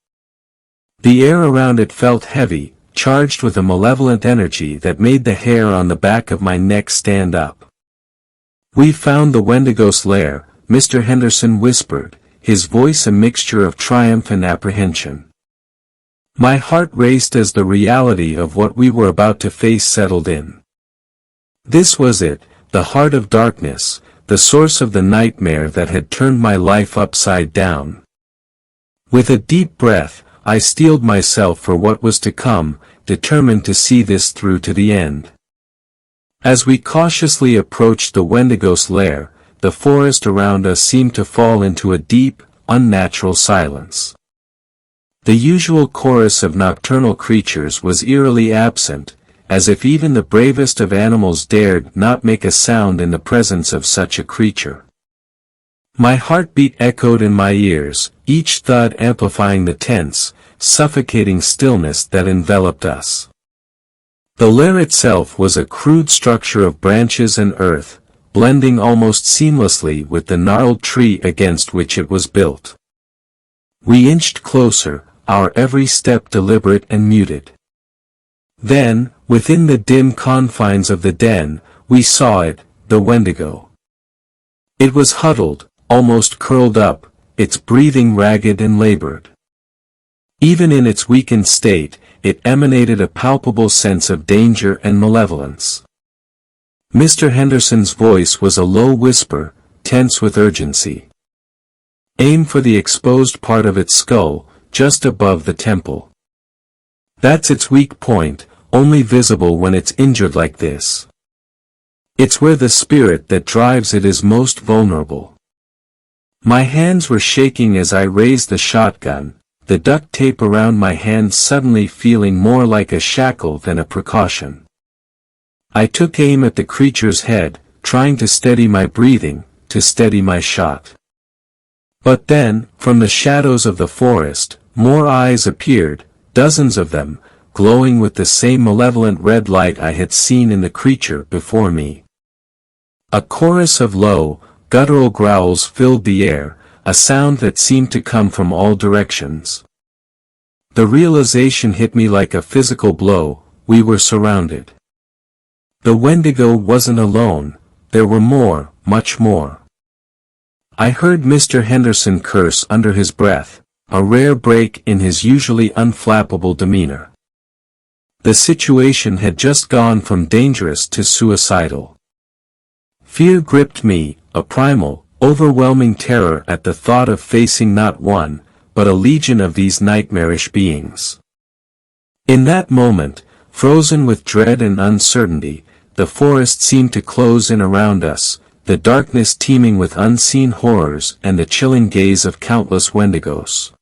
The air around it felt heavy, charged with a malevolent energy that made the hair on the back of my neck stand up. "We've found the Wendigo's lair," Mr. Henderson whispered, his voice a mixture of triumph and apprehension. My heart raced as the reality of what we were about to face settled in. This was it, the heart of darkness, the source of the nightmare that had turned my life upside down. With a deep breath, I steeled myself for what was to come, determined to see this through to the end. As we cautiously approached the Wendigo's lair, the forest around us seemed to fall into a deep, unnatural silence. The usual chorus of nocturnal creatures was eerily absent, as if even the bravest of animals dared not make a sound in the presence of such a creature. My heartbeat echoed in my ears, each thud amplifying the tense, suffocating stillness that enveloped us. The lair itself was a crude structure of branches and earth, blending almost seamlessly with the gnarled tree against which it was built. We inched closer, our every step deliberate and muted. Then, within the dim confines of the den, we saw it, the Wendigo. It was huddled, almost curled up, its breathing ragged and labored. Even in its weakened state, it emanated a palpable sense of danger and malevolence. Mr. Henderson's voice was a low whisper, tense with urgency. "Aim for the exposed part of its skull, just above the temple. That's its weak point, only visible when it's injured like this. It's where the spirit that drives it is most vulnerable." My hands were shaking as I raised the shotgun, the duct tape around my hands suddenly feeling more like a shackle than a precaution. I took aim at the creature's head, trying to steady my breathing, to steady my shot. But then, from the shadows of the forest, more eyes appeared, dozens of them, glowing with the same malevolent red light I had seen in the creature before me. A chorus of low, guttural growls filled the air, a sound that seemed to come from all directions. The realization hit me like a physical blow, we were surrounded. The Wendigo wasn't alone, there were more, much more. I heard Mr. Henderson curse under his breath, a rare break in his usually unflappable demeanor. The situation had just gone from dangerous to suicidal. Fear gripped me, a primal, overwhelming terror at the thought of facing not one, but a legion of these nightmarish beings. In that moment, frozen with dread and uncertainty, the forest seemed to close in around us, the darkness teeming with unseen horrors and the chilling gaze of countless Wendigos.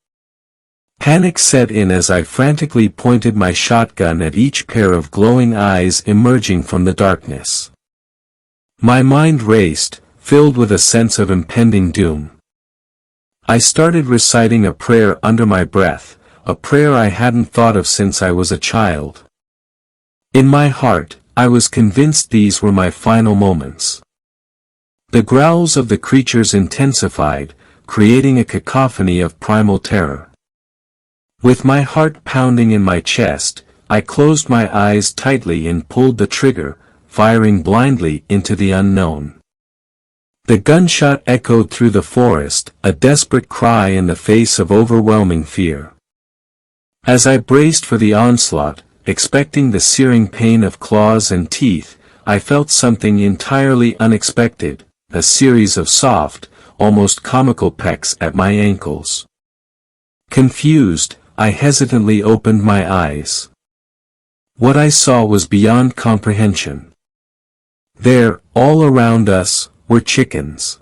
Panic set in as I frantically pointed my shotgun at each pair of glowing eyes emerging from the darkness. My mind raced, filled with a sense of impending doom. I started reciting a prayer under my breath, a prayer I hadn't thought of since I was a child. In my heart, I was convinced these were my final moments. The growls of the creatures intensified, creating a cacophony of primal terror. With my heart pounding in my chest, I closed my eyes tightly and pulled the trigger, firing blindly into the unknown. The gunshot echoed through the forest, a desperate cry in the face of overwhelming fear. As I braced for the onslaught, expecting the searing pain of claws and teeth, I felt something entirely unexpected, a series of soft, almost comical pecks at my ankles. Confused, I hesitantly opened my eyes. What I saw was beyond comprehension. There, all around us, were chickens.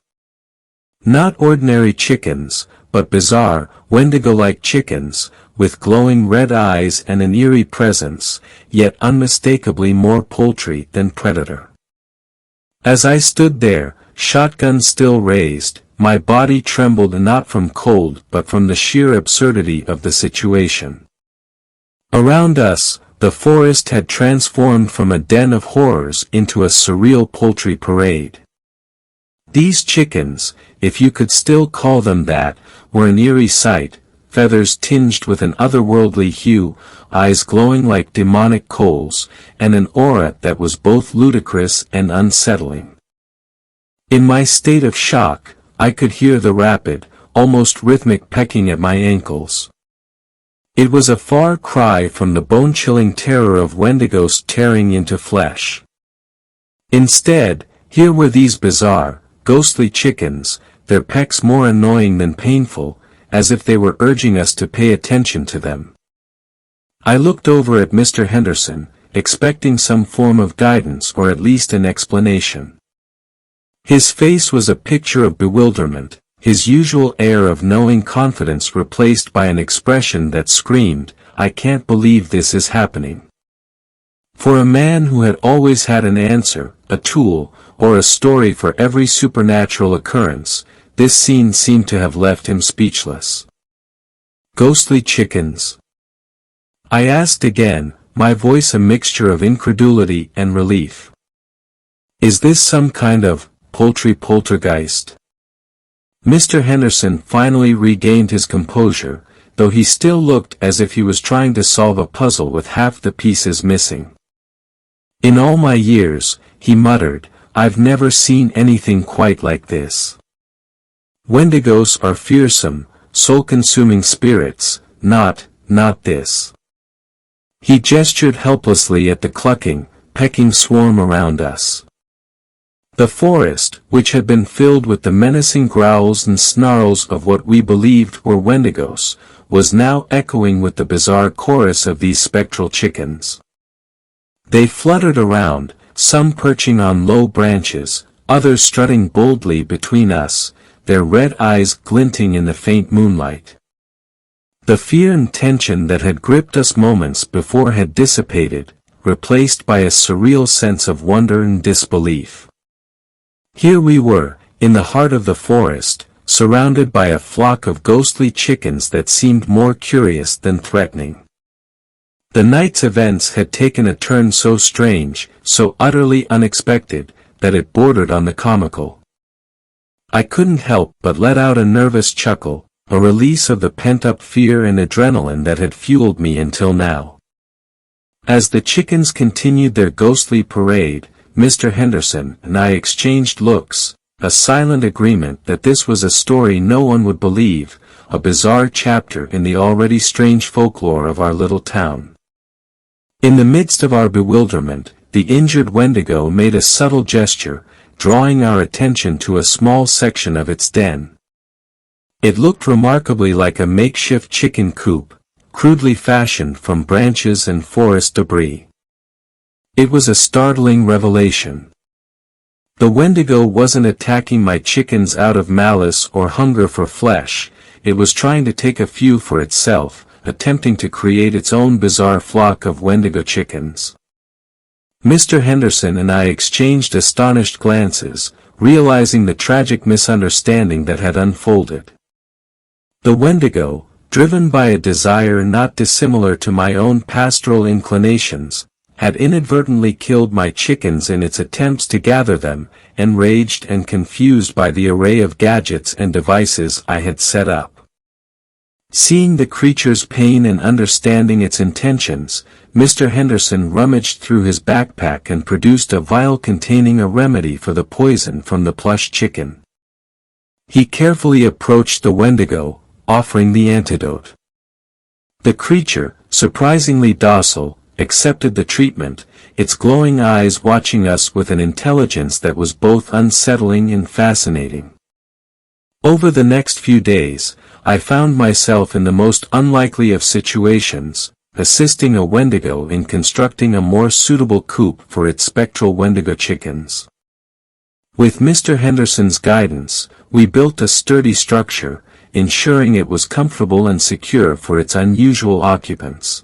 Not ordinary chickens, but bizarre, Wendigo-like chickens, with glowing red eyes and an eerie presence, yet unmistakably more poultry than predator. As I stood there, shotgun still raised, my body trembled not from cold but from the sheer absurdity of the situation. Around us, the forest had transformed from a den of horrors into a surreal poultry parade. These chickens, if you could still call them that, were an eerie sight, feathers tinged with an otherworldly hue, eyes glowing like demonic coals, and an aura that was both ludicrous and unsettling. In my state of shock, I could hear the rapid, almost rhythmic pecking at my ankles. It was a far cry from the bone-chilling terror of Wendigos tearing into flesh. Instead, here were these bizarre, ghostly chickens, their pecks more annoying than painful, as if they were urging us to pay attention to them. I looked over at Mr. Henderson, expecting some form of guidance or at least an explanation. His face was a picture of bewilderment, his usual air of knowing confidence replaced by an expression that screamed, "I can't believe this is happening." For a man who had always had an answer, a tool, or a story for every supernatural occurrence, this scene seemed to have left him speechless. Ghostly chickens? I asked again, my voice a mixture of incredulity and relief. Is this some kind of poultry poltergeist? Mr. Henderson finally regained his composure, though he still looked as if he was trying to solve a puzzle with half the pieces missing. In all my years, he muttered, I've never seen anything quite like this. Wendigos are fearsome, soul-consuming spirits, not this. He gestured helplessly at the clucking, pecking swarm around us. The forest, which had been filled with the menacing growls and snarls of what we believed were Wendigos, was now echoing with the bizarre chorus of these spectral chickens. They fluttered around, some perching on low branches, others strutting boldly between us, their red eyes glinting in the faint moonlight. The fear and tension that had gripped us moments before had dissipated, replaced by a surreal sense of wonder and disbelief. Here we were, in the heart of the forest, surrounded by a flock of ghostly chickens that seemed more curious than threatening. The night's events had taken a turn so strange, so utterly unexpected, that it bordered on the comical. I couldn't help but let out a nervous chuckle, a release of the pent-up fear and adrenaline that had fueled me until now. As the chickens continued their ghostly parade, Mr. Henderson and I exchanged looks, a silent agreement that this was a story no one would believe, a bizarre chapter in the already strange folklore of our little town. In the midst of our bewilderment, the injured Wendigo made a subtle gesture, drawing our attention to a small section of its den. It looked remarkably like a makeshift chicken coop, crudely fashioned from branches and forest debris. It was a startling revelation. The Wendigo wasn't attacking my chickens out of malice or hunger for flesh, it was trying to take a few for itself, attempting to create its own bizarre flock of Wendigo chickens. Mr. Henderson and I exchanged astonished glances, realizing the tragic misunderstanding that had unfolded. The Wendigo, driven by a desire not dissimilar to my own pastoral inclinations, had inadvertently killed my chickens in its attempts to gather them, enraged and confused by the array of gadgets and devices I had set up. Seeing the creature's pain and understanding its intentions, Mr. Henderson rummaged through his backpack and produced a vial containing a remedy for the poison from the plush chicken. He carefully approached the Wendigo, offering the antidote. The creature, surprisingly docile, accepted the treatment, its glowing eyes watching us with an intelligence that was both unsettling and fascinating. Over the next few days, I found myself in the most unlikely of situations, assisting a Wendigo in constructing a more suitable coop for its spectral Wendigo chickens. With Mr. Henderson's guidance, we built a sturdy structure, ensuring it was comfortable and secure for its unusual occupants.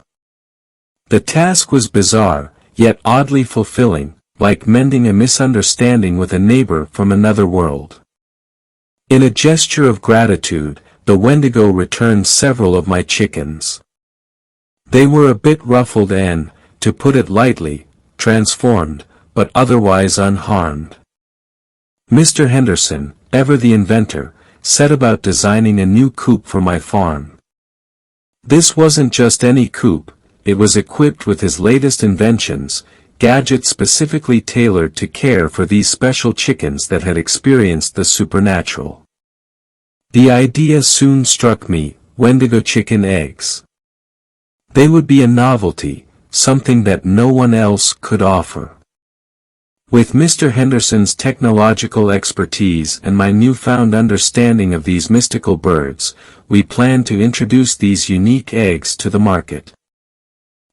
The task was bizarre, yet oddly fulfilling, like mending a misunderstanding with a neighbor from another world. In a gesture of gratitude, the Wendigo returned several of my chickens. They were a bit ruffled and, to put it lightly, transformed, but otherwise unharmed. Mr. Henderson, ever the inventor, set about designing a new coop for my farm. This wasn't just any coop, it was equipped with his latest inventions, gadgets specifically tailored to care for these special chickens that had experienced the supernatural. The idea soon struck me: Wendigo chicken eggs. They would be a novelty, something that no one else could offer. With Mr. Henderson's technological expertise and my newfound understanding of these mystical birds, we planned to introduce these unique eggs to the market.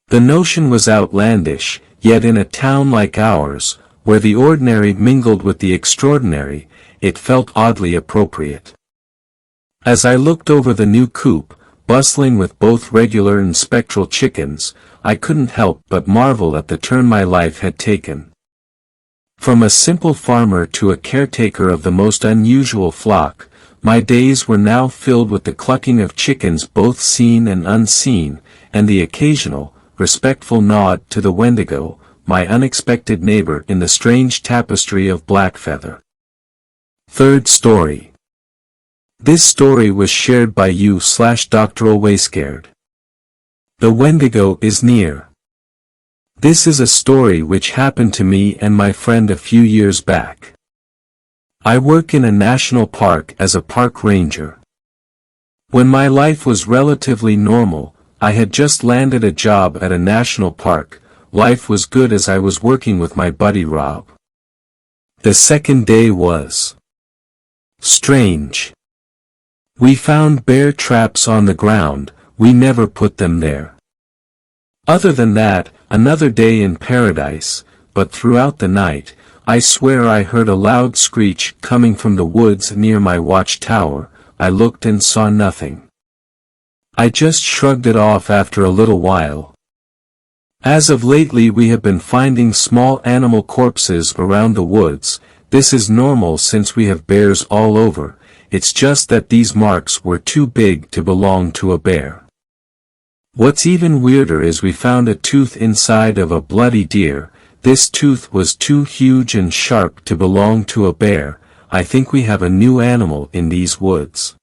The notion was outlandish, yet in a town like ours, where the ordinary mingled with the extraordinary, it felt oddly appropriate. As I looked over the new coop, bustling with both regular and spectral chickens, I couldn't help but marvel at the turn my life had taken. From a simple farmer to a caretaker of the most unusual flock, my days were now filled with the clucking of chickens both seen and unseen, and the occasional, respectful nod to the Wendigo, my unexpected neighbor in the strange tapestry of black feather. Third story. This story was shared by you/Dr. Alwayscared. The Wendigo is near. This is a story which happened to me and my friend a few years back. I work in a national park as a park ranger. When my life was relatively normal, I had just landed a job at a national park. Life was good as I was working with my buddy Rob. The second day was strange. We found bear traps on the ground. We never put them there. Other than that, another day in paradise, but throughout the night, I swear I heard a loud screech coming from the woods near my watchtower. I looked and saw nothing. I just shrugged it off after a little while. As of lately we have been finding small animal corpses around the woods. This is normal since we have bears all over, it's just that these marks were too big to belong to a bear. What's even weirder is we found a tooth inside of a bloody deer. This tooth was too huge and sharp to belong to a bear. I think we have a new animal in these woods.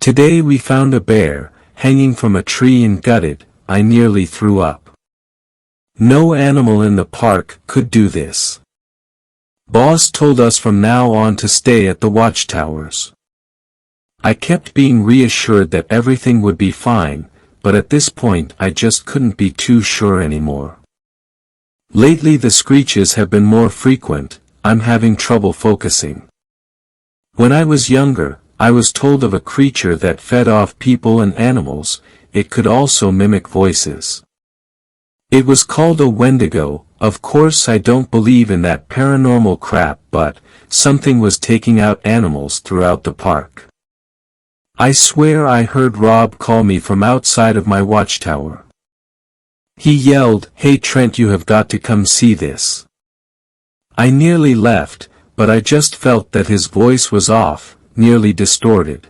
Today we found a bear, hanging from a tree and gutted. I nearly threw up. No animal in the park could do this. Boss told us from now on to stay at the watchtowers. I kept being reassured that everything would be fine, but at this point I just couldn't be too sure anymore. Lately the screeches have been more frequent, I'm having trouble focusing. When I was younger, I was told of a creature that fed off people and animals. It could also mimic voices. It was called a Wendigo. Of course I don't believe in that paranormal crap, but something was taking out animals throughout the park. I swear I heard Rob call me from outside of my watchtower. He yelled, "Hey Trent, you have got to come see this." I nearly left, but I just felt that his voice was off, nearly distorted.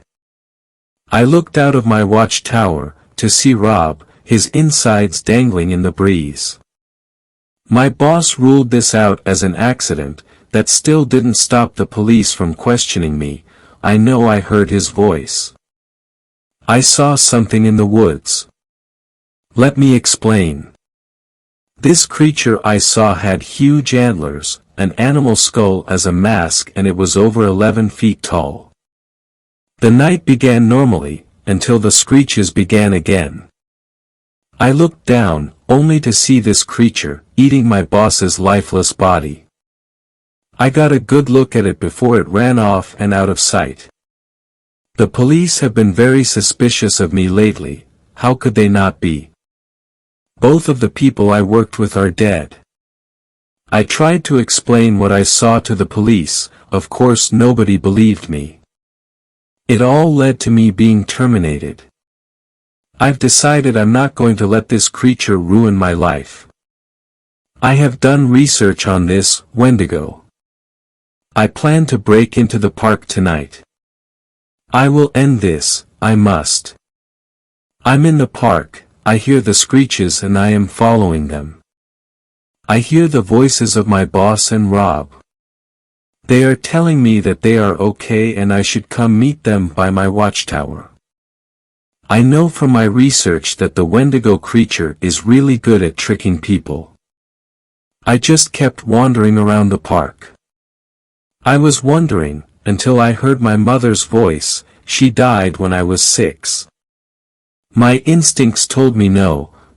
I looked out of my watchtower, to see Rob, his insides dangling in the breeze. My boss ruled this out as an accident. That still didn't stop the police from questioning me. I know I heard his voice. I saw something in the woods. Let me explain. This creature I saw had huge antlers, an animal skull as a mask, and it was over 11 feet tall. The night began normally, until the screeches began again. I looked down, only to see this creature, eating my boss's lifeless body. I got a good look at it before it ran off and out of sight. The police have been very suspicious of me lately. How could they not be? Both of the people I worked with are dead. I tried to explain what I saw to the police. Of course nobody believed me. It all led to me being terminated. I've decided I'm not going to let this creature ruin my life. I have done research on this Wendigo. I plan to break into the park tonight. I will end this, I must. I'm in the park, I hear the screeches and I am following them. I hear the voices of my boss and Rob. They are telling me that they are okay and I should come meet them by my watchtower. I know from my research that the Wendigo creature is really good at tricking people. I just kept wandering around the park. I was wondering, until I heard my mother's voice. She died when I was 6. My instincts told me no,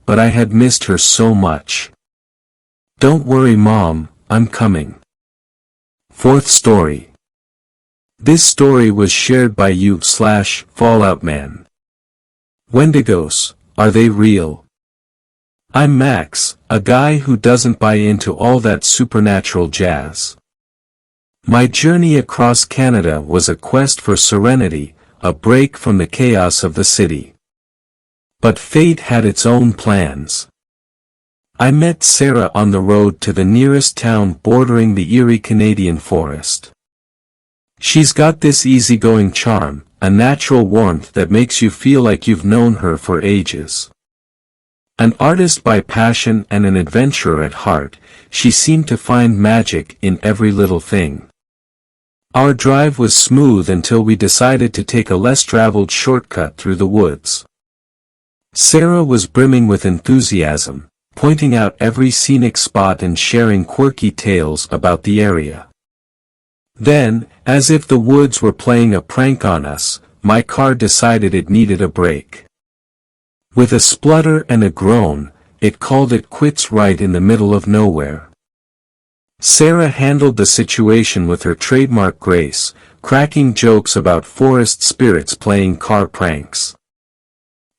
but I had missed her so much. Don't worry Mom, I'm coming. Fourth story. This story was shared by you/Fallout Man. Wendigos, are they real? I'm Max, a guy who doesn't buy into all that supernatural jazz. My journey across Canada was a quest for serenity, a break from the chaos of the city. But fate had its own plans. I met Sarah on the road to the nearest town bordering the eerie Canadian forest. She's got this easygoing charm, a natural warmth that makes you feel like you've known her for ages. An artist by passion and an adventurer at heart, she seemed to find magic in every little thing. Our drive was smooth until we decided to take a less traveled shortcut through the woods. Sarah was brimming with enthusiasm, pointing out every scenic spot and sharing quirky tales about the area. Then, as if the woods were playing a prank on us, my car decided it needed a break. With a splutter and a groan, it called it quits right in the middle of nowhere. Sarah handled the situation with her trademark grace, cracking jokes about forest spirits playing car pranks.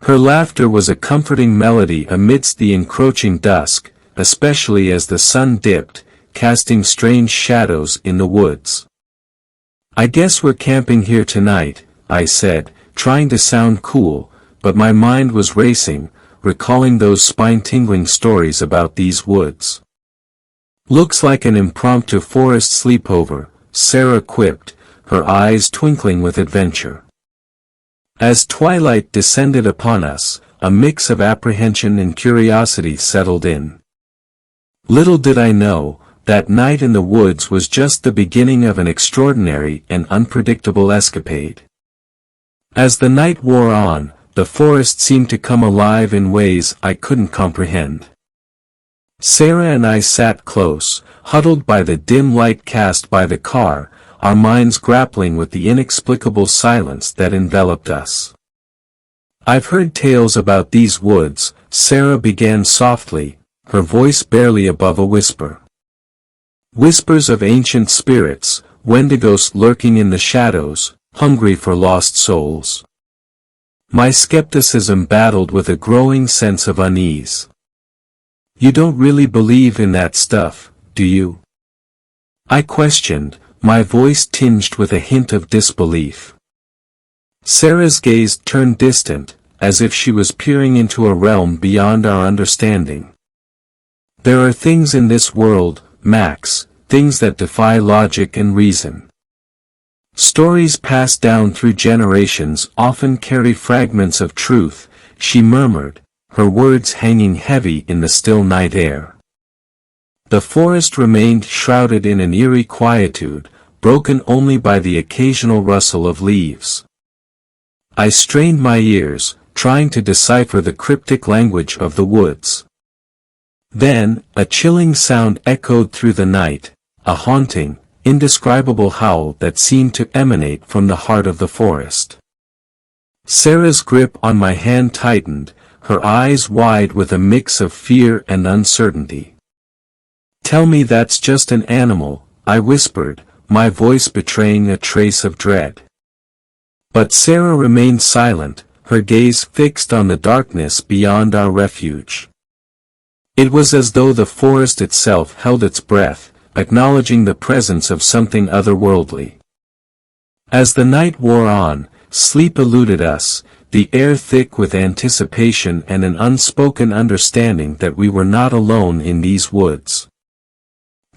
Her laughter was a comforting melody amidst the encroaching dusk, especially as the sun dipped, casting strange shadows in the woods. I guess we're camping here tonight, I said, trying to sound cool, but my mind was racing, recalling those spine-tingling stories about these woods. Looks like an impromptu forest sleepover, Sarah quipped, her eyes twinkling with adventure. As twilight descended upon us, a mix of apprehension and curiosity settled in. Little did I know, that night in the woods was just the beginning of an extraordinary and unpredictable escapade. As the night wore on, the forest seemed to come alive in ways I couldn't comprehend. Sarah and I sat close, huddled by the dim light cast by the car, our minds grappling with the inexplicable silence that enveloped us. I've heard tales about these woods, Sarah began softly, her voice barely above a whisper. Whispers of ancient spirits, Wendigos lurking in the shadows, hungry for lost souls. My skepticism battled with a growing sense of unease. You don't really believe in that stuff, do you? I questioned, my voice tinged with a hint of disbelief. Sarah's gaze turned distant, as if she was peering into a realm beyond our understanding. There are things in this world, Max, things that defy logic and reason. Stories passed down through generations often carry fragments of truth, she murmured, her words hanging heavy in the still night air. The forest remained shrouded in an eerie quietude, broken only by the occasional rustle of leaves. I strained my ears, trying to decipher the cryptic language of the woods. Then, a chilling sound echoed through the night, a haunting, indescribable howl that seemed to emanate from the heart of the forest. Sarah's grip on my hand tightened, her eyes wide with a mix of fear and uncertainty. "Tell me that's just an animal," I whispered, my voice betraying a trace of dread. But Sarah remained silent, her gaze fixed on the darkness beyond our refuge. It was as though the forest itself held its breath, acknowledging the presence of something otherworldly. As the night wore on, sleep eluded us, the air thick with anticipation and an unspoken understanding that we were not alone in these woods.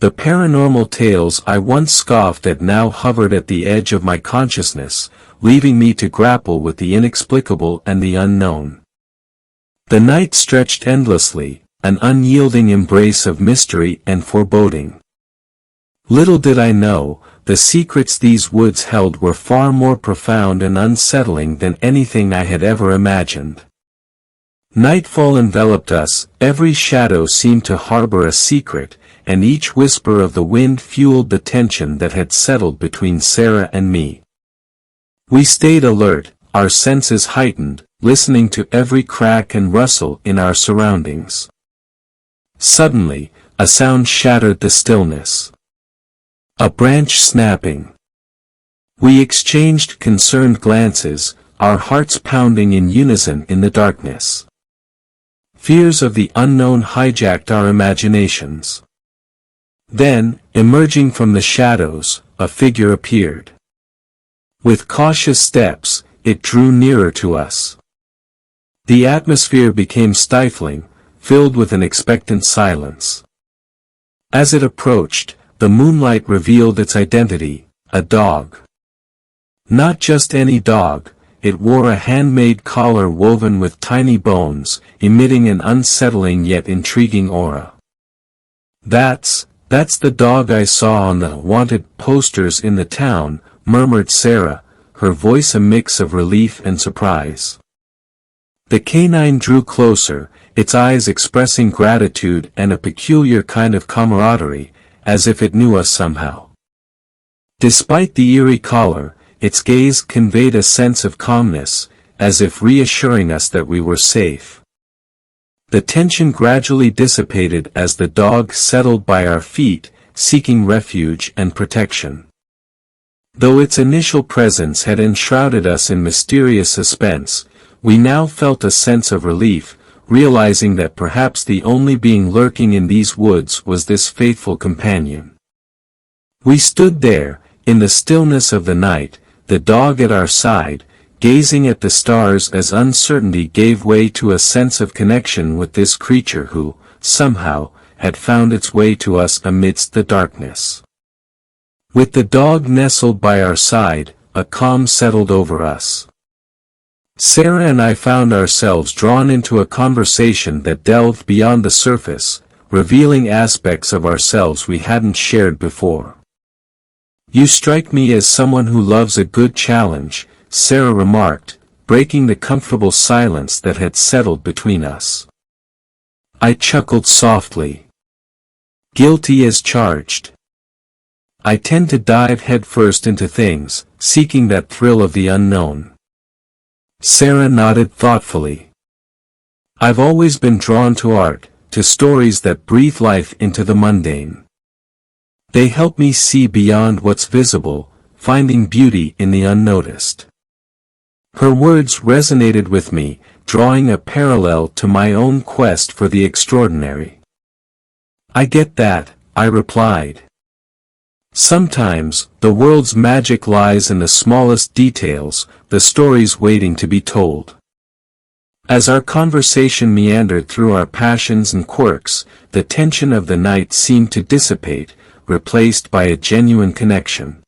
The paranormal tales I once scoffed at now hovered at the edge of my consciousness, leaving me to grapple with the inexplicable and the unknown. The night stretched endlessly, an unyielding embrace of mystery and foreboding. Little did I know, the secrets these woods held were far more profound and unsettling than anything I had ever imagined. Nightfall enveloped us, every shadow seemed to harbor a secret, and each whisper of the wind fueled the tension that had settled between Sarah and me. We stayed alert, our senses heightened, listening to every crack and rustle in our surroundings. Suddenly, a sound shattered the stillness. A branch snapping. We exchanged concerned glances, our hearts pounding in unison in the darkness. Fears of the unknown hijacked our imaginations. Then, emerging from the shadows, a figure appeared. With cautious steps, it drew nearer to us. The atmosphere became stifling, filled with an expectant silence. As it approached, the moonlight revealed its identity, a dog. Not just any dog, it wore a handmade collar woven with tiny bones, emitting an unsettling yet intriguing aura. That's the dog I saw on the wanted posters in the town," murmured Sarah, her voice a mix of relief and surprise. The canine drew closer, its eyes expressing gratitude and a peculiar kind of camaraderie, as if it knew us somehow. Despite the eerie collar, its gaze conveyed a sense of calmness, as if reassuring us that we were safe. The tension gradually dissipated as the dog settled by our feet, seeking refuge and protection. Though its initial presence had enshrouded us in mysterious suspense, we now felt a sense of relief, realizing that perhaps the only being lurking in these woods was this faithful companion. We stood there, in the stillness of the night, the dog at our side, gazing at the stars as uncertainty gave way to a sense of connection with this creature who, somehow, had found its way to us amidst the darkness. With the dog nestled by our side, a calm settled over us. Sarah and I found ourselves drawn into a conversation that delved beyond the surface, revealing aspects of ourselves we hadn't shared before. "You strike me as someone who loves a good challenge," Sarah remarked, breaking the comfortable silence that had settled between us. I chuckled softly. "Guilty as charged. I tend to dive headfirst into things, seeking that thrill of the unknown." Sarah nodded thoughtfully. I've always been drawn to art, to stories that breathe life into the mundane. They help me see beyond what's visible, finding beauty in the unnoticed. Her words resonated with me, drawing a parallel to my own quest for the extraordinary. I get that, I replied. Sometimes, the world's magic lies in the smallest details, the stories waiting to be told. As our conversation meandered through our passions and quirks, the tension of the night seemed to dissipate, replaced by a genuine connection.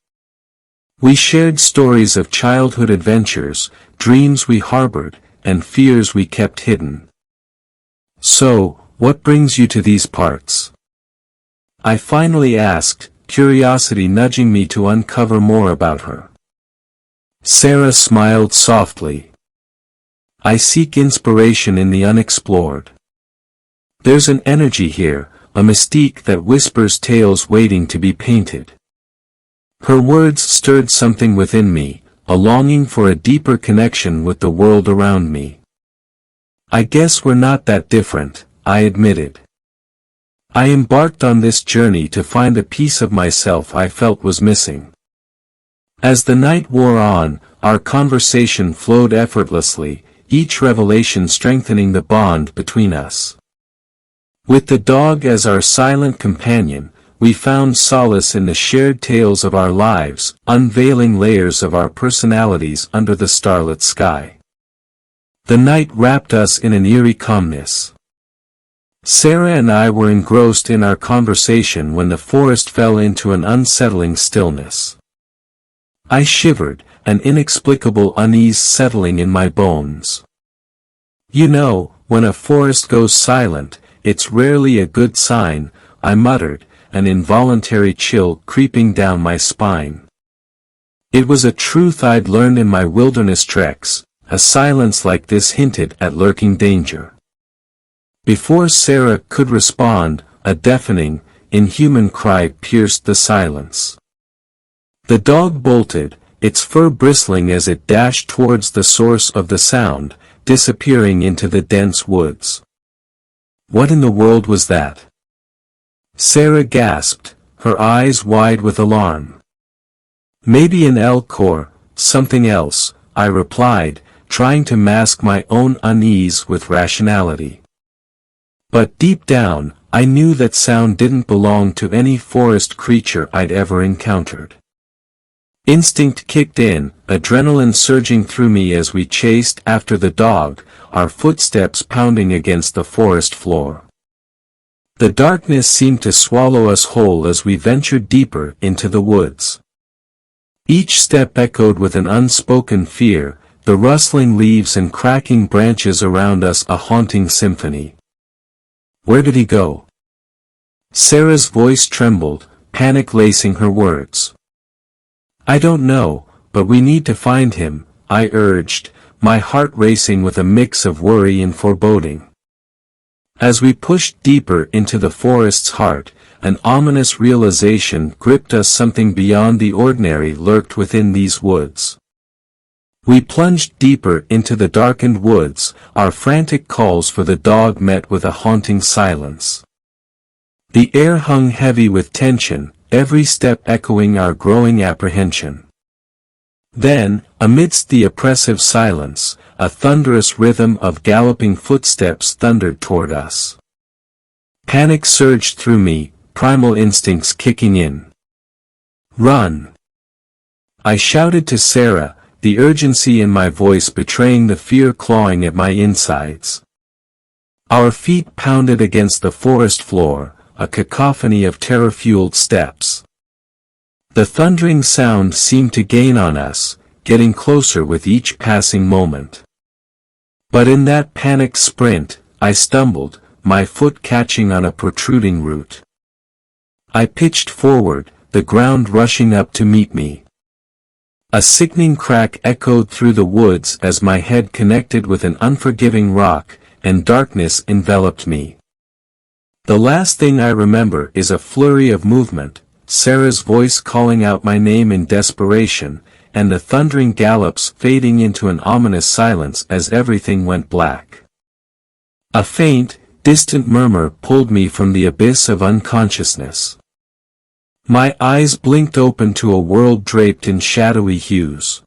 We shared stories of childhood adventures, dreams we harbored, and fears we kept hidden. So, what brings you to these parts? I finally asked, curiosity nudging me to uncover more about her. Sarah smiled softly. I seek inspiration in the unexplored. There's an energy here, a mystique that whispers tales waiting to be painted. Her words stirred something within me, a longing for a deeper connection with the world around me. I guess we're not that different, I admitted. I embarked on this journey to find a piece of myself I felt was missing. As the night wore on, our conversation flowed effortlessly, each revelation strengthening the bond between us. With the dog as our silent companion, we found solace in the shared tales of our lives, unveiling layers of our personalities under the starlit sky. The night wrapped us in an eerie calmness. Sarah and I were engrossed in our conversation when the forest fell into an unsettling stillness. I shivered, an inexplicable unease settling in my bones. You know, when a forest goes silent, it's rarely a good sign, I muttered, an involuntary chill creeping down my spine. It was a truth I'd learned in my wilderness treks, a silence like this hinted at lurking danger. Before Sarah could respond, a deafening, inhuman cry pierced the silence. The dog bolted, its fur bristling as it dashed towards the source of the sound, disappearing into the dense woods. What in the world was that? Sarah gasped, her eyes wide with alarm. Maybe an elk or something else, I replied, trying to mask my own unease with rationality. But deep down, I knew that sound didn't belong to any forest creature I'd ever encountered. Instinct kicked in, adrenaline surging through me as we chased after the dog, our footsteps pounding against the forest floor. The darkness seemed to swallow us whole as we ventured deeper into the woods. Each step echoed with an unspoken fear, the rustling leaves and cracking branches around us a haunting symphony. Where did he go? Sarah's voice trembled, panic lacing her words. I don't know, but we need to find him, I urged, my heart racing with a mix of worry and foreboding. As we pushed deeper into the forest's heart, an ominous realization gripped us. Something beyond the ordinary lurked within these woods. We plunged deeper into the darkened woods, our frantic calls for the dog met with a haunting silence. The air hung heavy with tension, every step echoing our growing apprehension. Then, amidst the oppressive silence, a thunderous rhythm of galloping footsteps thundered toward us. Panic surged through me, primal instincts kicking in. Run! I shouted to Sarah, the urgency in my voice betraying the fear clawing at my insides. Our feet pounded against the forest floor, a cacophony of terror-fueled steps. The thundering sound seemed to gain on us, getting closer with each passing moment. But in that panicked sprint, I stumbled, my foot catching on a protruding root. I pitched forward, the ground rushing up to meet me. A sickening crack echoed through the woods as my head connected with an unforgiving rock, and darkness enveloped me. The last thing I remember is a flurry of movement, Sarah's voice calling out my name in desperation, and the thundering gallops fading into an ominous silence as everything went black. A faint, distant murmur pulled me from the abyss of unconsciousness. My eyes blinked open to a world draped in shadowy hues.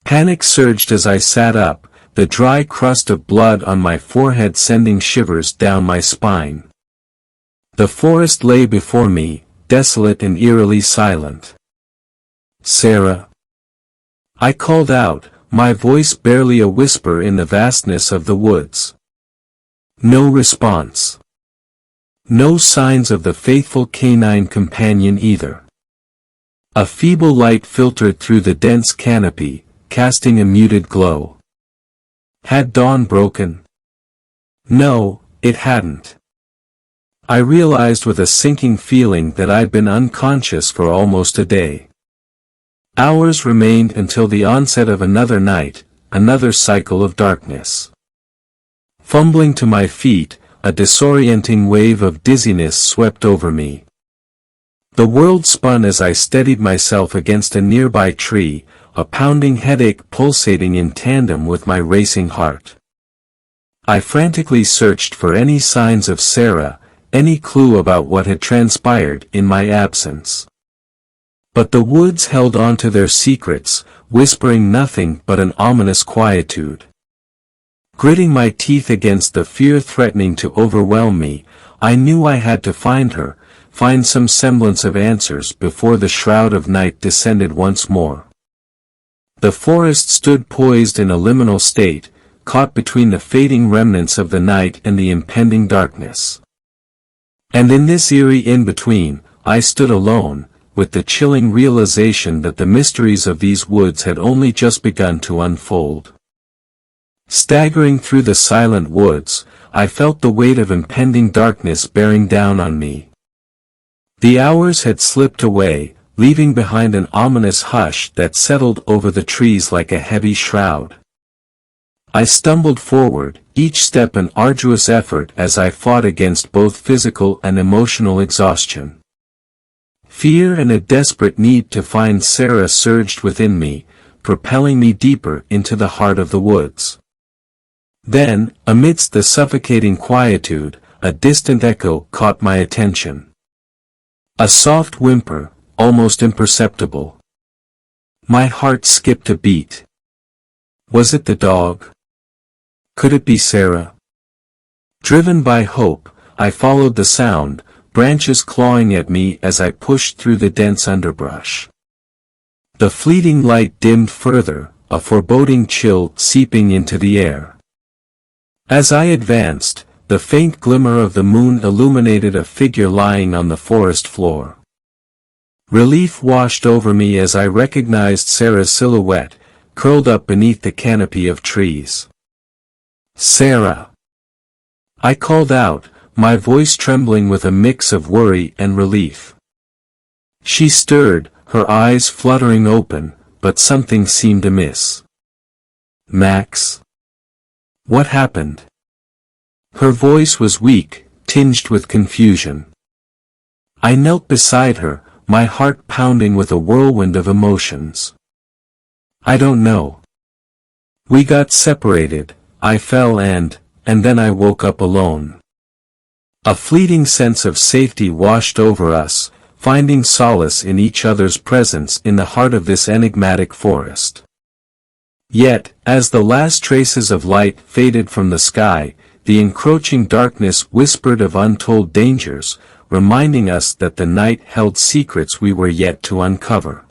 Panic surged as I sat up, the dry crust of blood on my forehead sending shivers down my spine. The forest lay before me, desolate and eerily silent. "Sarah?" I called out, my voice barely a whisper in the vastness of the woods. No response. No signs of the faithful canine companion either. A feeble light filtered through the dense canopy, casting a muted glow. Had dawn broken? No, it hadn't. I realized with a sinking feeling that I'd been unconscious for almost a day. Hours remained until the onset of another night, another cycle of darkness. Fumbling to my feet, a disorienting wave of dizziness swept over me. The world spun as I steadied myself against a nearby tree, a pounding headache pulsating in tandem with my racing heart. I frantically searched for any signs of Sarah, any clue about what had transpired in my absence. But the woods held on to their secrets, whispering nothing but an ominous quietude. Gritting my teeth against the fear threatening to overwhelm me, I knew I had to find her, find some semblance of answers before the shroud of night descended once more. The forest stood poised in a liminal state, caught between the fading remnants of the night and the impending darkness. And in this eerie in-between, I stood alone, with the chilling realization that the mysteries of these woods had only just begun to unfold. Staggering through the silent woods, I felt the weight of impending darkness bearing down on me. The hours had slipped away, leaving behind an ominous hush that settled over the trees like a heavy shroud. I stumbled forward, each step an arduous effort as I fought against both physical and emotional exhaustion. Fear and a desperate need to find Sarah surged within me, propelling me deeper into the heart of the woods. Then, amidst the suffocating quietude, a distant echo caught my attention. A soft whimper, almost imperceptible. My heart skipped a beat. Was it the dog? Could it be Sarah? Driven by hope, I followed the sound, branches clawing at me as I pushed through the dense underbrush. The fleeting light dimmed further, a foreboding chill seeping into the air. As I advanced, the faint glimmer of the moon illuminated a figure lying on the forest floor. Relief washed over me as I recognized Sarah's silhouette, curled up beneath the canopy of trees. "Sarah!" I called out, my voice trembling with a mix of worry and relief. She stirred, her eyes fluttering open, but something seemed amiss. "Max? What happened?" Her voice was weak, tinged with confusion. I knelt beside her, my heart pounding with a whirlwind of emotions. "I don't know. We got separated, I fell and then I woke up alone." A fleeting sense of safety washed over us, finding solace in each other's presence in the heart of this enigmatic forest. Yet, as the last traces of light faded from the sky, the encroaching darkness whispered of untold dangers, reminding us that the night held secrets we were yet to uncover.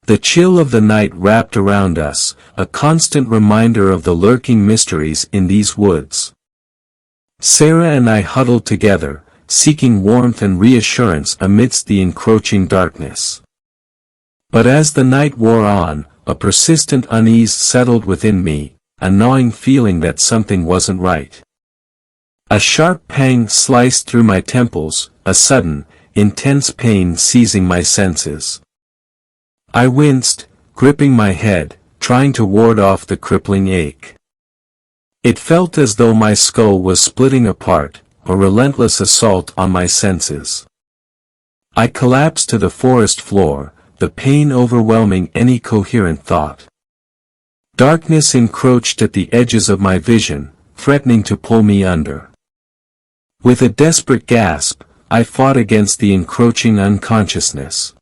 The chill of the night wrapped around us, a constant reminder of the lurking mysteries in these woods. Sarah and I huddled together, seeking warmth and reassurance amidst the encroaching darkness. But as the night wore on, a persistent unease settled within me, a gnawing feeling that something wasn't right. A sharp pang sliced through my temples, a sudden, intense pain seizing my senses. I winced, gripping my head, trying to ward off the crippling ache. It felt as though my skull was splitting apart, a relentless assault on my senses. I collapsed to the forest floor, the pain overwhelming any coherent thought. Darkness encroached at the edges of my vision, threatening to pull me under. With a desperate gasp, I fought against the encroaching unconsciousness.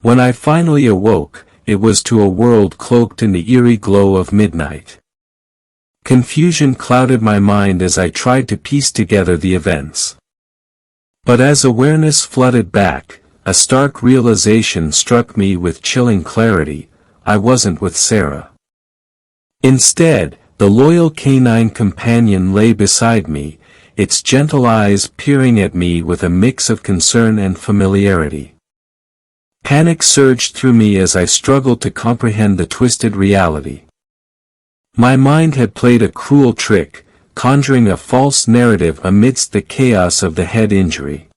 When I finally awoke, it was to a world cloaked in the eerie glow of midnight. Confusion clouded my mind as I tried to piece together the events. But as awareness flooded back, a stark realization struck me with chilling clarity: I wasn't with Sarah. Instead, the loyal canine companion lay beside me, its gentle eyes peering at me with a mix of concern and familiarity. Panic surged through me as I struggled to comprehend the twisted reality. My mind had played a cruel trick, conjuring a false narrative amidst the chaos of the head injury.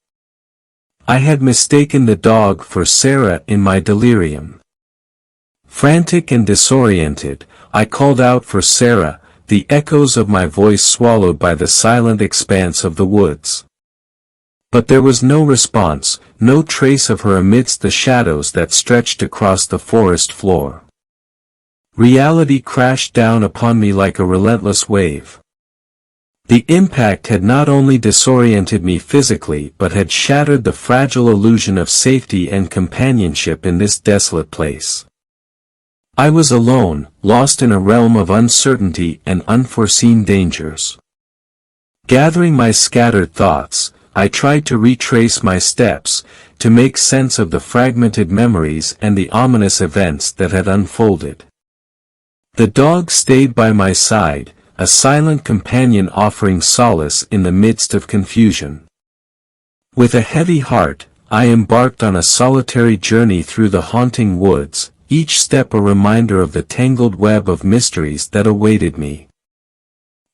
I had mistaken the dog for Sarah in my delirium. Frantic and disoriented, I called out for Sarah, the echoes of my voice swallowed by the silent expanse of the woods. But there was no response, no trace of her amidst the shadows that stretched across the forest floor. Reality crashed down upon me like a relentless wave. The impact had not only disoriented me physically but had shattered the fragile illusion of safety and companionship in this desolate place. I was alone, lost in a realm of uncertainty and unforeseen dangers. Gathering my scattered thoughts, I tried to retrace my steps, to make sense of the fragmented memories and the ominous events that had unfolded. The dog stayed by my side, a silent companion offering solace in the midst of confusion. With a heavy heart, I embarked on a solitary journey through the haunting woods, each step a reminder of the tangled web of mysteries that awaited me.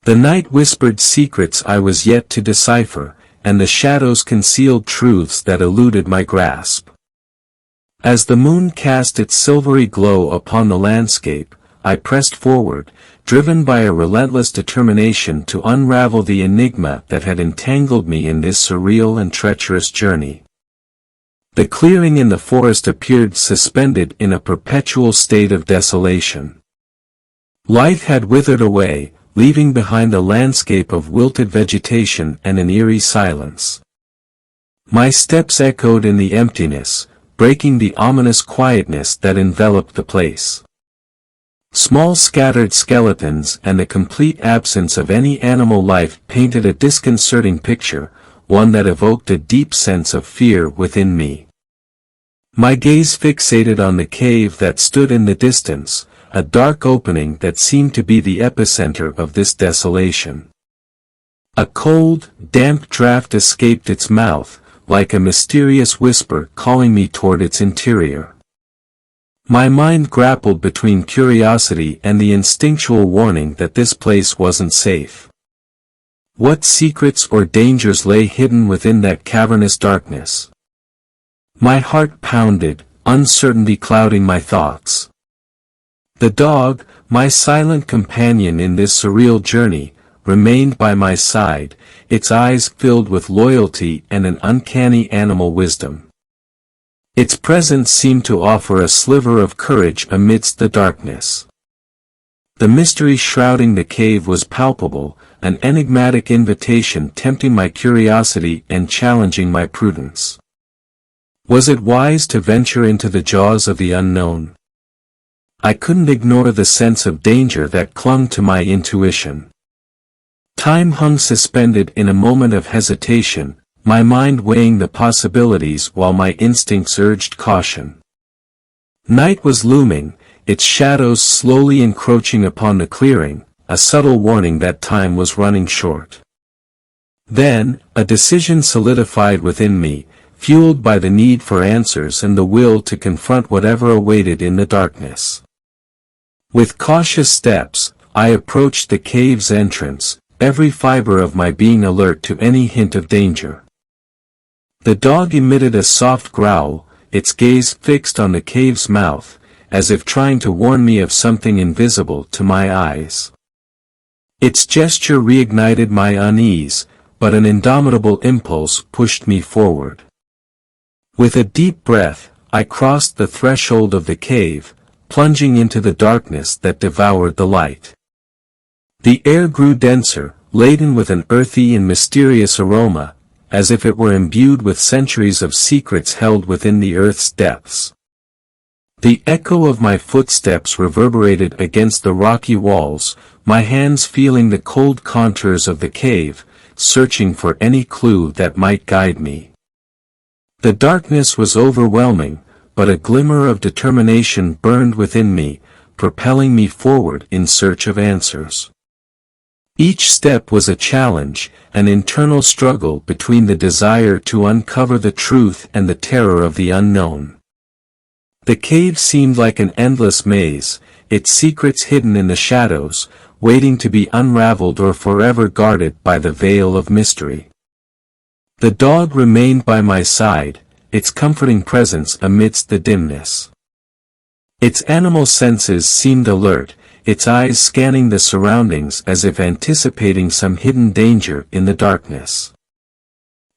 The night whispered secrets I was yet to decipher, and the shadows concealed truths that eluded my grasp. As the moon cast its silvery glow upon the landscape, I pressed forward, driven by a relentless determination to unravel the enigma that had entangled me in this surreal and treacherous journey. The clearing in the forest appeared suspended in a perpetual state of desolation. Life had withered away, leaving behind a landscape of wilted vegetation and an eerie silence. My steps echoed in the emptiness, breaking the ominous quietness that enveloped the place. Small scattered skeletons and the complete absence of any animal life painted a disconcerting picture, one that evoked a deep sense of fear within me. My gaze fixated on the cave that stood in the distance, a dark opening that seemed to be the epicenter of this desolation. A cold, damp draft escaped its mouth, like a mysterious whisper calling me toward its interior. My mind grappled between curiosity and the instinctual warning that this place wasn't safe. What secrets or dangers lay hidden within that cavernous darkness? My heart pounded, uncertainty clouding my thoughts. The dog, my silent companion in this surreal journey, remained by my side, its eyes filled with loyalty and an uncanny animal wisdom. Its presence seemed to offer a sliver of courage amidst the darkness. The mystery shrouding the cave was palpable, an enigmatic invitation tempting my curiosity and challenging my prudence. Was it wise to venture into the jaws of the unknown? I couldn't ignore the sense of danger that clung to my intuition. Time hung suspended in a moment of hesitation, my mind weighing the possibilities while my instincts urged caution. Night was looming, its shadows slowly encroaching upon the clearing, a subtle warning that time was running short. Then, a decision solidified within me, fueled by the need for answers and the will to confront whatever awaited in the darkness. With cautious steps, I approached the cave's entrance, every fiber of my being alert to any hint of danger. The dog emitted a soft growl, its gaze fixed on the cave's mouth, as if trying to warn me of something invisible to my eyes. Its gesture reignited my unease, but an indomitable impulse pushed me forward. With a deep breath, I crossed the threshold of the cave, plunging into the darkness that devoured the light. The air grew denser, laden with an earthy and mysterious aroma, as if it were imbued with centuries of secrets held within the earth's depths. The echo of my footsteps reverberated against the rocky walls, my hands feeling the cold contours of the cave, searching for any clue that might guide me. The darkness was overwhelming, but a glimmer of determination burned within me, propelling me forward in search of answers. Each step was a challenge, an internal struggle between the desire to uncover the truth and the terror of the unknown. The cave seemed like an endless maze, its secrets hidden in the shadows, waiting to be unraveled or forever guarded by the veil of mystery. The dog remained by my side, its comforting presence amidst the dimness. Its animal senses seemed alert, its eyes scanning the surroundings as if anticipating some hidden danger in the darkness.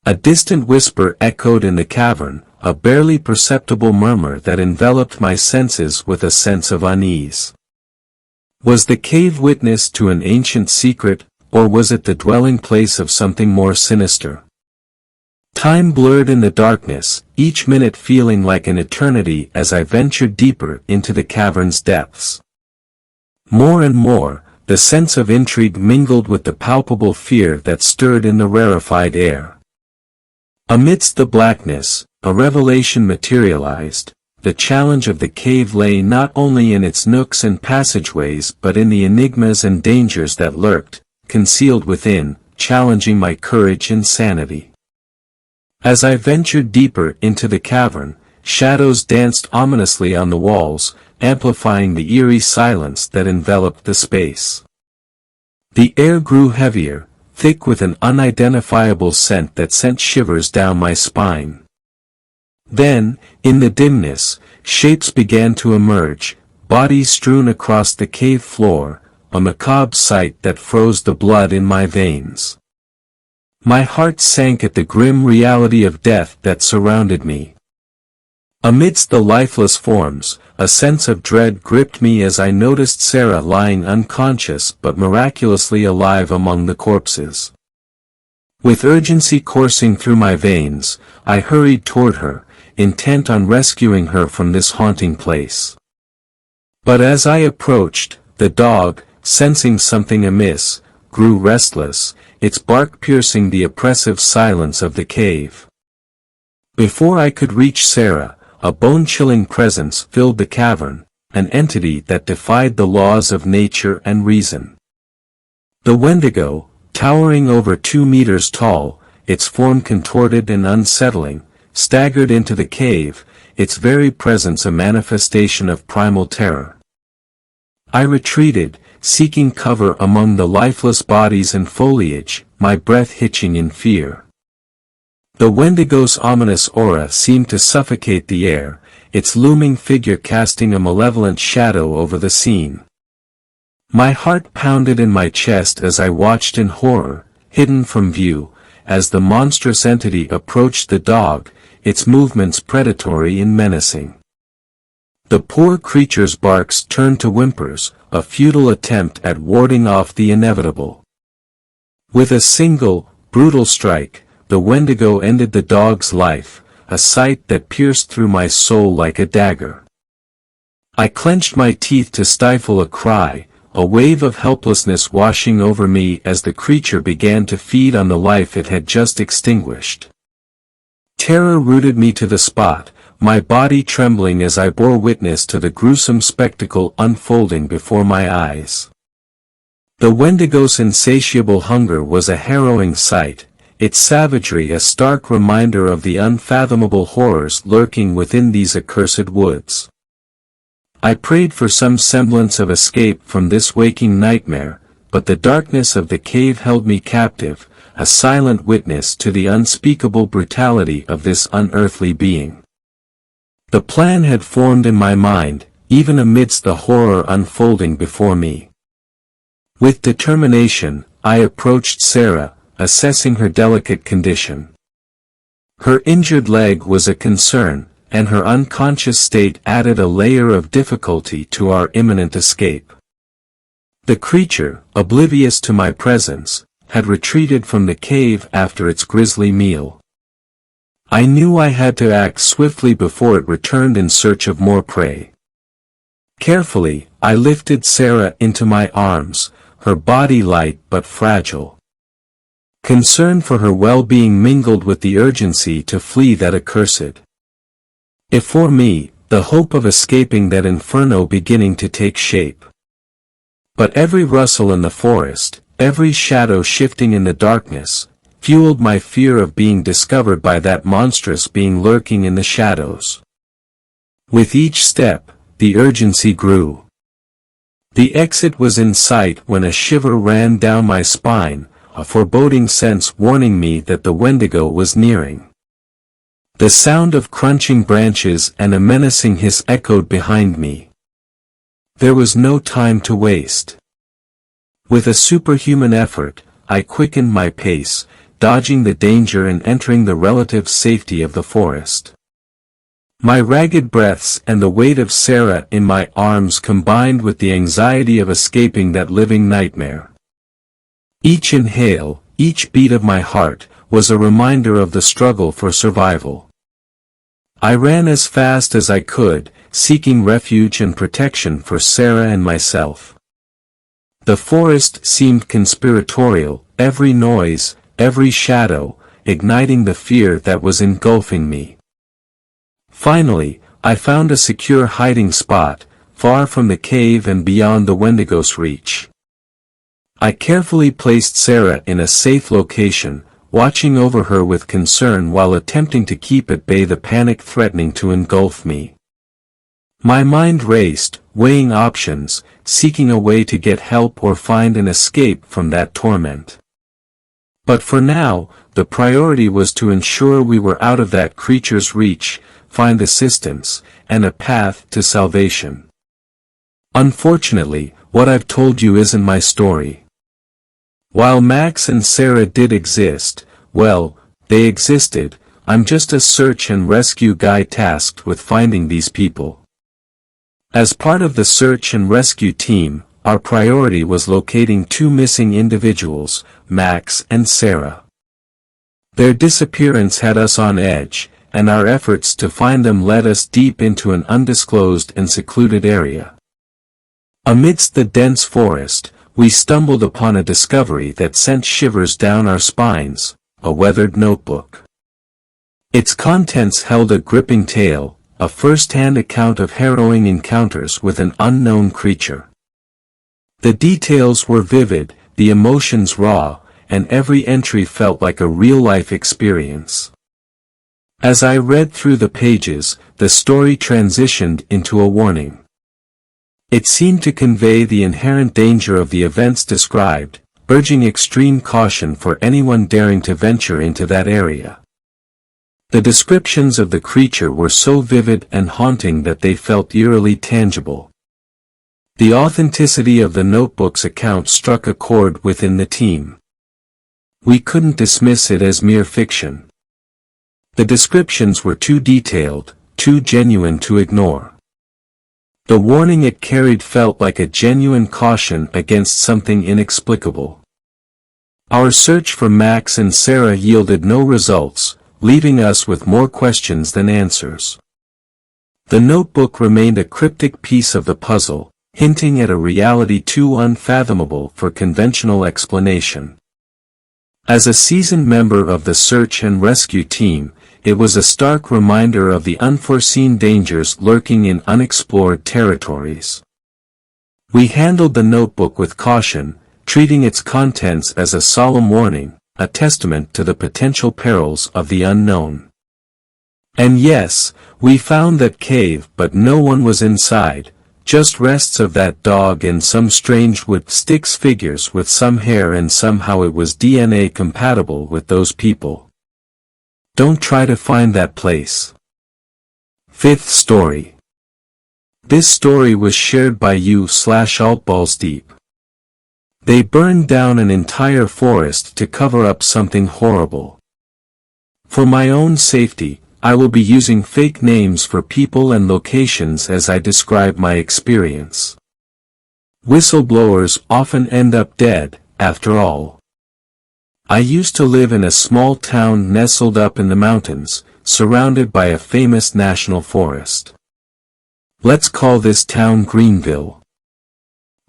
A distant whisper echoed in the cavern, a barely perceptible murmur that enveloped my senses with a sense of unease. Was the cave witness to an ancient secret, or was it the dwelling place of something more sinister? Time blurred in the darkness, each minute feeling like an eternity as I ventured deeper into the cavern's depths. More and more, the sense of intrigue mingled with the palpable fear that stirred in the rarefied air. Amidst the blackness, a revelation materialized. The challenge of the cave lay not only in its nooks and passageways but in the enigmas and dangers that lurked, concealed within, challenging my courage and sanity. As I ventured deeper into the cavern, shadows danced ominously on the walls, amplifying the eerie silence that enveloped the space. The air grew heavier, thick with an unidentifiable scent that sent shivers down my spine. Then, in the dimness, shapes began to emerge, bodies strewn across the cave floor, a macabre sight that froze the blood in my veins. My heart sank at the grim reality of death that surrounded me. Amidst the lifeless forms, a sense of dread gripped me as I noticed Sarah lying unconscious but miraculously alive among the corpses. With urgency coursing through my veins, I hurried toward her, intent on rescuing her from this haunting place. But as I approached, the dog, sensing something amiss, grew restless, its bark piercing the oppressive silence of the cave. Before I could reach Sarah, a bone-chilling presence filled the cavern, an entity that defied the laws of nature and reason. The Wendigo, towering over 2 meters tall, its form contorted and unsettling, staggered into the cave, its very presence a manifestation of primal terror. I retreated, seeking cover among the lifeless bodies and foliage, my breath hitching in fear. The Wendigo's ominous aura seemed to suffocate the air, its looming figure casting a malevolent shadow over the scene. My heart pounded in my chest as I watched in horror, hidden from view, as the monstrous entity approached the dog, its movements predatory and menacing. The poor creature's barks turned to whimpers, a futile attempt at warding off the inevitable. With a single, brutal strike, the Wendigo ended the dog's life, a sight that pierced through my soul like a dagger. I clenched my teeth to stifle a cry, a wave of helplessness washing over me as the creature began to feed on the life it had just extinguished. Terror rooted me to the spot, my body trembling as I bore witness to the gruesome spectacle unfolding before my eyes. The Wendigo's insatiable hunger was a harrowing sight, its savagery a stark reminder of the unfathomable horrors lurking within these accursed woods. I prayed for some semblance of escape from this waking nightmare, but the darkness of the cave held me captive, a silent witness to the unspeakable brutality of this unearthly being. The plan had formed in my mind, even amidst the horror unfolding before me. With determination, I approached Sarah, assessing her delicate condition. Her injured leg was a concern, and her unconscious state added a layer of difficulty to our imminent escape. The creature, oblivious to my presence, had retreated from the cave after its grisly meal. I knew I had to act swiftly before it returned in search of more prey. Carefully, I lifted Sarah into my arms, her body light but fragile. Concern for her well-being mingled with the urgency to flee that accursed. If for me, the hope of escaping that inferno beginning to take shape. But every rustle in the forest, every shadow shifting in the darkness, fueled my fear of being discovered by that monstrous being lurking in the shadows. With each step, the urgency grew. The exit was in sight when a shiver ran down my spine, a foreboding sense warning me that the Wendigo was nearing. The sound of crunching branches and a menacing hiss echoed behind me. There was no time to waste. With a superhuman effort, I quickened my pace, dodging the danger and entering the relative safety of the forest. My ragged breaths and the weight of Sarah in my arms combined with the anxiety of escaping that living nightmare. Each inhale, each beat of my heart, was a reminder of the struggle for survival. I ran as fast as I could, seeking refuge and protection for Sarah and myself. The forest seemed conspiratorial, every noise, every shadow, igniting the fear that was engulfing me. Finally, I found a secure hiding spot, far from the cave and beyond the Wendigo's reach. I carefully placed Sarah in a safe location, watching over her with concern while attempting to keep at bay the panic threatening to engulf me. My mind raced, weighing options, seeking a way to get help or find an escape from that torment. But for now, the priority was to ensure we were out of that creature's reach, find assistance, and a path to salvation. Unfortunately, what I've told you isn't my story. While Max and Sarah did exist, well, they existed. I'm just a search and rescue guy tasked with finding these people. As part of the search and rescue team, our priority was locating two missing individuals, Max and Sarah. Their disappearance had us on edge, and our efforts to find them led us deep into an undisclosed and secluded area. Amidst the dense forest, we stumbled upon a discovery that sent shivers down our spines, a weathered notebook. Its contents held a gripping tale, a first-hand account of harrowing encounters with an unknown creature. The details were vivid, the emotions raw, and every entry felt like a real-life experience. As I read through the pages, the story transitioned into a warning. It seemed to convey the inherent danger of the events described, urging extreme caution for anyone daring to venture into that area. The descriptions of the creature were so vivid and haunting that they felt eerily tangible. The authenticity of the notebook's account struck a chord within the team. We couldn't dismiss it as mere fiction. The descriptions were too detailed, too genuine to ignore. The warning it carried felt like a genuine caution against something inexplicable. Our search for Max and Sarah yielded no results, leaving us with more questions than answers. The notebook remained a cryptic piece of the puzzle, hinting at a reality too unfathomable for conventional explanation. As a seasoned member of the search and rescue team, it was a stark reminder of the unforeseen dangers lurking in unexplored territories. We handled the notebook with caution, treating its contents as a solemn warning, a testament to the potential perils of the unknown. And yes, we found that cave, but no one was inside, just rests of that dog and some strange wood sticks figures with some hair, and somehow it was DNA compatible with those people. Don't try to find that place. Fifth story. This story was shared by you/altballsdeep. They burned down an entire forest to cover up something horrible. For my own safety, I will be using fake names for people and locations as I describe my experience. Whistleblowers often end up dead, after all. I used to live in a small town nestled up in the mountains, surrounded by a famous national forest. Let's call this town Greenville.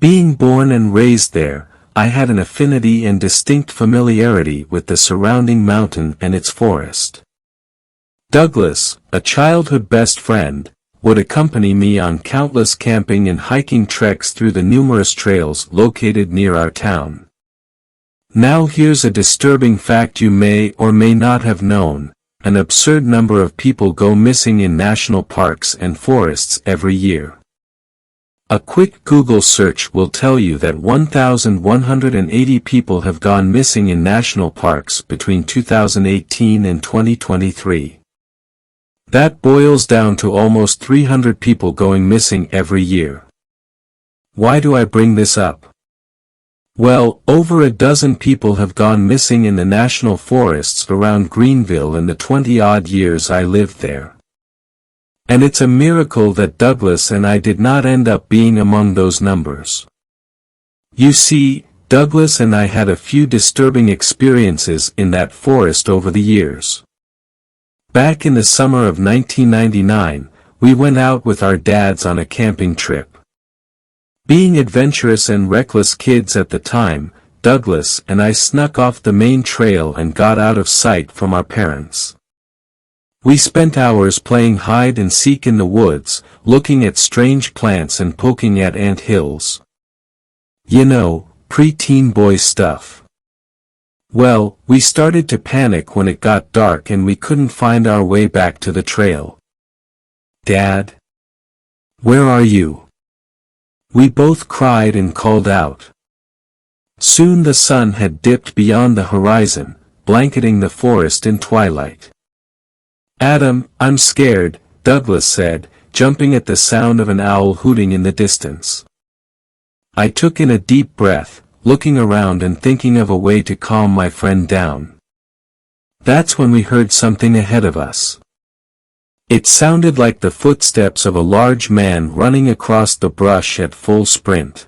Being born and raised there, I had an affinity and distinct familiarity with the surrounding mountain and its forest. Douglas, a childhood best friend, would accompany me on countless camping and hiking treks through the numerous trails located near our town. Now here's a disturbing fact you may or may not have known: an absurd number of people go missing in national parks and forests every year. A quick Google search will tell you that 1,180 people have gone missing in national parks between 2018 and 2023. That boils down to almost 300 people going missing every year. Why do I bring this up? Well, over a dozen people have gone missing in the national forests around Greenville in the 20-odd years I lived there. And it's a miracle that Douglas and I did not end up being among those numbers. You see, Douglas and I had a few disturbing experiences in that forest over the years. Back in the summer of 1999, we went out with our dads on a camping trip. Being adventurous and reckless kids at the time, Douglas and I snuck off the main trail and got out of sight from our parents. We spent hours playing hide and seek in the woods, looking at strange plants and poking at ant hills. You know, pre-teen boy stuff. Well, we started to panic when it got dark and we couldn't find our way back to the trail. Dad? Where are you? We both cried and called out. Soon the sun had dipped beyond the horizon, blanketing the forest in twilight. Adam, I'm scared, Douglas said, jumping at the sound of an owl hooting in the distance. I took in a deep breath, looking around and thinking of a way to calm my friend down. That's when we heard something ahead of us. It sounded like the footsteps of a large man running across the brush at full sprint.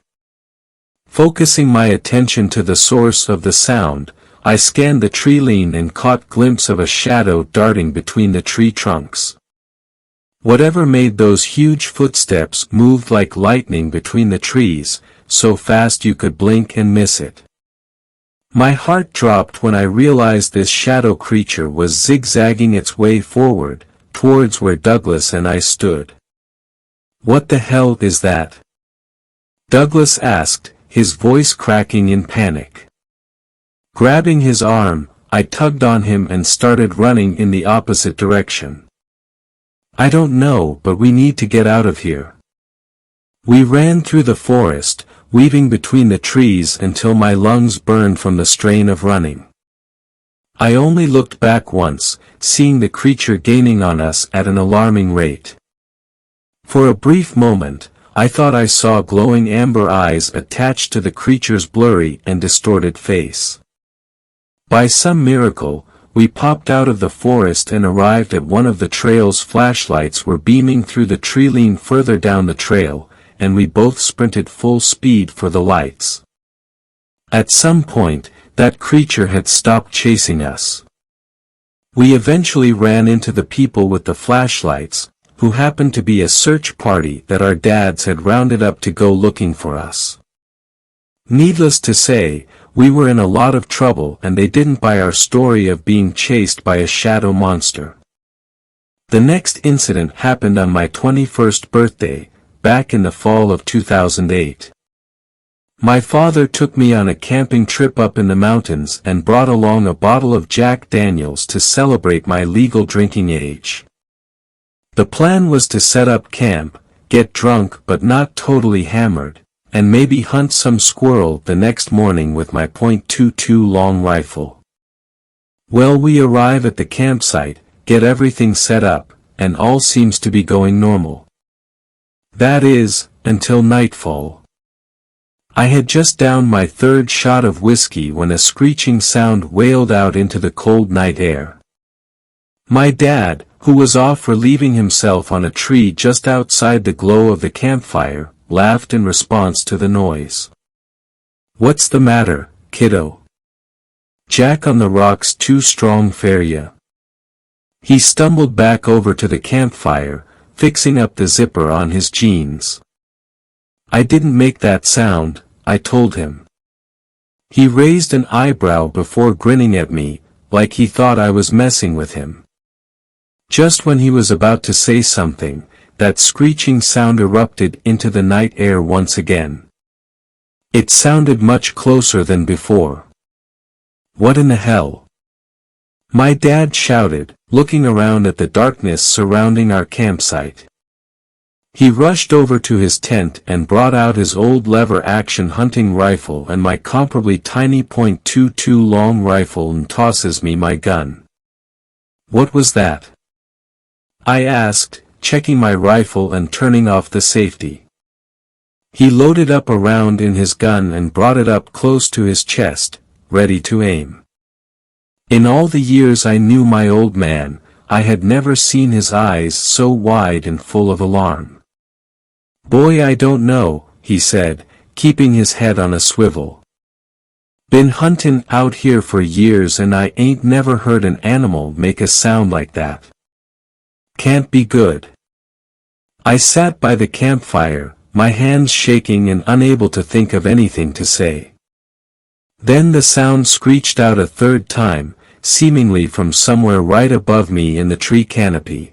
Focusing my attention to the source of the sound, I scanned the tree line and caught a glimpse of a shadow darting between the tree trunks. Whatever made those huge footsteps moved like lightning between the trees, so fast you could blink and miss it. My heart dropped when I realized this shadow creature was zigzagging its way forward, towards where Douglas and I stood. What the hell is that? Douglas asked, his voice cracking in panic. Grabbing his arm, I tugged on him and started running in the opposite direction. I don't know, but we need to get out of here. We ran through the forest, weaving between the trees until my lungs burned from the strain of running. I only looked back once, seeing the creature gaining on us at an alarming rate. For a brief moment, I thought I saw glowing amber eyes attached to the creature's blurry and distorted face. By some miracle, we popped out of the forest and arrived at one of the trail's flashlights were beaming through the tree line further down the trail, and we both sprinted full speed for the lights. At some point, that creature had stopped chasing us. We eventually ran into the people with the flashlights, who happened to be a search party that our dads had rounded up to go looking for us. Needless to say, we were in a lot of trouble and they didn't buy our story of being chased by a shadow monster. The next incident happened on my 21st birthday, back in the fall of 2008. My father took me on a camping trip up in the mountains and brought along a bottle of Jack Daniels to celebrate my legal drinking age. The plan was to set up camp, get drunk but not totally hammered, and maybe hunt some squirrel the next morning with my .22 long rifle. Well, we arrive at the campsite, get everything set up, and all seems to be going normal. That is, until nightfall. I had just downed my third shot of whiskey when a screeching sound wailed out into the cold night air. My dad, who was off relieving himself on a tree just outside the glow of the campfire, laughed in response to the noise. "What's the matter, kiddo? Jack on the rock's too strong for ya." He stumbled back over to the campfire, fixing up the zipper on his jeans. "I didn't make that sound," I told him. He raised an eyebrow before grinning at me, like he thought I was messing with him. Just when he was about to say something, that screeching sound erupted into the night air once again. It sounded much closer than before. "What in the hell?" my dad shouted, looking around at the darkness surrounding our campsite. He rushed over to his tent and brought out his old lever-action hunting rifle and my comparably tiny .22 long rifle and tosses me my gun. "What was that?" I asked, checking my rifle and turning off the safety. He loaded up a round in his gun and brought it up close to his chest, ready to aim. In all the years I knew my old man, I had never seen his eyes so wide and full of alarm. "Boy, I don't know," he said, keeping his head on a swivel. "Been huntin' out here for years and I ain't never heard an animal make a sound like that. Can't be good." I sat by the campfire, my hands shaking and unable to think of anything to say. Then the sound screeched out a third time, seemingly from somewhere right above me in the tree canopy.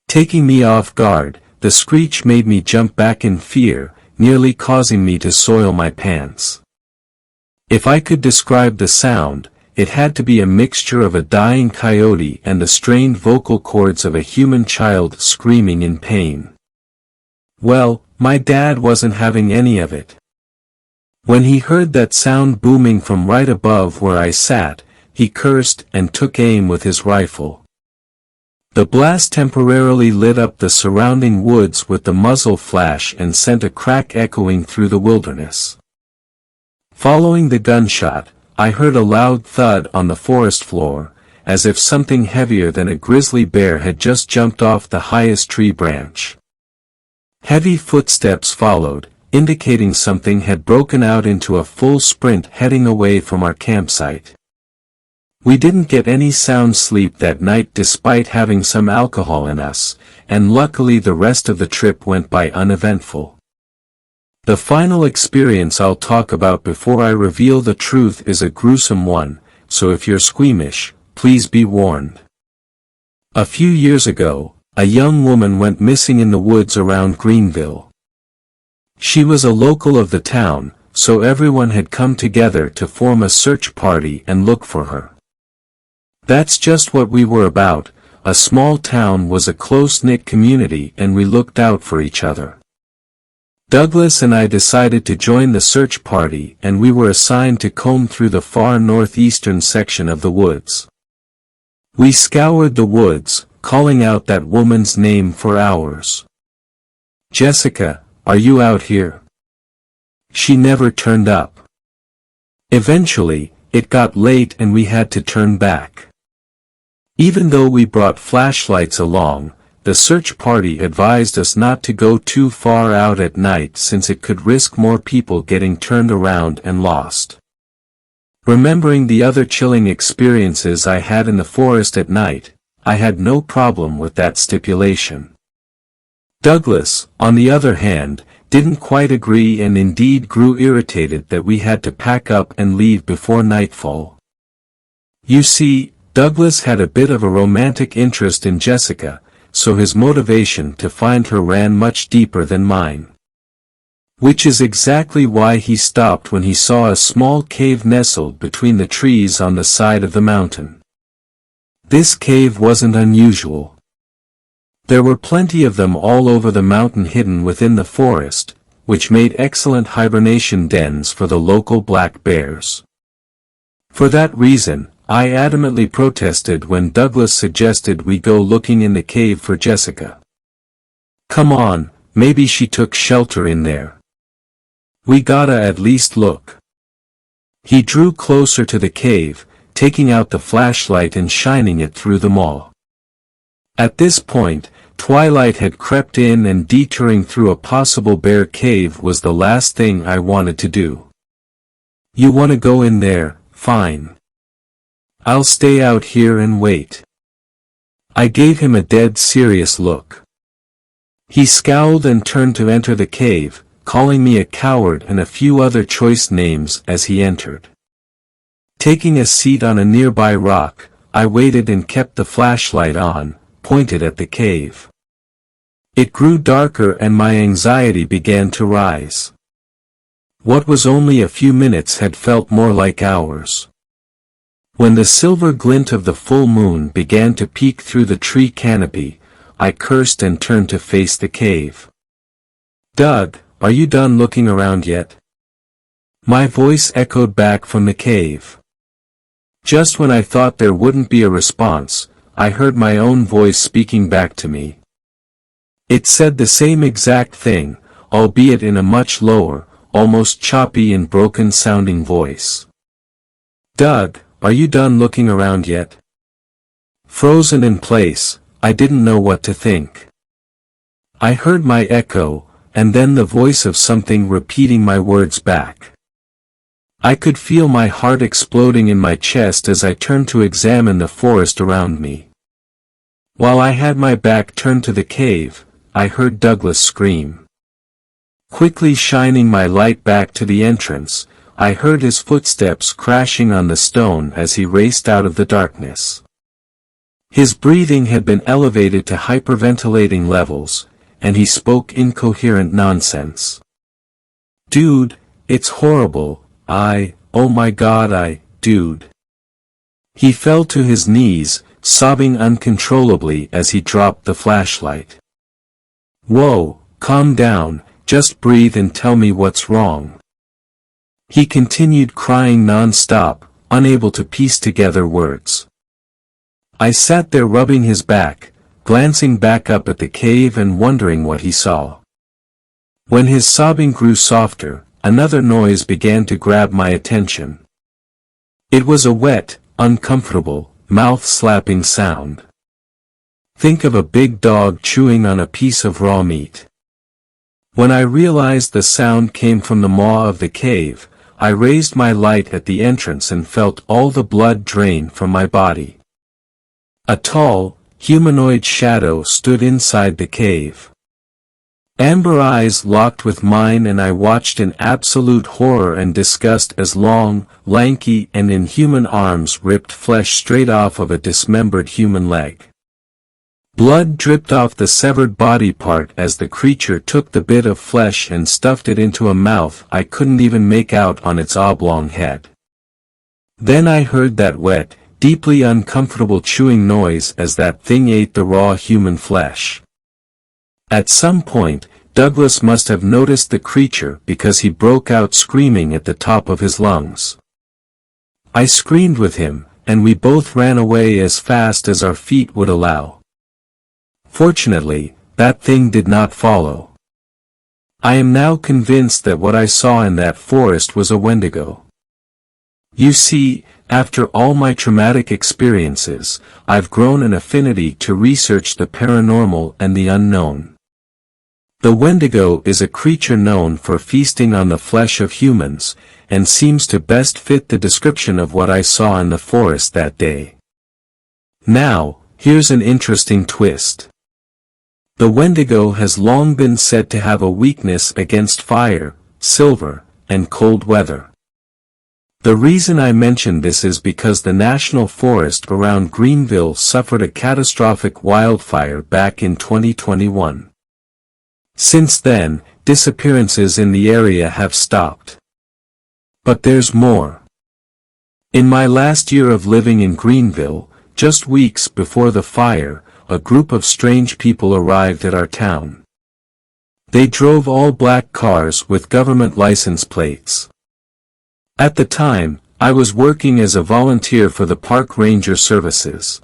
Taking me off guard, the screech made me jump back in fear, nearly causing me to soil my pants. If I could describe the sound, it had to be a mixture of a dying coyote and the strained vocal cords of a human child screaming in pain. Well, my dad wasn't having any of it. When he heard that sound booming from right above where I sat, he cursed and took aim with his rifle. The blast temporarily lit up the surrounding woods with the muzzle flash and sent a crack echoing through the wilderness. Following the gunshot, I heard a loud thud on the forest floor, as if something heavier than a grizzly bear had just jumped off the highest tree branch. Heavy footsteps followed, indicating something had broken out into a full sprint heading away from our campsite. We didn't get any sound sleep that night despite having some alcohol in us, and luckily the rest of the trip went by uneventful. The final experience I'll talk about before I reveal the truth is a gruesome one, so if you're squeamish, please be warned. A few years ago, a young woman went missing in the woods around Greenville. She was a local of the town, so everyone had come together to form a search party and look for her. That's just what we were about. A small town was a close-knit community and we looked out for each other. Douglas and I decided to join the search party and we were assigned to comb through the far northeastern section of the woods. We scoured the woods, calling out that woman's name for hours. "Jessica, are you out here?" She never turned up. Eventually, it got late and we had to turn back. Even though we brought flashlights along, the search party advised us not to go too far out at night since it could risk more people getting turned around and lost. Remembering the other chilling experiences I had in the forest at night, I had no problem with that stipulation. Douglas, on the other hand, didn't quite agree and indeed grew irritated that we had to pack up and leave before nightfall. You see, Douglas had a bit of a romantic interest in Jessica, so his motivation to find her ran much deeper than mine. Which is exactly why he stopped when he saw a small cave nestled between the trees on the side of the mountain. This cave wasn't unusual. There were plenty of them all over the mountain hidden within the forest, which made excellent hibernation dens for the local black bears. For that reason, I adamantly protested when Douglas suggested we go looking in the cave for Jessica. "Come on, maybe she took shelter in there. We gotta at least look." He drew closer to the cave, taking out the flashlight and shining it through them all. At this point, twilight had crept in and detouring through a possible bear cave was the last thing I wanted to do. You want to go in there, fine. I'll stay out here and wait. I gave him a dead serious look. He scowled and turned to enter the cave, calling me a coward and a few other choice names as he entered. Taking a seat on a nearby rock, I waited and kept the flashlight on, pointed at the cave. It grew darker and my anxiety began to rise. What was only a few minutes had felt more like hours. When the silver glint of the full moon began to peek through the tree canopy, I cursed and turned to face the cave. Doug, are you done looking around yet? My voice echoed back from the cave. Just when I thought there wouldn't be a response, I heard my own voice speaking back to me. It said the same exact thing, albeit in a much lower, almost choppy and broken-sounding voice. Doug, are you done looking around yet? Frozen in place, I didn't know what to think. I heard my echo, and then the voice of something repeating my words back. I could feel my heart exploding in my chest as I turned to examine the forest around me. While I had my back turned to the cave, I heard Douglas scream. Quickly shining my light back to the entrance, I heard his footsteps crashing on the stone as he raced out of the darkness. His breathing had been elevated to hyperventilating levels, and he spoke incoherent nonsense. Dude, it's horrible, oh my god dude. He fell to his knees, sobbing uncontrollably as he dropped the flashlight. Whoa, calm down, just breathe and tell me what's wrong. He continued crying non-stop, unable to piece together words. I sat there rubbing his back, glancing back up at the cave and wondering what he saw. When his sobbing grew softer, another noise began to grab my attention. It was a wet, uncomfortable, mouth-slapping sound. Think of a big dog chewing on a piece of raw meat. When I realized the sound came from the maw of the cave, I raised my light at the entrance and felt all the blood drain from my body. A tall, humanoid shadow stood inside the cave. Amber eyes locked with mine and I watched in absolute horror and disgust as long, lanky and inhuman arms ripped flesh straight off of a dismembered human leg. Blood dripped off the severed body part as the creature took the bit of flesh and stuffed it into a mouth I couldn't even make out on its oblong head. Then I heard that wet, deeply uncomfortable chewing noise as that thing ate the raw human flesh. At some point, Douglas must have noticed the creature because he broke out screaming at the top of his lungs. I screamed with him, and we both ran away as fast as our feet would allow. Fortunately, that thing did not follow. I am now convinced that what I saw in that forest was a Wendigo. You see, after all my traumatic experiences, I've grown an affinity to research the paranormal and the unknown. The Wendigo is a creature known for feasting on the flesh of humans, and seems to best fit the description of what I saw in the forest that day. Now, here's an interesting twist. The Wendigo has long been said to have a weakness against fire, silver, and cold weather. The reason I mention this is because the national forest around Greenville suffered a catastrophic wildfire back in 2021. Since then, disappearances in the area have stopped. But there's more. In my last year of living in Greenville, just weeks before the fire, a group of strange people arrived at our town. They drove all black cars with government license plates. At the time, I was working as a volunteer for the park ranger services.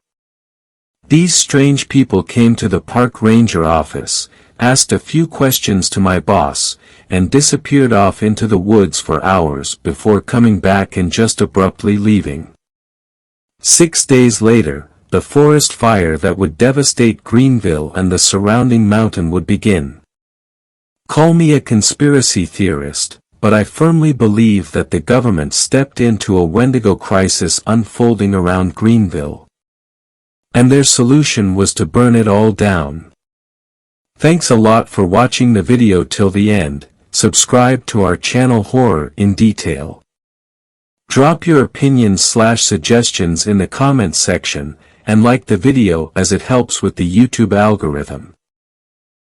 These strange people came to the park ranger office, asked a few questions to my boss, and disappeared off into the woods for hours before coming back and just abruptly leaving. 6 days later, the forest fire that would devastate Greenville and the surrounding mountain would begin. Call me a conspiracy theorist, but I firmly believe that the government stepped into a Wendigo crisis unfolding around Greenville. And their solution was to burn it all down. Thanks a lot for watching the video till the end. Subscribe to our channel Horror in Detail. Drop your opinions/suggestions in the comments section, and like the video as it helps with the YouTube algorithm.